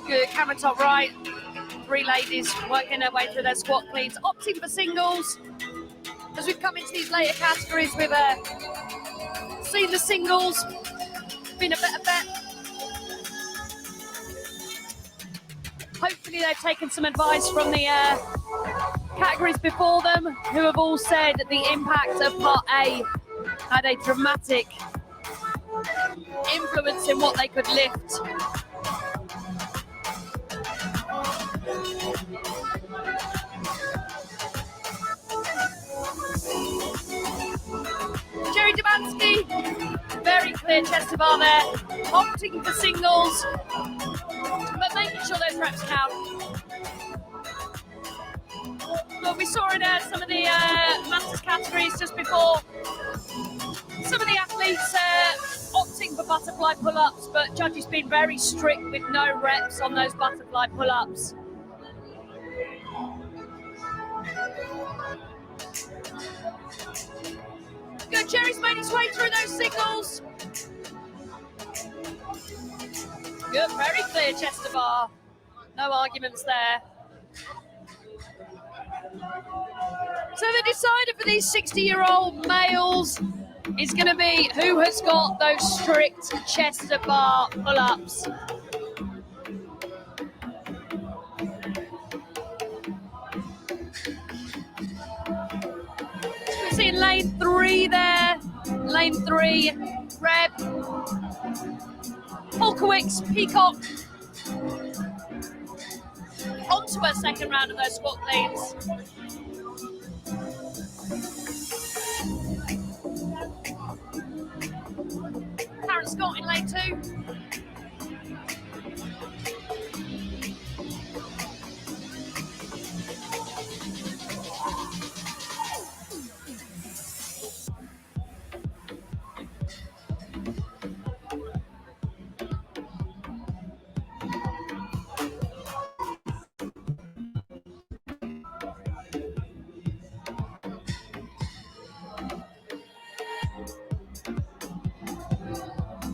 Good, camera top right. 3 ladies working their way through their squat cleans, opting for singles. As we've come into these later categories, we've seen the singles been a better bet. Hopefully they've taken some advice from the categories before them, who have all said that the impact of Part A had a dramatic influence in what they could lift. Jerry Dubansky, very clear chest to bar there, opting for singles, but making sure those reps count. But we saw in some of the masters categories just before, some of the athletes opting for butterfly pull-ups, but judges been very strict with no reps on those butterfly pull-ups. Good, Jerry's made his way through those singles. Good, very clear chest to bar. No arguments there. So the decider for these 60-year-old males is going to be who has got those strict chest to bar pull-ups. We're seeing lane 3 there. Lane 3, Reb, Polkowicz, Peacock. Onto her second round of those squat cleans. Karen Scott in lane 2.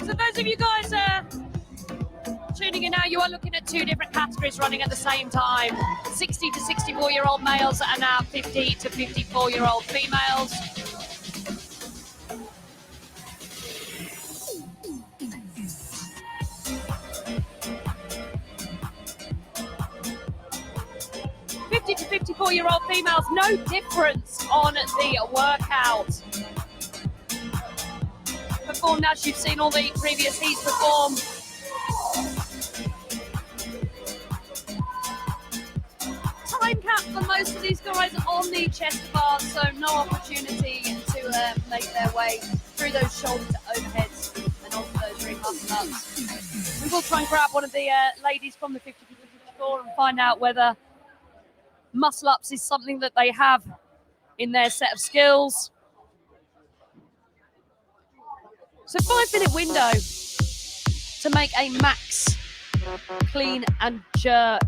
So those of you guys tuning in now, you are looking at 2 different categories running at the same time. 60 to 64-year-old males and now 50 to 54-year-old females. To 54-year-old females, no difference on the workout. Performed as you've seen all the previous heats perform. Time cap for most of these guys on the chest bar, so no opportunity to make their way through those shoulder to overheads and onto those ring muscle ups. We will try and grab one of the ladies from the 50 to 54 and find out whether muscle ups is something that they have in their set of skills. So 5-minute window to make a max clean and jerk.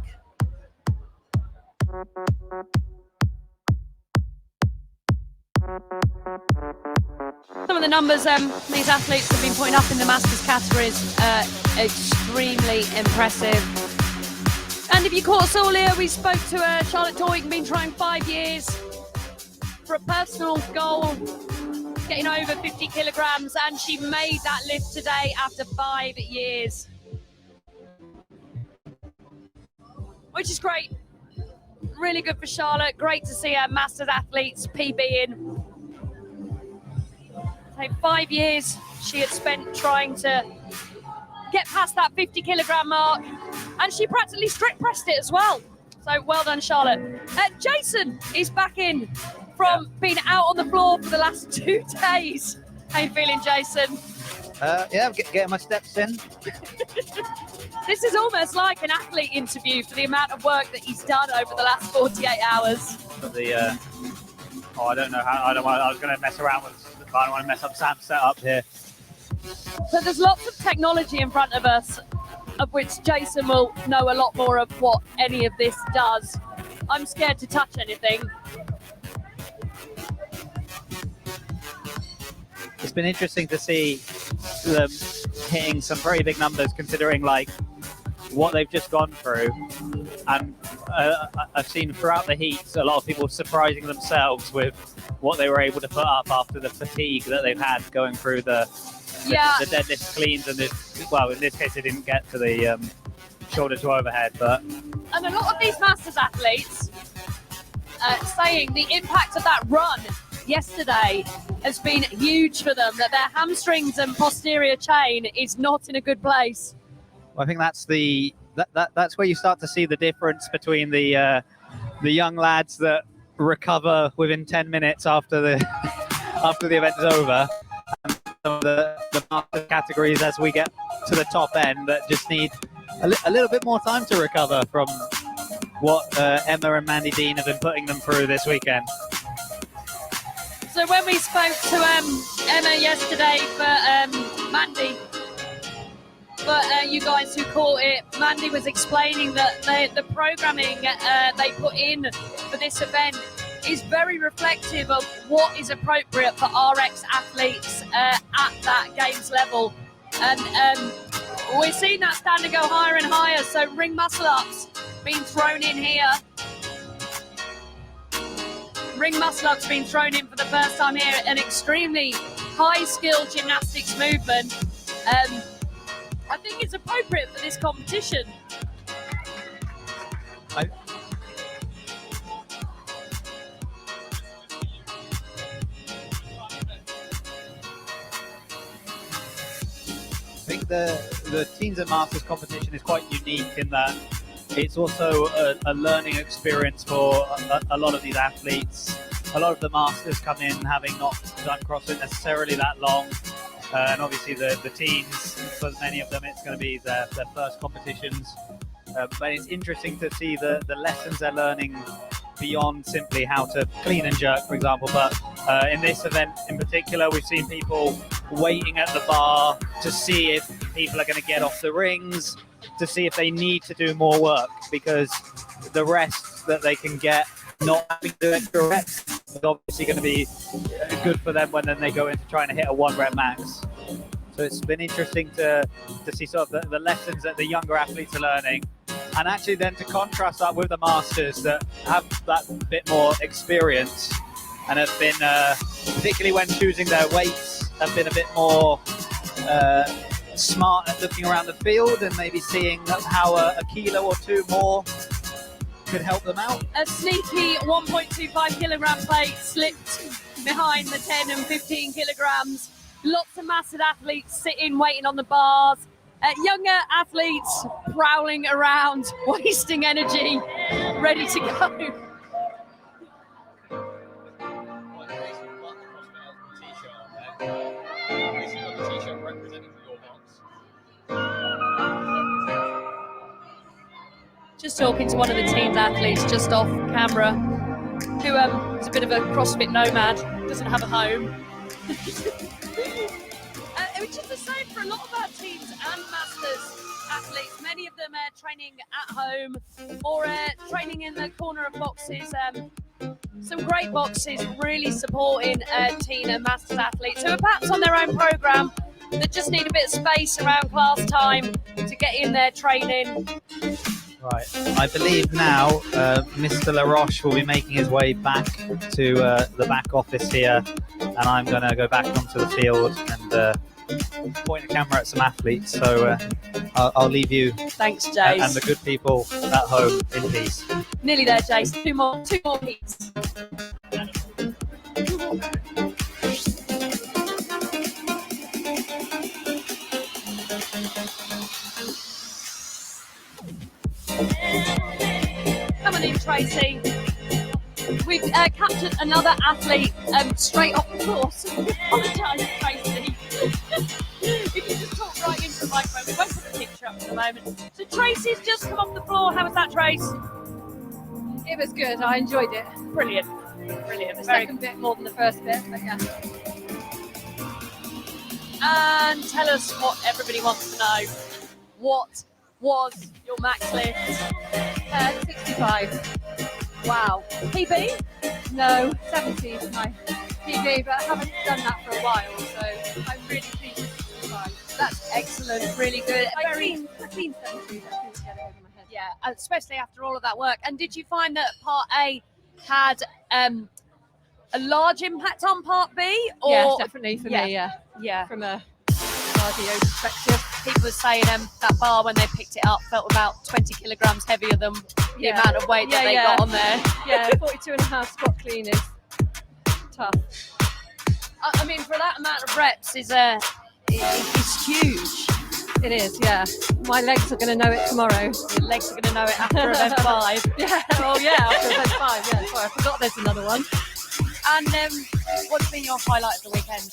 Some of the numbers these athletes have been putting up in the Masters categories, extremely impressive. And if you caught us earlier, we spoke to Charlotte Doig, been trying 5 years for a personal goal, getting over 50 kilograms, and she made that lift today after 5 years. Which is great. Really good for Charlotte. Great to see her Masters athletes PBing. So 5 years she had spent trying to get past that 50 kilogram mark, and she practically strict pressed it as well. So well done, Charlotte. Jason is back in from being out on the floor for the last 2 days. How you feeling, Jason? Yeah, getting my steps in. This is almost like an athlete interview for the amount of work that he's done over the last 48 hours. But I don't know how. I was going to mess around with, but I don't want to mess up Sam's setup here. So there's lots of technology in front of us, of which Jason will know a lot more of what any of this does. I'm scared to touch anything. It's been interesting to see them hitting some very big numbers, considering like what they've just gone through. And I've seen throughout the heats a lot of people surprising themselves with what they were able to put up after the fatigue that they've had going through the deadlift cleans, and in this case they didn't get to the shoulder to overhead, but And a lot of these Masters athletes saying the impact of that run yesterday has been huge for them, that their hamstrings and posterior chain is not in a good place. I think that's that's where you start to see the difference between the young lads that recover within 10 minutes after the event is over, and some of the master categories as we get to the top end that just need a little bit more time to recover from what Emma and Mandy Dean have been putting them through this weekend. So when we spoke to Emma yesterday for Mandy, but you guys who caught it, Mandy was explaining that the programming they put in for this event is very reflective of what is appropriate for RX athletes at that games level. And we're seeing that standard go higher and higher, so ring muscle ups being thrown in here. Ring muscle ups being thrown in for the first time here, an extremely high skill gymnastics movement. I think it's appropriate for this competition. I think the Teens and Masters competition is quite unique in that it's also a learning experience for a lot of these athletes. A lot of the Masters come in having not done CrossFit necessarily that long. And obviously the teens, for many of them, it's going to be their first competitions. But it's interesting to see the lessons they're learning beyond simply how to clean and jerk, for example. But in this event in particular, we've seen people waiting at the bar to see if people are going to get off the rings, to see if they need to do more work, because the rest that they can get not having to do extra reps is obviously going to be good for them when then they go into trying to hit a 1 rep max. So it's been interesting to see sort of the lessons that the younger athletes are learning, and actually then to contrast that with the Masters that have that bit more experience and have been, particularly when choosing their weights, have been a bit more smart at looking around the field and maybe seeing how a kilo or two more could help them out. A sneaky 1.25 kilogram plate slipped behind the 10 and 15 kilograms. Lots of massive athletes sitting, waiting on the bars. Younger athletes prowling around, wasting energy, ready to go. Just talking to one of the team's athletes just off camera, who is a bit of a CrossFit nomad, doesn't have a home. Which is the same for a lot of our teams and Masters athletes. Many of them are training at home or training in the corner of boxes Some great boxes really supporting Tina Masters athletes who are perhaps on their own programme that just need a bit of space around class time to get in their training. Right. I believe now Mr. LaRoche will be making his way back to the back office here, and I'm going to go back onto the field and point a camera at some athletes. So I'll leave you Thanks, Jace. and the good people at home in peace. Nearly there, Jace. Two more heats. Come on in, Tracy. We've captured another athlete straight off the course. Apologise, Tracy. If you just talk right into the microphone, we won't put the picture up for the moment. So Tracy's just come off the floor. How was that, Trace? It was good. I enjoyed it. Brilliant. Brilliant. The Very second bit more than the first bit, but yeah. And tell us what everybody wants to know. What was your max lift? 65. Wow. PB? No, 70 is my PB, but I haven't done that for a while, so I'm really pleased with 65. That's excellent. Really good. I clean 70. I couldn't get it over my head. Yeah, especially after all of that work. And did you find that Part A had a large impact on Part B? Or Yeah, definitely for me, yeah. from a cardio perspective. People were saying that bar when they picked it up felt about 20 kilograms heavier than the amount of weight that they got on there. Yeah, 42.5 squat clean is tough. I mean, for that amount of reps is huge. It is, yeah. My legs are going to know it tomorrow. Your legs are going to know it after event 5. Yeah, oh yeah, after event 5, yeah. Sorry, I forgot there's another one. And what's been your highlight of the weekend?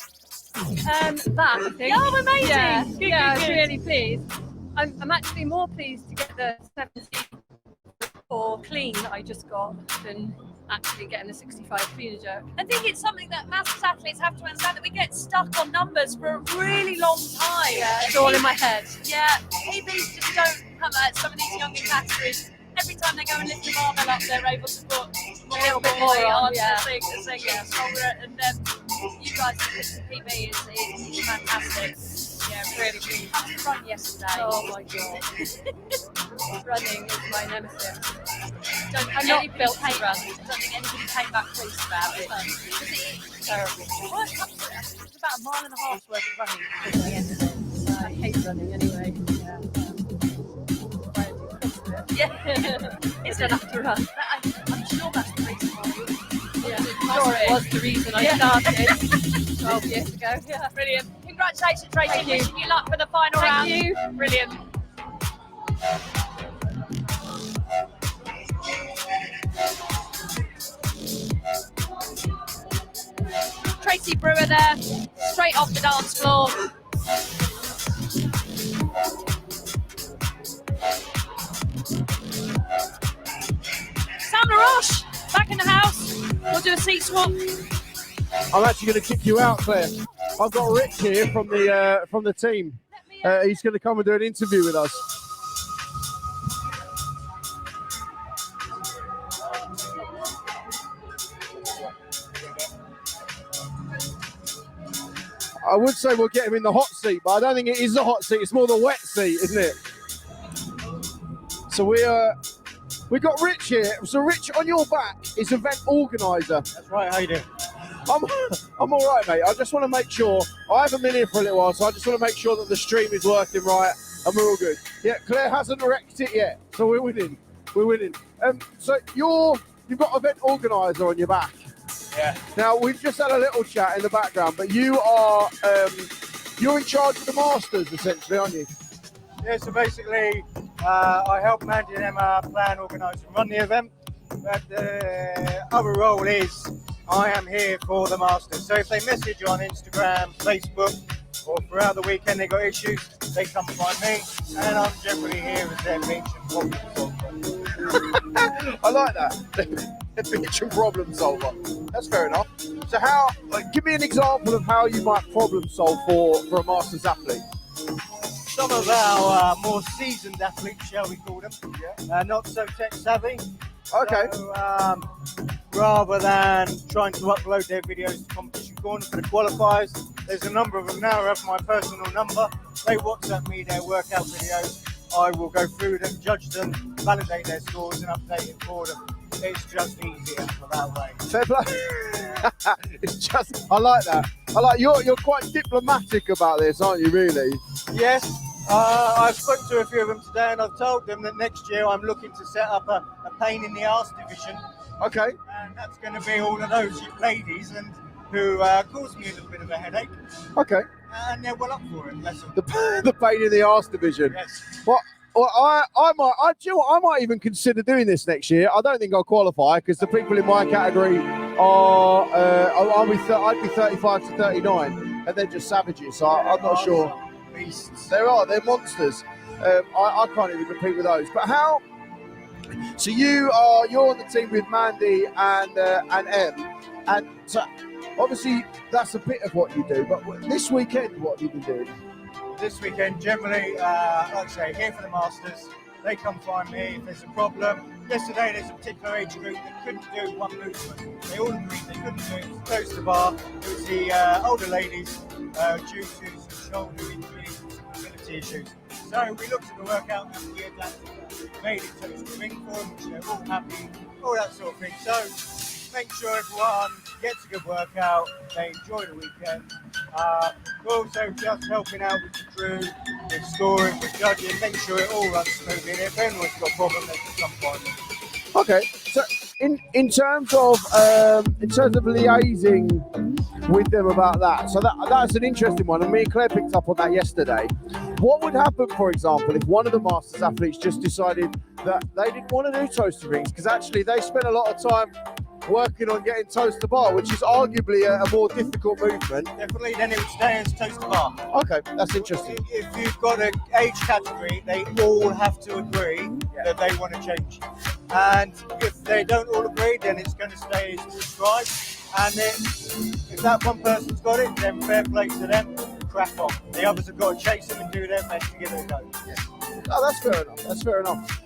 That, I think. Oh, amazing. Yeah, Good, yeah, good, I'm good. really pleased. I'm actually more pleased to get the 74 clean that I just got than actually getting the 65 clean and jerk. I think it's something that Masters athletes have to understand, that we get stuck on numbers for a really long time. Yeah, it's all in my head. Yeah, PBs just don't come at some of these younger categories. Every time they go and lift the barbell up, they're able to put more A little bit more more on, on yeah. the thing as they get stronger. And you guys with the PB is fantastic. Yeah, really good. I had to run yesterday. Oh my god. Running is my nemesis. I'm not built to run. I don't think anybody came back pleased about it. Because it's terrible. Worst comes to it, it's about a mile and a half's worth of running at the end. I hate running anyway. Yeah. It's don't have to run. I'm sure that's the reason why. Yeah, sure it was the reason I started 12 years ago. Yeah. Brilliant. Congratulations, Tracy. Thank you. Wishing you luck for the final round. Thank you. Brilliant. Tracy Brewer there, straight off the dance floor. Sam LaRoche, back in the house. We'll do a seat swap. I'm actually going to kick you out, Claire. I've got Rich here from the team. He's going to come and do an interview with us. I would say we'll get him in the hot seat, but I don't think it is the hot seat. It's more the wet seat, isn't it? So we got Rich here. So Rich, on your back is event organizer. That's right, how you doing? I'm all right, mate. I just want to make sure. I haven't been here for a little while, so I just want to make sure that the stream is working right and we're all good. Yeah, Claire hasn't wrecked it yet, so we're winning. We're winning. So you've got event organizer on your back. Yeah. Now we've just had a little chat in the background, but you are you're in charge of the Masters essentially, aren't you? Yeah, so basically I help Mandy and Emma plan, organise and run the event. But the other role is I am here for the Masters. So if they message on Instagram, Facebook, or throughout the weekend they got issues, they come find me, and I'm generally here as their beach and problem solver. I like that. The beach and problem solver. That's fair enough. So give me an example of how you might problem solve for a Masters athlete. Some of our more seasoned athletes, shall we call them, not so tech savvy. Okay. So, rather than trying to upload their videos to Competition Corner for the qualifiers. There's a number of them now who have my personal number. They WhatsApp me their workout videos. I will go through them, judge them, validate their scores and update it for them. It's just easier for that way. Fair play. It's just, I like that. You're quite diplomatic about this, aren't you, really? Yes, I've spoken to a few of them today and I've told them that next year I'm looking to set up a pain in the arse division. Okay. And that's going to be all of those ladies and who cause me a little bit of a headache. Okay. And they're well up for it, bless them. The pain in the arse division. Yes. Well, I might even consider doing this next year. I don't think I'll qualify because the people in my category are I'd be 35 to 39, and they're just savages. So I'm not sure. Beasts. They're monsters. I can't even compete with those. But how? So you're on the team with Mandy and Em, and so obviously that's a bit of what you do. But this weekend, what have you been doing? This weekend, generally, like I say, here for the Masters, they come find me if there's a problem. Yesterday, there's a particular age group that couldn't do one movement. They all agreed they couldn't do it. It was close to the bar. It was the older ladies due to some shoulder injuries and some mobility issues. So we looked at the workout and we adapted it, made it so it's a ring for them, which they're all happy, all that sort of thing. So make sure everyone gets a good workout, they enjoy the weekend. We're also just helping out with the crew, with scoring, with judging, making sure it all runs smoothly. And if anyone's got a problem, they can come find me. Okay, so in terms of liaising with them about that, so that's an interesting one, and me and Claire picked up on that yesterday. What would happen, for example, if one of the Masters athletes just decided that they didn't want to do toaster rings because actually they spent a lot of time working on getting toast to bar, which is arguably a more difficult movement? Definitely, then it would stay as toast to bar. Okay, that's interesting. If you've got an age category, they all have to agree that they want to change. And if they don't all agree, then it's going to stay as prescribed. And then if that one person's got it, then fair play to them, crack on. The others have got to chase them and do their best to give it a go. Yeah. Oh, that's fair enough. That's fair enough.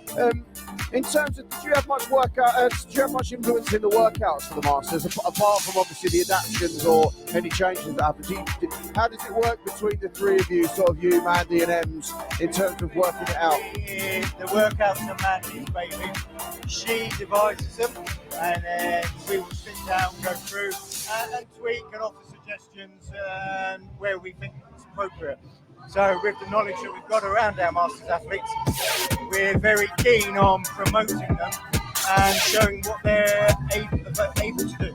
In terms of, did you have much workout? Did you have much influence in the workouts for the Masters, apart from obviously the adaptations or any changes that happened? How does it work between the three of you, sort of you, Mandy, and Ems, in terms of working it out? The workouts are Mandy's baby. She devises them, and then we will sit down, go through, and tweak and offer suggestions where we think it's appropriate. So with the knowledge that we've got around our Masters athletes, we're very keen on promoting them and showing what they're able to do.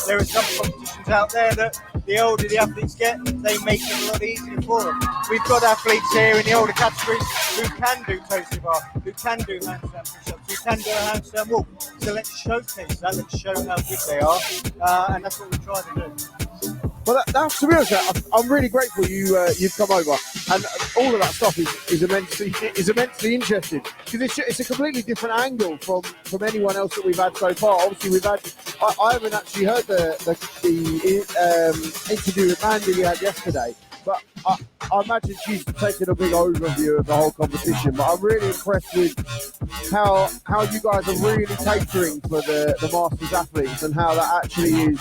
There are some competitions out there that the older the athletes get, they make it a lot easier for them. We've got athletes here in the older categories who can do toast to bar, who can do handstand push-ups, who can do a handstand walk. So let's showcase that, let's show how good they are, and that's what we try to do. Well, that's to be honest, I'm really grateful you've come over, and all of that stuff is immensely interesting because it's a completely different angle from anyone else that we've had so far. Obviously, I haven't actually heard the interview with Mandy we had yesterday, but I imagine she's taken a big overview of the whole competition. But I'm really impressed with how you guys are really catering for the Masters athletes and how that actually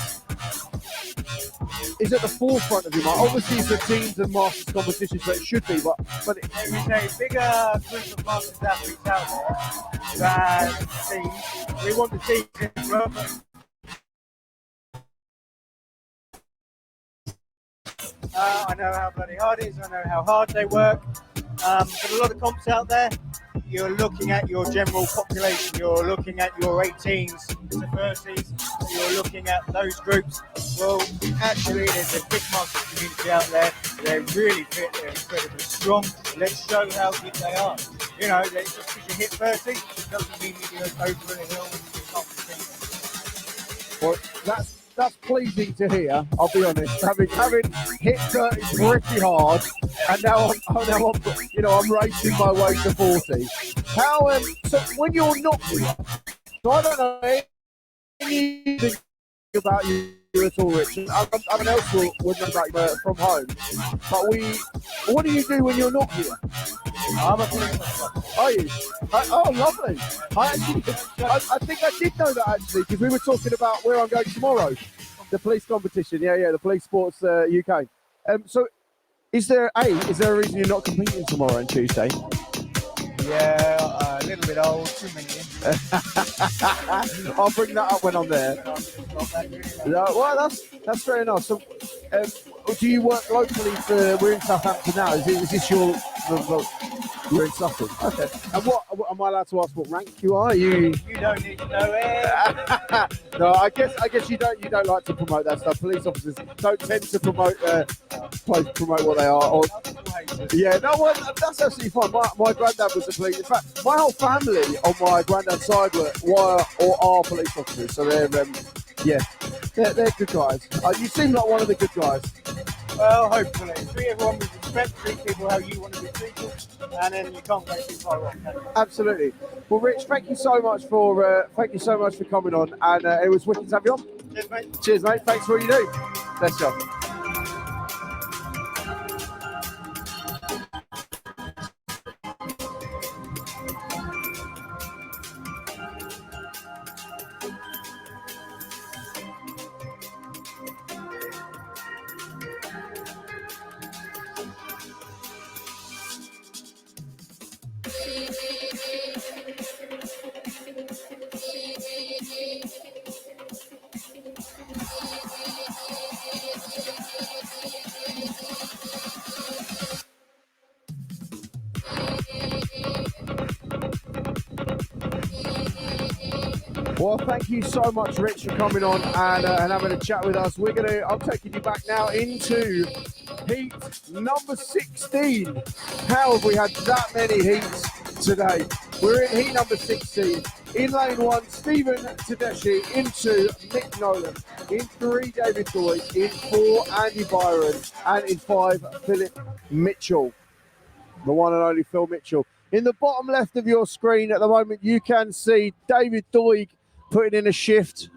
is at the forefront of your mind. Obviously, it's a teams and Masters competition, so it should be, but there is a bigger group of Masters athletes out there than teams. We want the teams in well. I know how bloody hard it is, I know how hard they work, but a lot of comps out there, you're looking at your general population, you're looking at your 18s to 30s, you're looking at those groups. Well, actually, there's a big Masters community out there. They're really fit, they're incredibly strong. Let's show how good they are. You know, just because you hit 30 doesn't mean you go over the hill and you can't compete. Well, that's pleasing to hear. I'll be honest. Having hit 30 pretty hard, and now I'm racing my way to 40. How? So when you're not here, so I don't know anything about you at all, Rich. Everyone else would know about you from home. But what do you do when you're not here? I'm a police officer. Are you? Oh, lovely. I think I did know that actually, because we were talking about where I'm going tomorrow. The police competition. Yeah, the Police Sports UK. So, is there a reason you're not competing tomorrow and Tuesday? Yeah, a little bit old, too many injuries. I'll bring that up when I'm there. Yeah, well, that's fair enough. So, do you work locally we're in Southampton now? Is this your? You're in Suffolk. Okay. And what am I allowed to ask? What rank you are? You don't need to know it. No, I guess you don't like to promote that stuff. Police officers don't tend to promote what they are. Or, yeah, no, well, that's absolutely fine. My granddad was a police. In fact, my whole family on my granddad's side are police officers. So they're good guys. You seem like one of the good guys. Well, hopefully. Treat everyone with respect, treat people how you want to be treated, and then you can't go too far wrong, can you? Absolutely. Well, Rich, thank you so much for coming on, and it was wicked to have you on. Cheers, mate. Cheers, mate. Thanks for what you do. Let's go. Well, thank you so much, Rich, for coming on and having a chat with us. I'm taking you back now into heat number 16. How have we had that many heats today? We're in heat number 16. In lane 1, Stephen Tedeschi. In 2, Mick Nolan. In 3, David Doig. In 4, Andy Byron. And in 5, Philip Mitchell. The one and only Phil Mitchell. In the bottom left of your screen at the moment, you can see David Doig putting in a shift.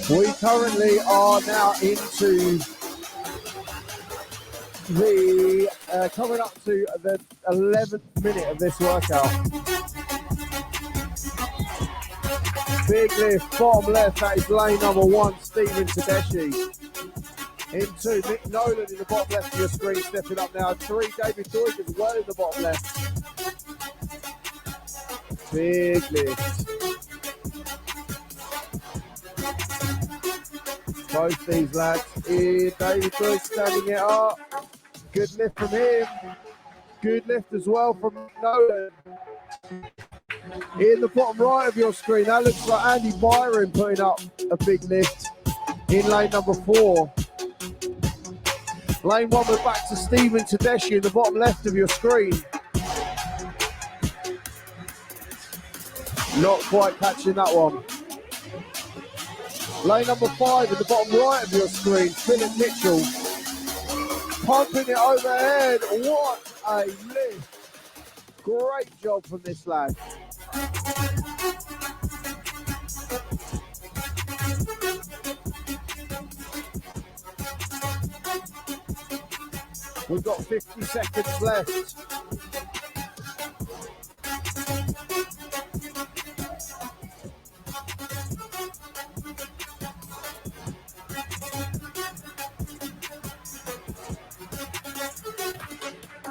We currently are now into the coming up to the 11th minute of this workout. Big lift, bottom left, that is lane number 1, Stephen Tedeschi. In 2, Mick Nolan in the bottom left of your screen, stepping up now. 3, David Doig as well in the bottom left. Big lift. Both these lads here. David Doig standing it up. Good lift from him. Good lift as well from Nolan. In the bottom right of your screen, that looks like Andy Byron putting up a big lift in lane number 4. Lane 1, we're back to Stephen Tedeschi in the bottom left of your screen. Not quite catching that one. Lane number 5 in the bottom right of your screen, Philip Mitchell. Pumping it overhead. What a lift. Great job from this lad. We've got 50 seconds left.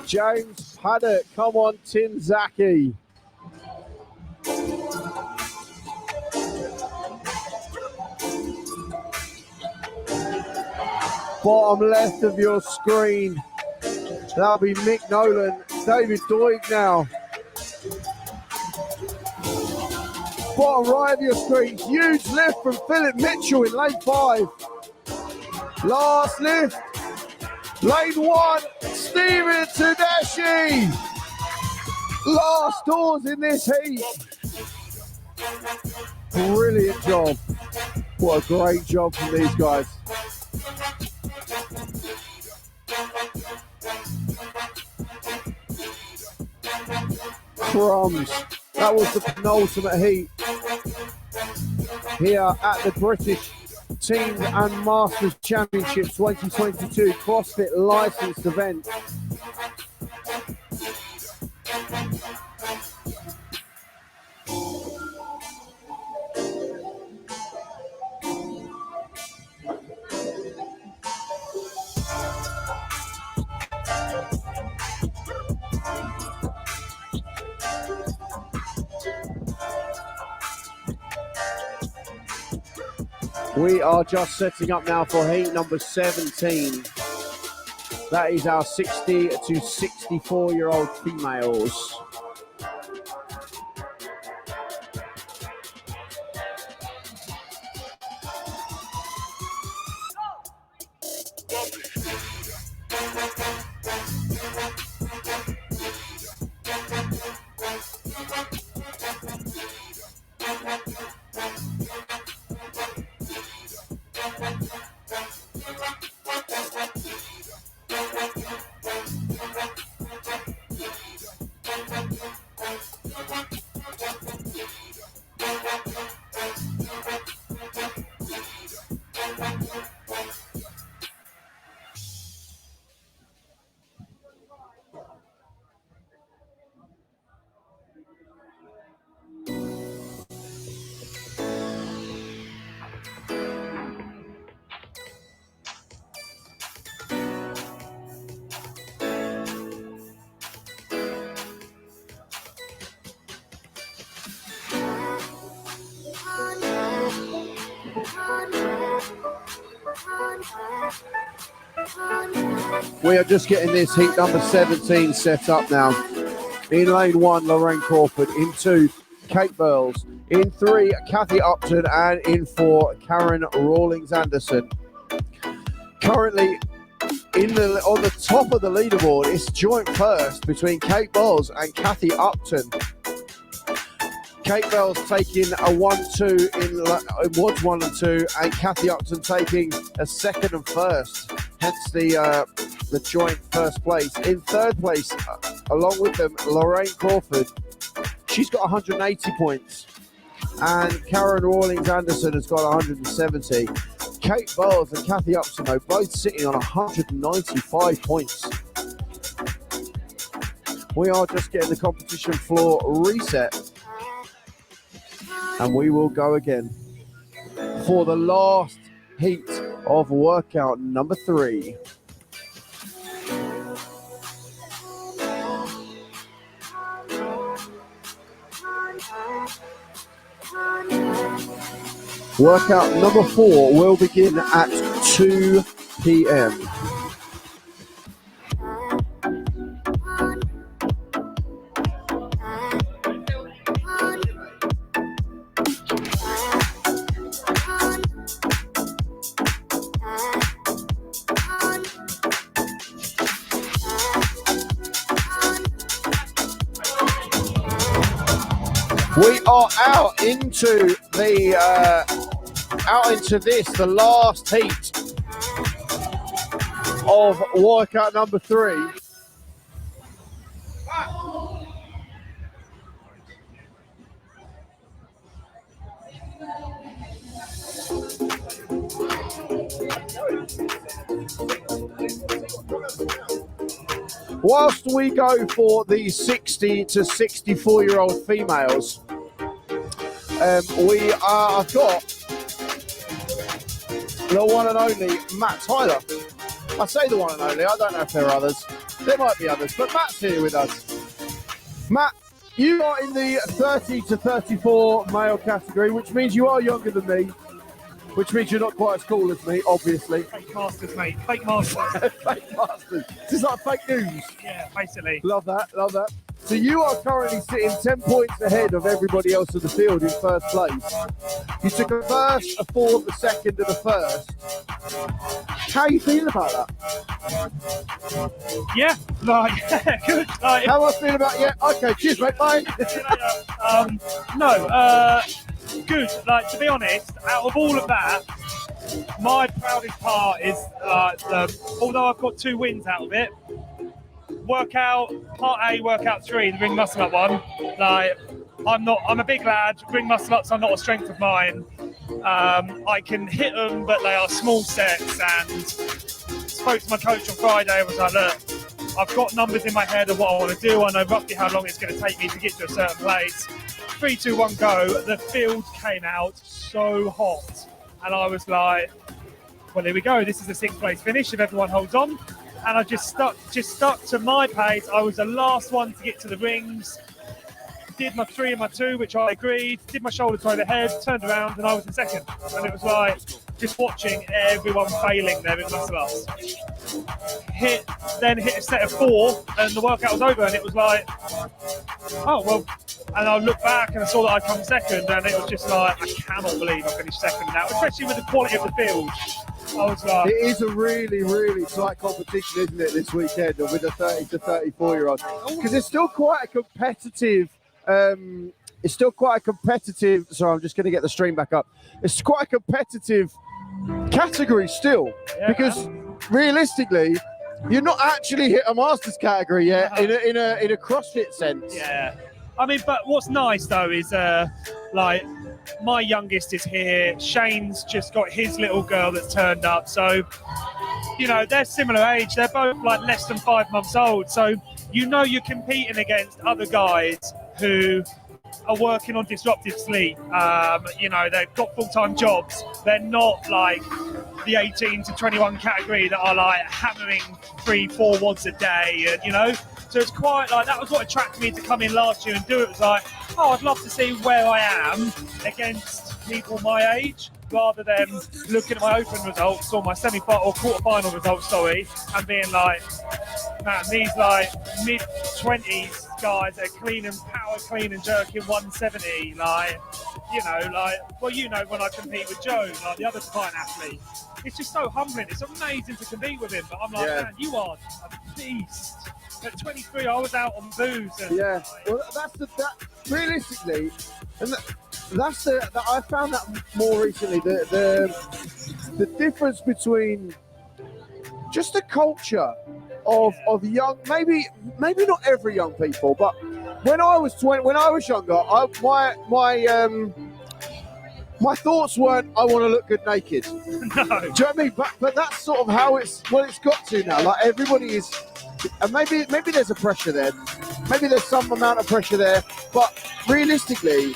James Paddock, come on, Tim Zaki. Bottom left of your screen, that'll be Mick Nolan. David Doig now. Bottom right of your screen, huge lift from Philip Mitchell in lane 5. Last lift. Lane 1, Stephen Tedeschi. Last doors in this heat. Brilliant job. What a great job from these guys. Crumbs. That was the penultimate heat here at the British Teams and Masters Championship 2022 CrossFit licensed event. We are just setting up now for heat number 17. That is our 60 to 64-year-old females. We are just getting this heat number 17 set up now. In lane 1, Lorraine Crawford. In 2, Kate Burles. In 3, Kathy Upton. And in 4, Karen Rawlings Anderson. Currently on the top of the leaderboard, it's joint first between Kate Burles and Kathy Upton. Kate Burles taking a 1-2 in WODS 1 and 2, and Kathy Upton taking a second and first, hence the joint first place. In third place, along with them, Lorraine Crawford. She's got 180 points, and Karen Rawlings Anderson has got 170. Kate Burles and Kathy Upton, though, both sitting on 195 points. We are just getting the competition floor reset. And we will go again for the last heat of workout number 3. Workout number 4 will begin at 2 p.m. We are out into the last heat of workout number 3. Whilst we go for the 60 to 64-year-old females, I've got the one and only Matt Tyler. I say the one and only, I don't know if there are others. There might be others, but Matt's here with us. Matt, you are in the 30 to 34 male category, which means you are younger than me, which means you're not quite as cool as me, obviously. Fake masters, mate. Fake masters. Fake masters. This is like fake news. Yeah, basically. Love that, love that. So you are currently sitting 10 points ahead of everybody else in the field in first place. You took a first, a fourth, a second, and a first. How are you feeling about that? Yeah, like good. Like, How am I feeling about it? Yeah, okay, cheers, mate. Bye. Good. Like, to be honest, out of all of that, my proudest part is although I've got 2 wins out of it. Workout part A, workout 3, the ring muscle up one. Like, I'm a big lad. Ring muscle ups are not a strength of mine. I can hit them, but they are small sets. And spoke to my coach on Friday. I was like, look, I've got numbers in my head of what I want to do. I know roughly how long it's going to take me to get to a certain place. 3, 2, 1, go. The field came out so hot, and I was like, well, here we go. This is the 6th place finish if everyone holds on. And I just stuck to my pace. I was the last one to get to the rings. Did my 3 and my 2, which I agreed. Did my shoulder to overhead, turned around, and I was in second. And it was like just watching everyone failing there in muscle ups. Hit a set of 4, and the workout was over. And it was like, oh well. And I looked back and I saw that I'd come second, and it was just like, I cannot believe I finished second now, especially with the quality of the field. I was like, it is a really, really tight competition, isn't it, this weekend with the 30 to 34-year-olds? Because it's still quite a competitive. Sorry, I'm just going to get the stream back up. It's quite a competitive category still, because realistically, you're not actually hit a Masters category yet in a CrossFit sense. Yeah. I mean, but what's nice though is like my youngest is here. Shane's just got his little girl that's turned up. So, you know, they're similar age. They're both like less than 5 months old. So, you know, you're competing against other guys who are working on disruptive sleep. You know, they've got full-time jobs. They're not like the 18 to 21 category that are like hammering 3-4 wads a day, and you know. So it's quite like, that was what attracted me to come in last year and do it. It was like, oh, I'd love to see where I am against people my age, rather than looking at my open results or my semi-final or quarter-final results, and being like, man, these like mid-20s guys are clean and jerking 170, like, you know, like, well, you know, when I compete with Joe, like the other Titan athlete, it's just so humbling. It's amazing to compete with him, but I'm like, man, you are a beast. At 23, I was out on booze. And well, realistically, and I found that more recently. The difference between just the culture of young, maybe not every young people, but when I was younger, my thoughts weren't, I want to look good naked. No. Do you know what I mean? But that's sort of how it's got to now. Like, everybody is. And maybe there's a pressure there. Maybe there's some amount of pressure there. But realistically,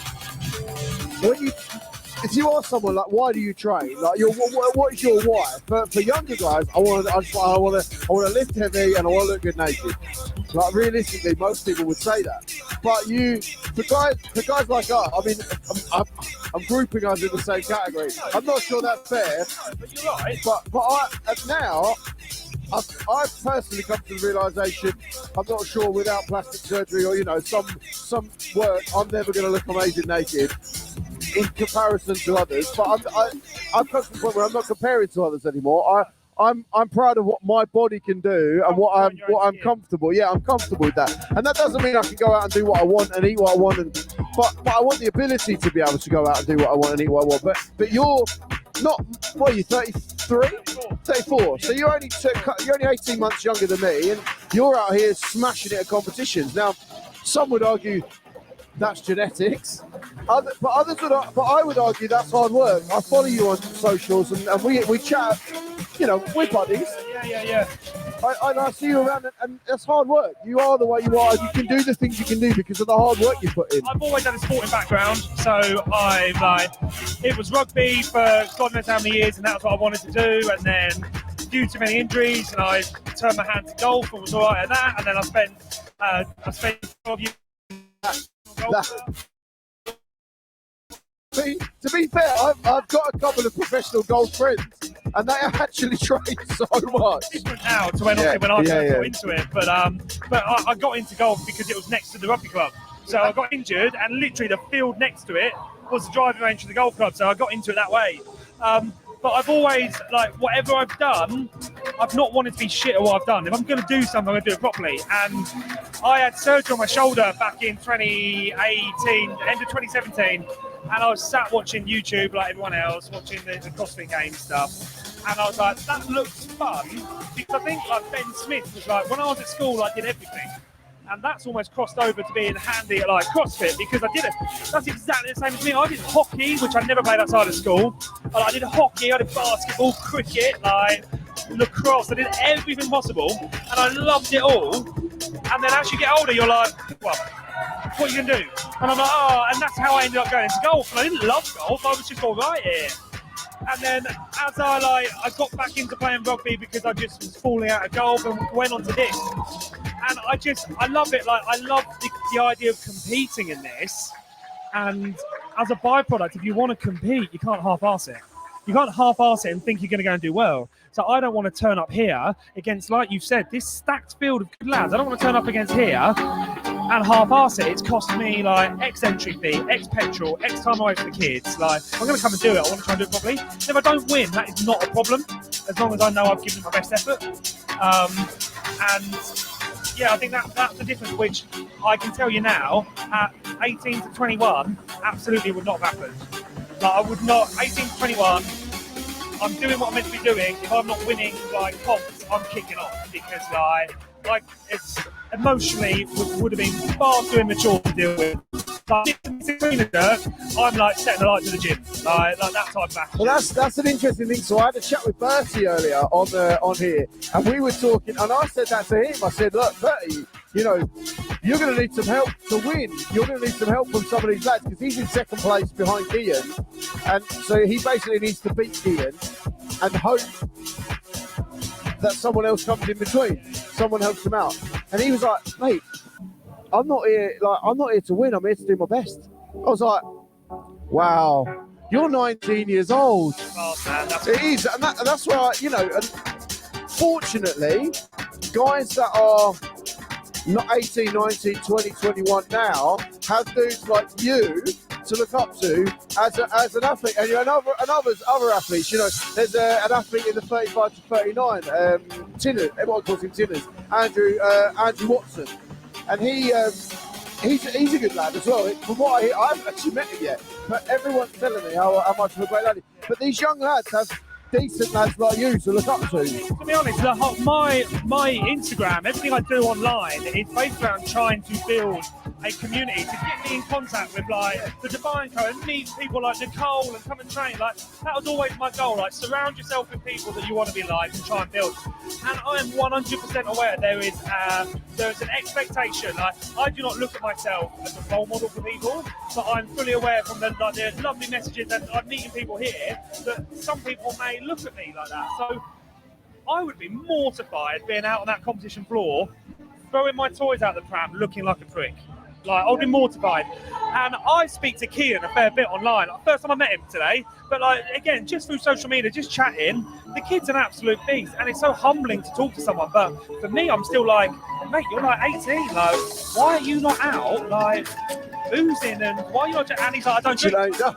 if you ask someone like, why do you train? Like, what is your why? For younger guys, I want to lift heavy and I want to look good naked. Like, realistically, most people would say that. But for guys like us, I mean, I'm grouping us in the same category. I'm not sure that's fair. But you're right. But now, I've personally come to the realisation, I'm not sure without plastic surgery or, you know, some work, I'm never going to look amazing naked in comparison to others. But I've come to the point where I'm not comparing to others anymore. I'm proud of what my body can do and what I'm comfortable. Yeah, I'm comfortable with that. And that doesn't mean I can go out and do what I want and eat what I want. But I want the ability to be able to go out and do what I want and eat what I want. But you're not, what are you, 33? 34. So you're only 18 months younger than me, and you're out here smashing it at competitions. Now, some would argue that's genetics, but I would argue that's hard work. I follow you on socials, and we chat. You know, we're buddies. Yeah. I see you around, and that's hard work. You are the way you are. You can do the things you can do because of the hard work you put in. I've always had a sporting background, so it was rugby for God knows how many years, and that's what I wanted to do. And then, due to many injuries, and I turned my hand to golf and was all right at that. And then I spent 12 years. To be fair, I've got a couple of professional golf friends. and they actually train so much. Different now to when I first got into it, but I got into golf because it was next to the rugby club. So I got injured, and literally the field next to it was the driving range for the golf club. So I got into it that way. But I've always, like, whatever I've done, I've not wanted to be shit at what I've done. If I'm going to do something, I'm going to do it properly. And I had surgery on my shoulder back in 2018, end of 2017, and I was sat watching YouTube like everyone else, watching the CrossFit Games stuff. And I was like, that looks fun. Because I think, like, Ben Smith was like, when I was at school, I did everything. And that's almost crossed over to being handy at like CrossFit because I did it. That's exactly the same as me. I did hockey, which I never played outside of school. I did hockey, I did basketball, cricket, like lacrosse. I did everything possible, and I loved it all. And then as you get older, you're like, well, what are you gonna do? And I'm like, oh, and that's how I ended up going into golf. And I didn't love golf. I was just all right here. And then as I got back into playing rugby because I just was falling out of golf and went on to this. And I love it. Like, I love the idea of competing in this. And as a byproduct, if you want to compete, you can't half-arse it. You can't half-arse it and think you're going to go and do well. So I don't want to turn up here against, like you've said, this stacked field of good lads. I don't want to turn up against here and half-arse it. It's cost me like X entry fee, X petrol, X time away from the kids. Like, I'm going to come and do it. I want to try and do it properly. And if I don't win, that is not a problem, as long as I know I've given my best effort. Yeah, I think that's the difference, which I can tell you now, at 18 to 21, absolutely would not have happened. Like, I would not, 18 to 21, I'm doing what I'm meant to be doing. If I'm not winning, like, comps, I'm kicking off because, like it's emotionally would have been far too immature to deal with. Like, I'm like setting the light to the gym, like that type of action. Well, that's an interesting thing. So I had a chat with Bertie earlier on here, and we were talking, and I said that to him. I said, look, Bertie, you know, you're going to need some help to win. You're going to need some help from some of these lads because he's in second place behind Kian, and so he basically needs to beat Kian and hope that someone else comes in between, someone helps him out. And he was like, mate, I'm not here to win. I'm here to do my best. I was like, wow, you're 19 years old. Oh, man, it is, and that's why, you know. And fortunately, guys that are not 18, 19, 20, 21 now have dudes like you to look up to as an athlete, and other athletes. You know, there's an athlete in the 35 to 39, Tinners. Everyone calls him Tinners. Andrew Watson. And he's a good lad as well. From what I hear, I haven't actually met him yet, but everyone's telling me how much of a great lad he is. But these young lads have decent lads like you to look up to. To be honest, my Instagram, everything I do online is based around trying to build a community to get me in contact with like the Divine Co and meet people like Nicole and come and train. Like, that was always my goal. Like, surround yourself with people that you want to be like and try and build. And I am 100% aware there is an expectation. Like, I do not look at myself as a role model for people, but I'm fully aware from the lovely messages and I'm meeting people here that some people may look at me like that. So I would be mortified being out on that competition floor, throwing my toys out the pram, looking like a prick. Like, I would be mortified. And I speak to Kian a fair bit online. First time I met him today, but like, again, just through social media, just chatting, the kid's an absolute beast, and it's so humbling to talk to someone. But for me, I'm still like, mate, you're like 18. Like, why are you not out, like, boozing, and why are you not? And he's like, I don't drink. You know,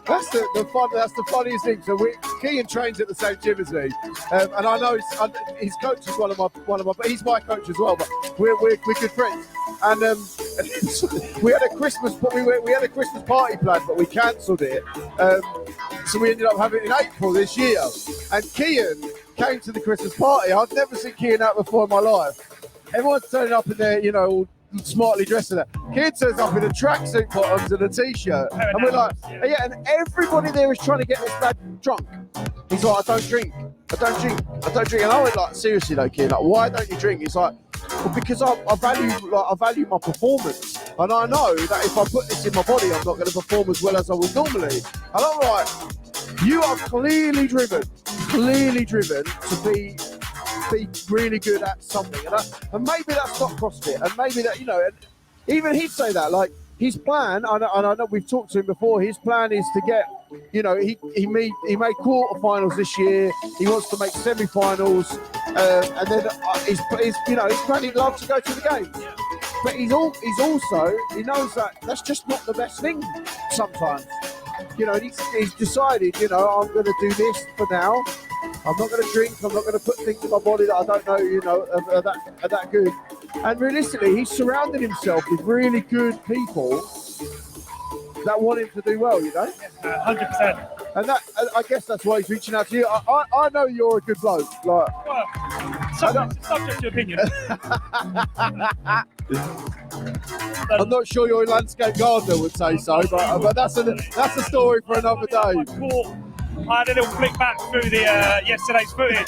that's the funniest thing. So Kian trains at the same gym as me, and I know his coach is one of my. He's my coach as well, but we're good friends. And we had a Christmas party planned, but we cancelled it. So we ended up having it in April this year. And Kian came to the Christmas party. I've never seen Kian out before in my life. Everyone's turning up in their, you know, all smartly dressed in that. Kian turns up in a tracksuit bottoms and a t-shirt. And we're like, yeah, and everybody there is trying to get this lad drunk. He's like, I don't drink. And I went like, seriously though, Kian, like, why don't you drink? He's like, well, because I value my performance, and I know that if I put this in my body, I'm not going to perform as well as I would normally. And I'm like, you are clearly driven to be really good at something, and maybe that's not CrossFit, and maybe that, you know, and even he'd say that, like, his plan, and I know we've talked to him before, his plan is to get you know, he made quarterfinals this year. He wants to make semi-finals, and then he's planning love to go to the game. But he knows that that's just not the best thing sometimes. You know, he's decided, you know, I'm going to do this for now. I'm not going to drink. I'm not going to put things in my body that I don't know, you know, are that good. And realistically, he's surrounded himself with really good people that want him to do well, you know? 100%. And that, I guess that's why he's reaching out to you. I know you're a good bloke. Like, Well, subject to opinion. I'm not sure your landscape gardener would say so, but that's a story for another day. I had a little flick back through the yesterday's footage.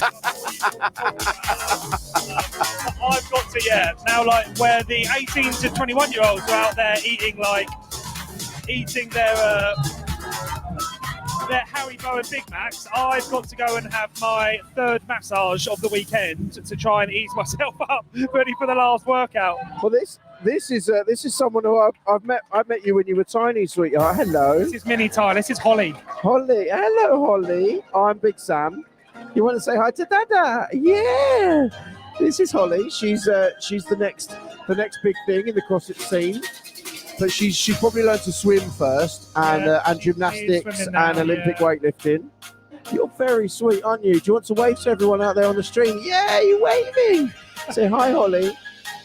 I've got to, now like where the 18 to 21 year olds are out there eating their Haribo and Big Macs, I've got to go and have my third massage of the weekend to try and ease myself up, ready for the last workout. Well, this is someone who I've met. I met you when you were tiny, sweetheart. Hello. This is Mini Ty. This is Holly. Holly. Hello, Holly. I'm Big Sam. You want to say hi to Dada? Yeah. This is Holly. She's the next big thing in the CrossFit scene. But she's probably learned to swim first and gymnastics and Olympic weightlifting. You're very sweet, aren't you? Do you want to wave to everyone out there on the stream? Yeah, you're waving. Say hi, Holly.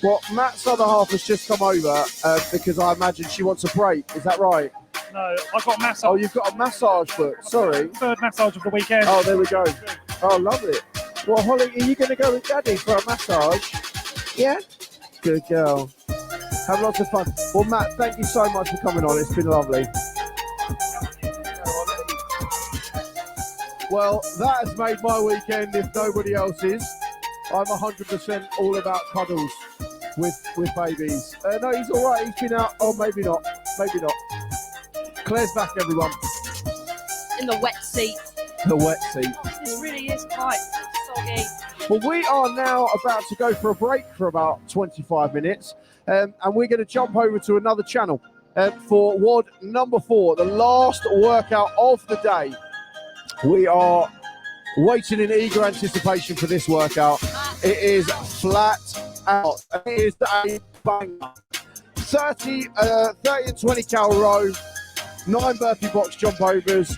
Well, Matt's other half has just come over because I imagine she wants a break. Is that right? No, I've got a massage. Oh, you've got a massage book. Sorry. Third massage of the weekend. Oh, there we go. Oh, lovely. Well, Holly, are you going to go with Daddy for a massage? Yeah? Good girl. Have lots of fun. Well, Matt, thank you so much for coming on. It's been lovely. Well, that has made my weekend if nobody else is. I'm 100% all about cuddles with babies. No, he's all right. He's been out. Oh, maybe not. Maybe not. Claire's back, everyone. In the wet seat. The wet seat. This really is quite soggy. Well, we are now about to go for a break for about 25 minutes. And we're going to jump over to another channel for WOD number 4, the last workout of the day. We are waiting in eager anticipation for this workout. It is flat out. It is a banger. 30 and 20 cal row, 9 burpee box jump overs,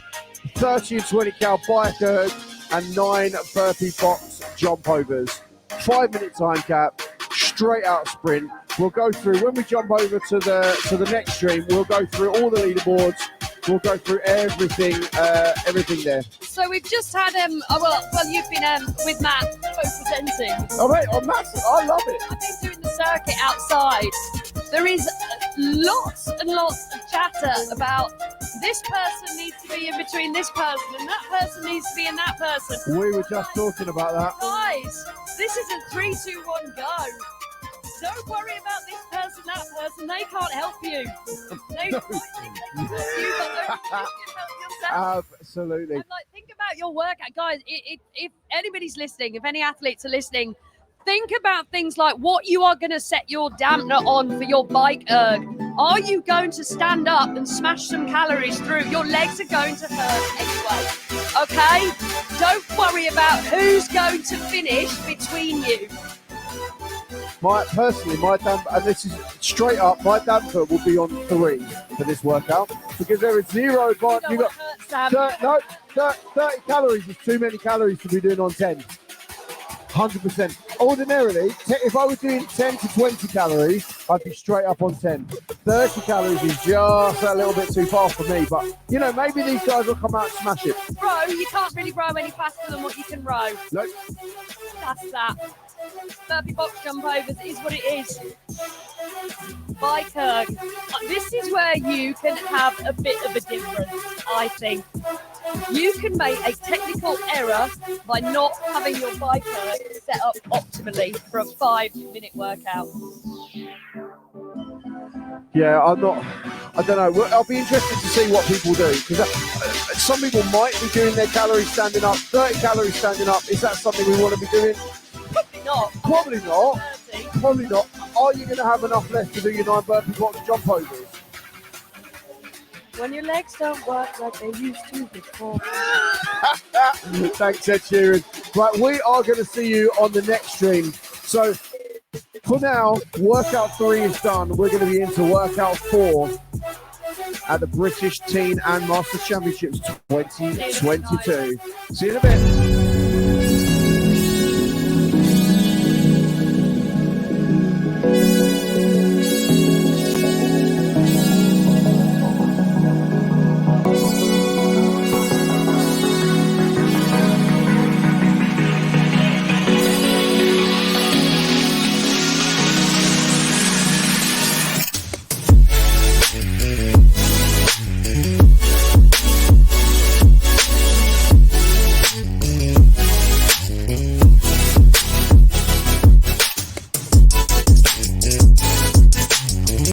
30 and 20 cal bike erg, and 9 burpee box jump overs. 5-minute time cap, straight out sprint. We'll go through, when we jump over to the next stream, we'll go through all the leaderboards. We'll go through everything there. So we've just had well, you've been with Matt co-presenting. Oh wait, Matt, I love it. I've been doing the circuit outside. There is lots and lots of chatter about this person needs to be in between this person and that person needs to be in that person. We were just talking about that. Guys, this is a 3, 2, 1, go. Don't worry about this person, that person. They can't help you. They might think they can help you, but don't think you can help yourself. Absolutely. And think about your workout, guys. If anybody's listening, if any athletes are listening, think about things like what you are going to set your dampener on for your bike erg. Are you going to stand up and smash some calories through? Your legs are going to hurt anyway. Okay? Don't worry about who's going to finish between you. My damper, and this is straight up, my damper will be on 3 for this workout because there is 0 advantage. You got 30 calories is too many calories to be doing on 10. 100%. Ordinarily, if I was doing 10 to 20 calories, I'd be straight up on 10. 30 calories is just a little bit too far for me, but maybe these guys will come out and smash it. Row, you can't really row any faster than what you can row. Nope. That's that. Burpee box jump overs is what it is. Bike erg. This is where you can have a bit of a difference, I think. You can make a technical error by not having your bike erg set up optimally for a 5-minute workout. Yeah, I don't know. I'll be interested to see what people do because some people might be doing their calories standing up, 30 calories standing up. Is that something we want to be doing? Probably not. Probably not. Are you going to have enough left to do your 9 burpee box jump overs? When your legs don't work like they used to before. Thanks, Ed Sheeran. Right, we are going to see you on the next stream. So for now, workout 3 is done. We're going to be into workout 4 at the British Teen and Masters Championships 2022. See you in a bit.